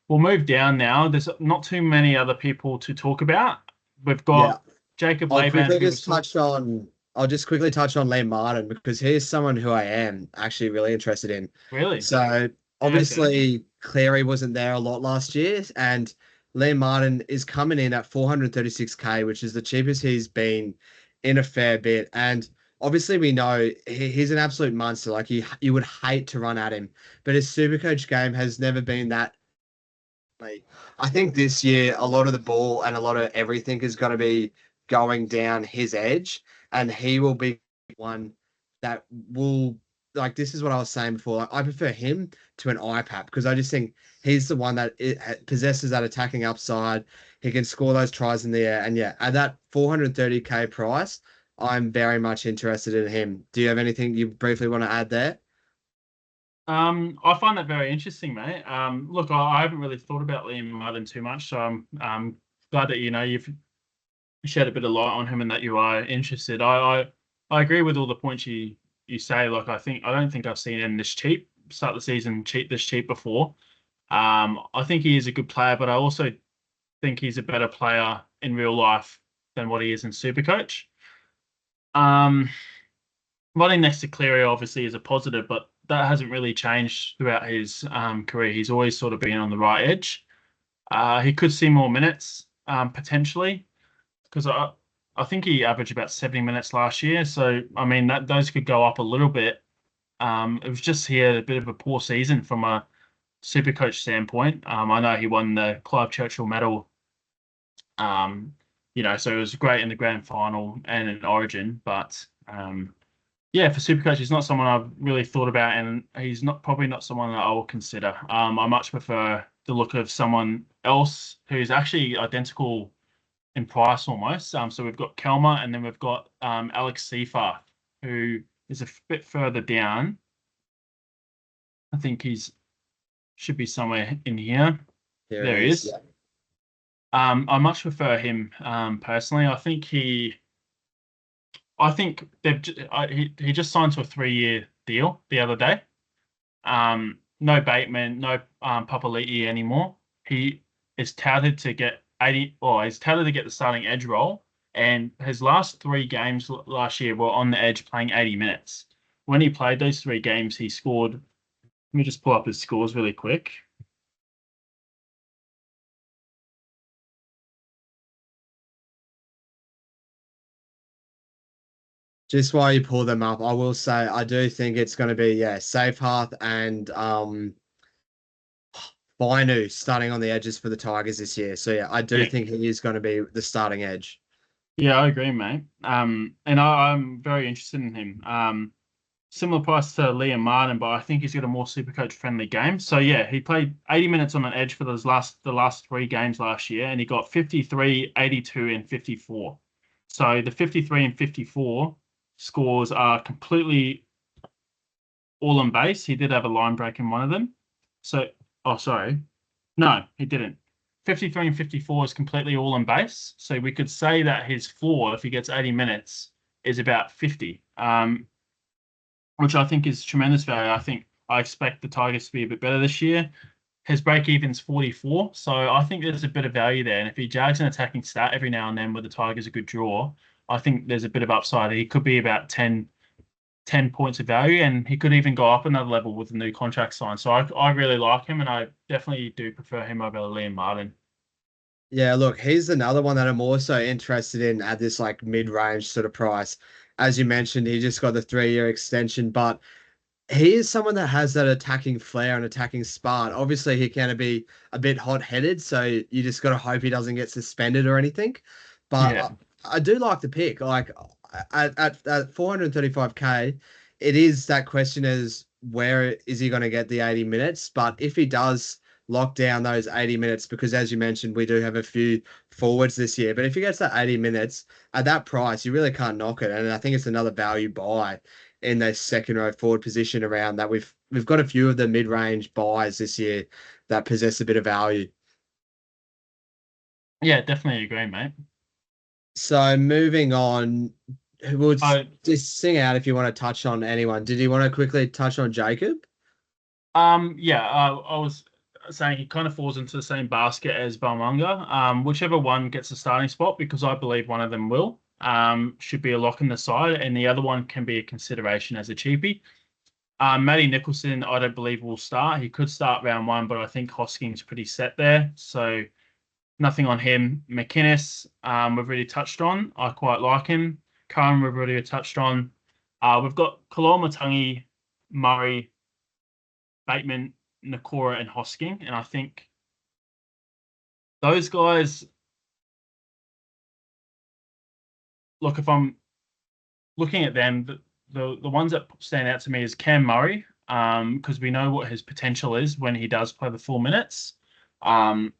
We'll move down now. There's not too many other people to talk about. We've Yeah. got Jacob I'll Laban. quickly just touch on I'll just quickly touch on Liam Martin because he's someone who I am actually really interested in. Really? So Okay. obviously Cleary wasn't there a lot last year, and Liam Martin is coming in at 436K, which is the cheapest he's been in a fair bit. And obviously we know he's an absolute monster. Like you would hate to run at him, but his Supercoach game has never been that. I think this year a lot of the ball and a lot of everything is going to be going down his edge, and he will be one that will like this is what I was saying before. Like, I prefer him to an iPad because I just think he's the one that possesses that attacking upside. He can score those tries in the air, and yeah, at that 430K price, I'm very much interested in him. Do you have anything you briefly want to add there? I find that very interesting, mate. Look, I haven't really thought about Liam Martin too much, so I'm glad that you've shed a bit of light on him and that you are interested. I agree with all the points you say. Like I don't think I've seen him this cheap start the season this cheap before. I think he is a good player, but I also think he's a better player in real life than what he is in Supercoach. Um, Running next to Cleary obviously is a positive, but that hasn't really changed throughout his career. He's always sort of been on the right edge. He could see more minutes potentially because I think he averaged about 70 minutes last year. So I mean that those could go up a little bit. It was just he had a bit of a poor season from a Supercoach standpoint. I know he won the Clive Churchill Medal. So it was great in the grand final and in Origin, but Yeah, for Supercoach, he's not someone I've really thought about, and he's not probably not someone that I will consider. I much prefer the look of someone else who's actually identical in price almost. So we've got Kelmer, and then we've got Alex Seafarth, who is a bit further down. I think he's should be somewhere in here. Here it There he is. is. Yeah. I much prefer him personally. I think he just signed to a 3-year deal the other day. No Bateman, no Papali'i anymore. He is touted to get 80, or he's touted to get the starting edge role. And his last 3 games last year were on the edge playing 80 minutes. When he played those 3 games, he scored. Let me just pull up his scores really quick. Just while you pull them up, I will say I do think it's going to be Safehearth and Bainu starting on the edges for the Tigers this year. So yeah, I do Yeah, think he is going to be the starting edge. yeah, I agree, mate. And I'm very interested in him. Similar price to Liam Martin, but I think he's got a more Supercoach friendly game. So yeah, he played 80 minutes on an edge for the last 3 games last year, and he got 53, 82, and 54. So the 53 and 54 scores are completely all on base. He did have a line break in one of them. So, oh, sorry. No, he didn't. 53 and 54 is completely all on base. So we could say that his floor, if he gets 80 minutes, is about 50. Which I think is tremendous value. I think I expect the Tigers to be a bit better this year. His break even's 44, so I think there's a bit of value there. And if he jags an attacking stat every now and then with the Tigers a good draw, I think there's a bit of upside. He could be about 10 points of value, and he could even go up another level with the new contract signed. So I really like him, and I definitely do prefer him over Liam Martin. Yeah, look, he's another one that I'm also interested in at this like mid-range sort of price. As you mentioned, he just got the 3-year extension, but he is someone that has that attacking flair and attacking spark. Obviously, he can be a bit hot-headed, so you just got to hope he doesn't get suspended or anything. But Yeah, I do like the pick. Like at 435k, it is that question as where is he going to get the 80 minutes? But if he does lock down those 80 minutes, because as you mentioned, we do have a few forwards this year. But if he gets that 80 minutes at that price, you really can't knock it. And I think it's another value buy in the second row forward position around that. We've got a few of the mid-range buys this year that possess a bit of value. yeah, definitely agree, mate. So moving on, we'll I just sing out if you want to touch on anyone. Did you want to quickly touch on Jacob? Yeah, I was saying he kind of falls into the same basket as Balmunga. Whichever one gets a starting spot, because I believe one of them will, should be a lock in the side, and the other one can be a consideration as a cheapie. Matty Nicholson, I don't believe will start. He could start round 1, but I think Hosking's pretty set there, so nothing on him. McInnes, we've already touched on. I quite like him. Curran, we've already touched on. We've got Koloamatangi, Murray, Bateman, Nakora, and Hosking. And I think those guys, look, if I'm looking at them, the ones that stand out to me is Cam Murray, because we know what his potential is when he does play the full minutes. Um,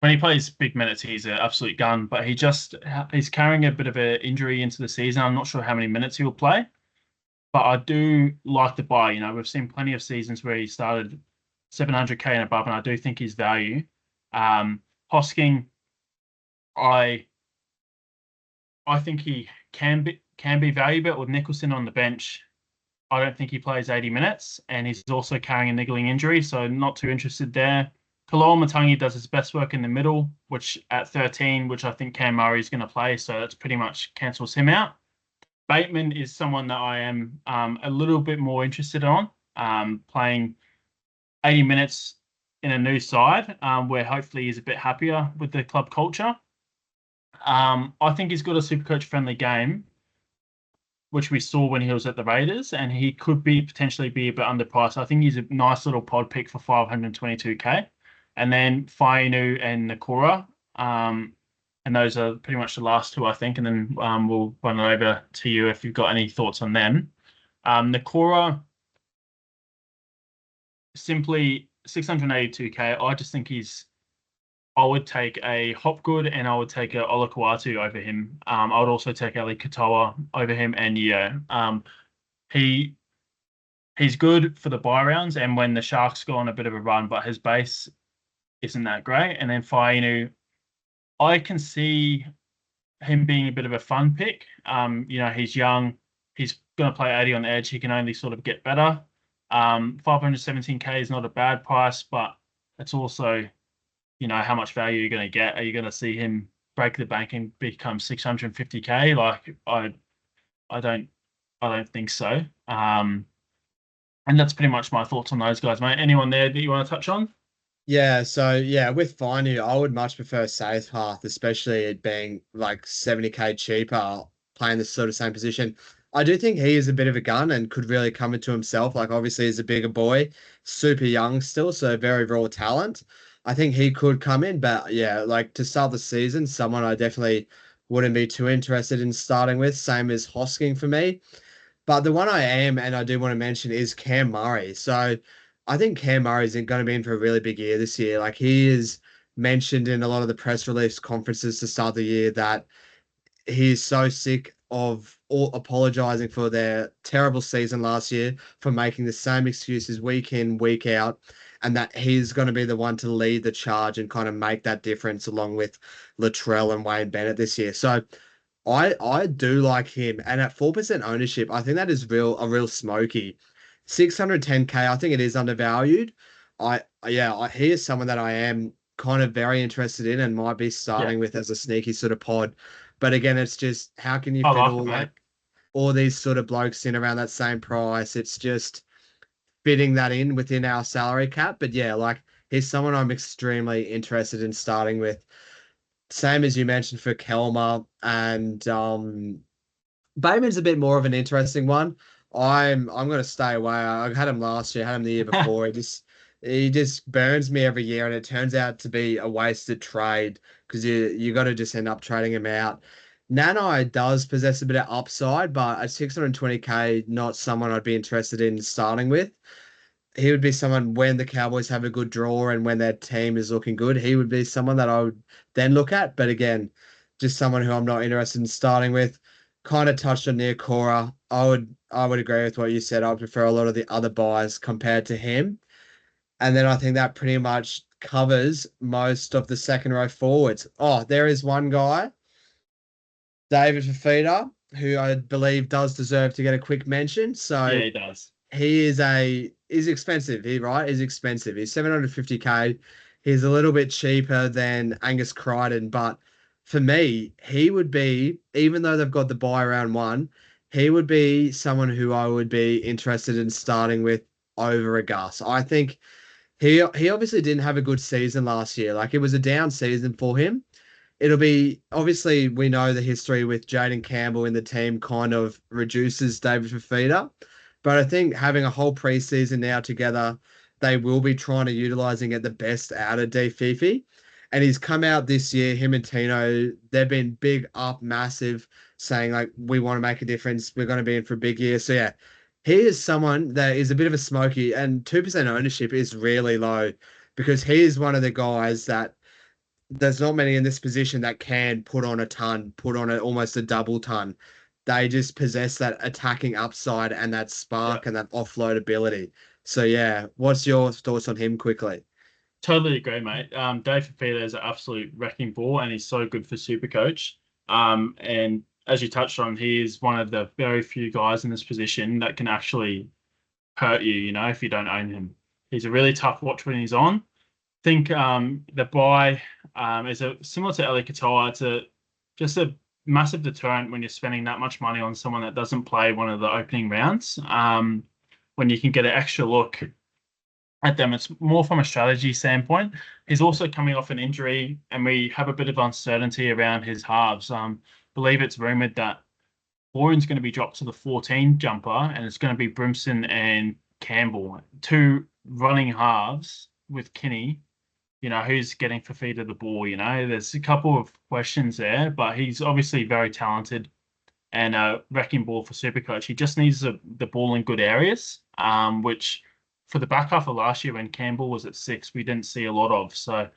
when he plays big minutes, he's an absolute gun, but he's carrying a bit of an injury into the season. I'm not sure how many minutes he'll play, but I do like the buy. You know, we've seen plenty of seasons where he started 700k and above, and I do think his value. Hosking, I I think he can be valuable with Nicholson on the bench. I don't think he plays 80 minutes, and he's also carrying a niggling injury, so not too interested there. Kaloa Matangi does his best work in the middle, which at 13, which I think Cam Murray is going to play, so that's pretty much cancels him out. Bateman is someone that I am a little bit more interested on, playing 80 minutes in a new side, where hopefully he's a bit happier with the club culture. I think he's got a Supercoach friendly game, which we saw when he was at the Raiders, and he could be potentially be a bit underpriced. I think he's a nice little pod pick for 522k. And then Fainu and Nakora. And those are pretty much the last two, I think. And then we'll run it over to you if you've got any thoughts on them. Nakora, simply 682K. I just think I would take a Hopgood and I would take a Olakuatu over him. I would also take Ali Katoa over him. And yeah, he he's good for the buy rounds and when the Sharks go on a bit of a run, but his base isn't that great. And then Fainu, I can see him being a bit of a fun pick. He's young. He's going to play 80 on the edge. He can only sort of get better. 517K is not a bad price, but it's also, how much value you're going to get. Are you going to see him break the bank and become 650K? Like, I don't think so. And that's pretty much my thoughts on those guys, mate. Anyone there that you want to touch on? Yeah, so yeah, with Finu, I would much prefer Safe Path, especially it being like 70K cheaper, playing the sort of same position. I do think he is a bit of a gun and could really come into himself. Like obviously he's a bigger boy, super young still, so very raw talent. I think he could come in, but yeah, like to start the season, someone I definitely wouldn't be too interested in starting with. Same as Hosking for me. But the one I am, and I do want to mention, is Cam Murray. So I think Cam Murray is going to be in for a really big year this year. Like he is mentioned in a lot of the press release conferences to start the year that he's so sick of all apologizing for their terrible season last year, for making the same excuses week in, week out, and that he's going to be the one to lead the charge and kind of make that difference along with Latrell and Wayne Bennett this year. So I do like him, and at 4% ownership, I think that is a real smoky. 610K, I think it is undervalued. He is someone that I am kind of very interested in and might be Yeah, starting with as a sneaky sort of pod. But again, it's just how can you I fit like it, mate. all these sort of blokes in around that same price? It's just fitting that in within our salary cap. But yeah, like he's someone I'm extremely interested in starting with. Same as you mentioned for Kelma and Bateman's a bit more of an interesting one. I'm gonna stay away. I had him last year, had him the year before. He just burns me every year, and it turns out to be a wasted trade because you got to just end up trading him out. Nanai does possess a bit of upside, but at 620K, not someone I'd be interested in starting with. He would be someone when the Cowboys have a good draw and when their team is looking good, he would be someone that I would then look at. But again, just someone who I'm not interested in starting with. Kind of touched on near Cora. I would agree with what you said. I would prefer a lot of the other buys compared to him. And then I think that pretty much covers most of the second row forwards. Oh, there is one guy, David Fafita, who I believe does deserve to get a quick mention. Yeah, So he does. he's expensive. He's expensive. He's 750K. He's a little bit cheaper than Angus Crichton, but for me, he would be, even though they've got the buy round one, he would be someone who I would be interested in starting with over a Gus. I think he obviously didn't have a good season last year. Like it was a down season for him. It'll be obviously we know the history with Jaden Campbell in the team kind of reduces David Fafita. But I think having a whole preseason now together, they will be trying to utilizing it the best out of D Fifi. And he's come out this year, him and Tino, they've been big up, massive, saying like we want to make a difference. We're going to be in for a big year. So yeah, he is someone that is a bit of a smoky, and 2% ownership is really low because he is one of the guys that there's not many in this position that can put on a ton, put on almost a double ton. They just possess that attacking upside and that Yeah, spark and that offload ability. So yeah, what's your thoughts on him quickly? totally agree, mate. Dave Fafita is an absolute wrecking ball, and he's so good for Supercoach. And as you touched on, he is one of the very few guys in this position that can actually hurt you, if you don't own him. He's a really tough watch when he's on. Think the buy is similar to Eli Katoa. It's just a massive deterrent when you're spending that much money on someone that doesn't play one of the opening rounds. When you can get an extra look at them, it's more from a strategy standpoint. He's also coming off an injury, and we have a bit of uncertainty around his halves. Believe it's rumored that Warren's going to be dropped to the 14 jumper, and it's going to be Brimson and Campbell, two running halves with Kinney, who's getting Fafita the ball? There's a couple of questions there, but he's obviously very talented and a wrecking ball for Supercoach. He just needs the ball in good areas, which for the back half of last year when Campbell was at 6, we didn't see a lot of. So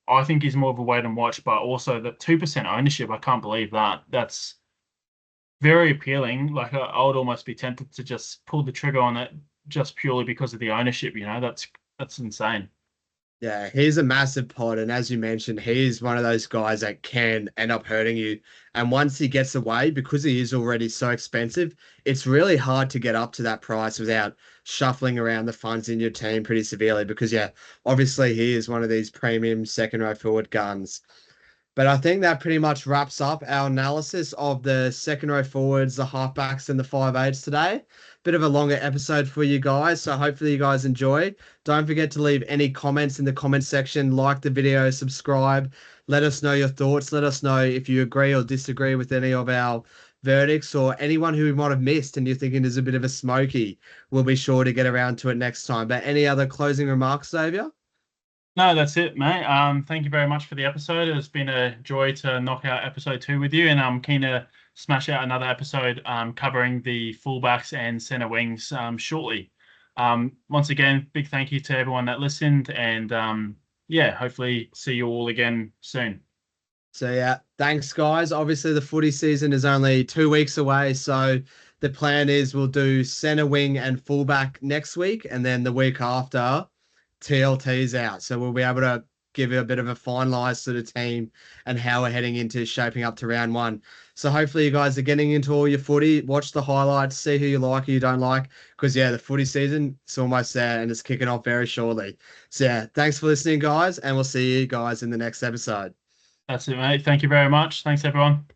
I think he's more of a wait and watch, but also the 2% ownership, I can't believe that. That's very appealing. Like I would almost be tempted to just pull the trigger on it just purely because of the ownership. That's insane. Yeah, he's a massive pod, and as you mentioned, he's one of those guys that can end up hurting you. And once he gets away, because he is already so expensive, it's really hard to get up to that price without shuffling around the funds in your team pretty severely. Because yeah, obviously he is one of these premium second row forward guns. But I think that pretty much wraps up our analysis of the second row forwards, the halfbacks, and the 5'8s today. Bit of a longer episode for you guys, so hopefully you guys enjoy. Don't forget to leave any comments in the comment section, like the video, subscribe. Let us know your thoughts. Let us know if you agree or disagree with any of our verdicts or anyone who we might have missed and you're thinking is a bit of a smoky. We'll be sure to get around to it next time. But any other closing remarks, Xavier? No, that's it, mate. Thank you very much for the episode. It's been a joy to knock out episode 2 with you, and I'm keen to smash out another episode covering the fullbacks and centre wings shortly. Once again, big thank you to everyone that listened, and yeah, hopefully see you all again soon. So yeah, thanks guys. Obviously the footy season is only 2 weeks away, so the plan is we'll do centre wing and fullback next week, and then the week after TLT's out. So we'll be able to give you a bit of a finalised to the team and how we're heading into shaping up to round 1. So hopefully you guys are getting into all your footy, watch the highlights, see who you like, who you don't like, because yeah, the footy season is almost there and it's kicking off very shortly. So yeah, thanks for listening guys, and we'll see you guys in the next episode. That's it, mate. Thank you very much. Thanks, everyone.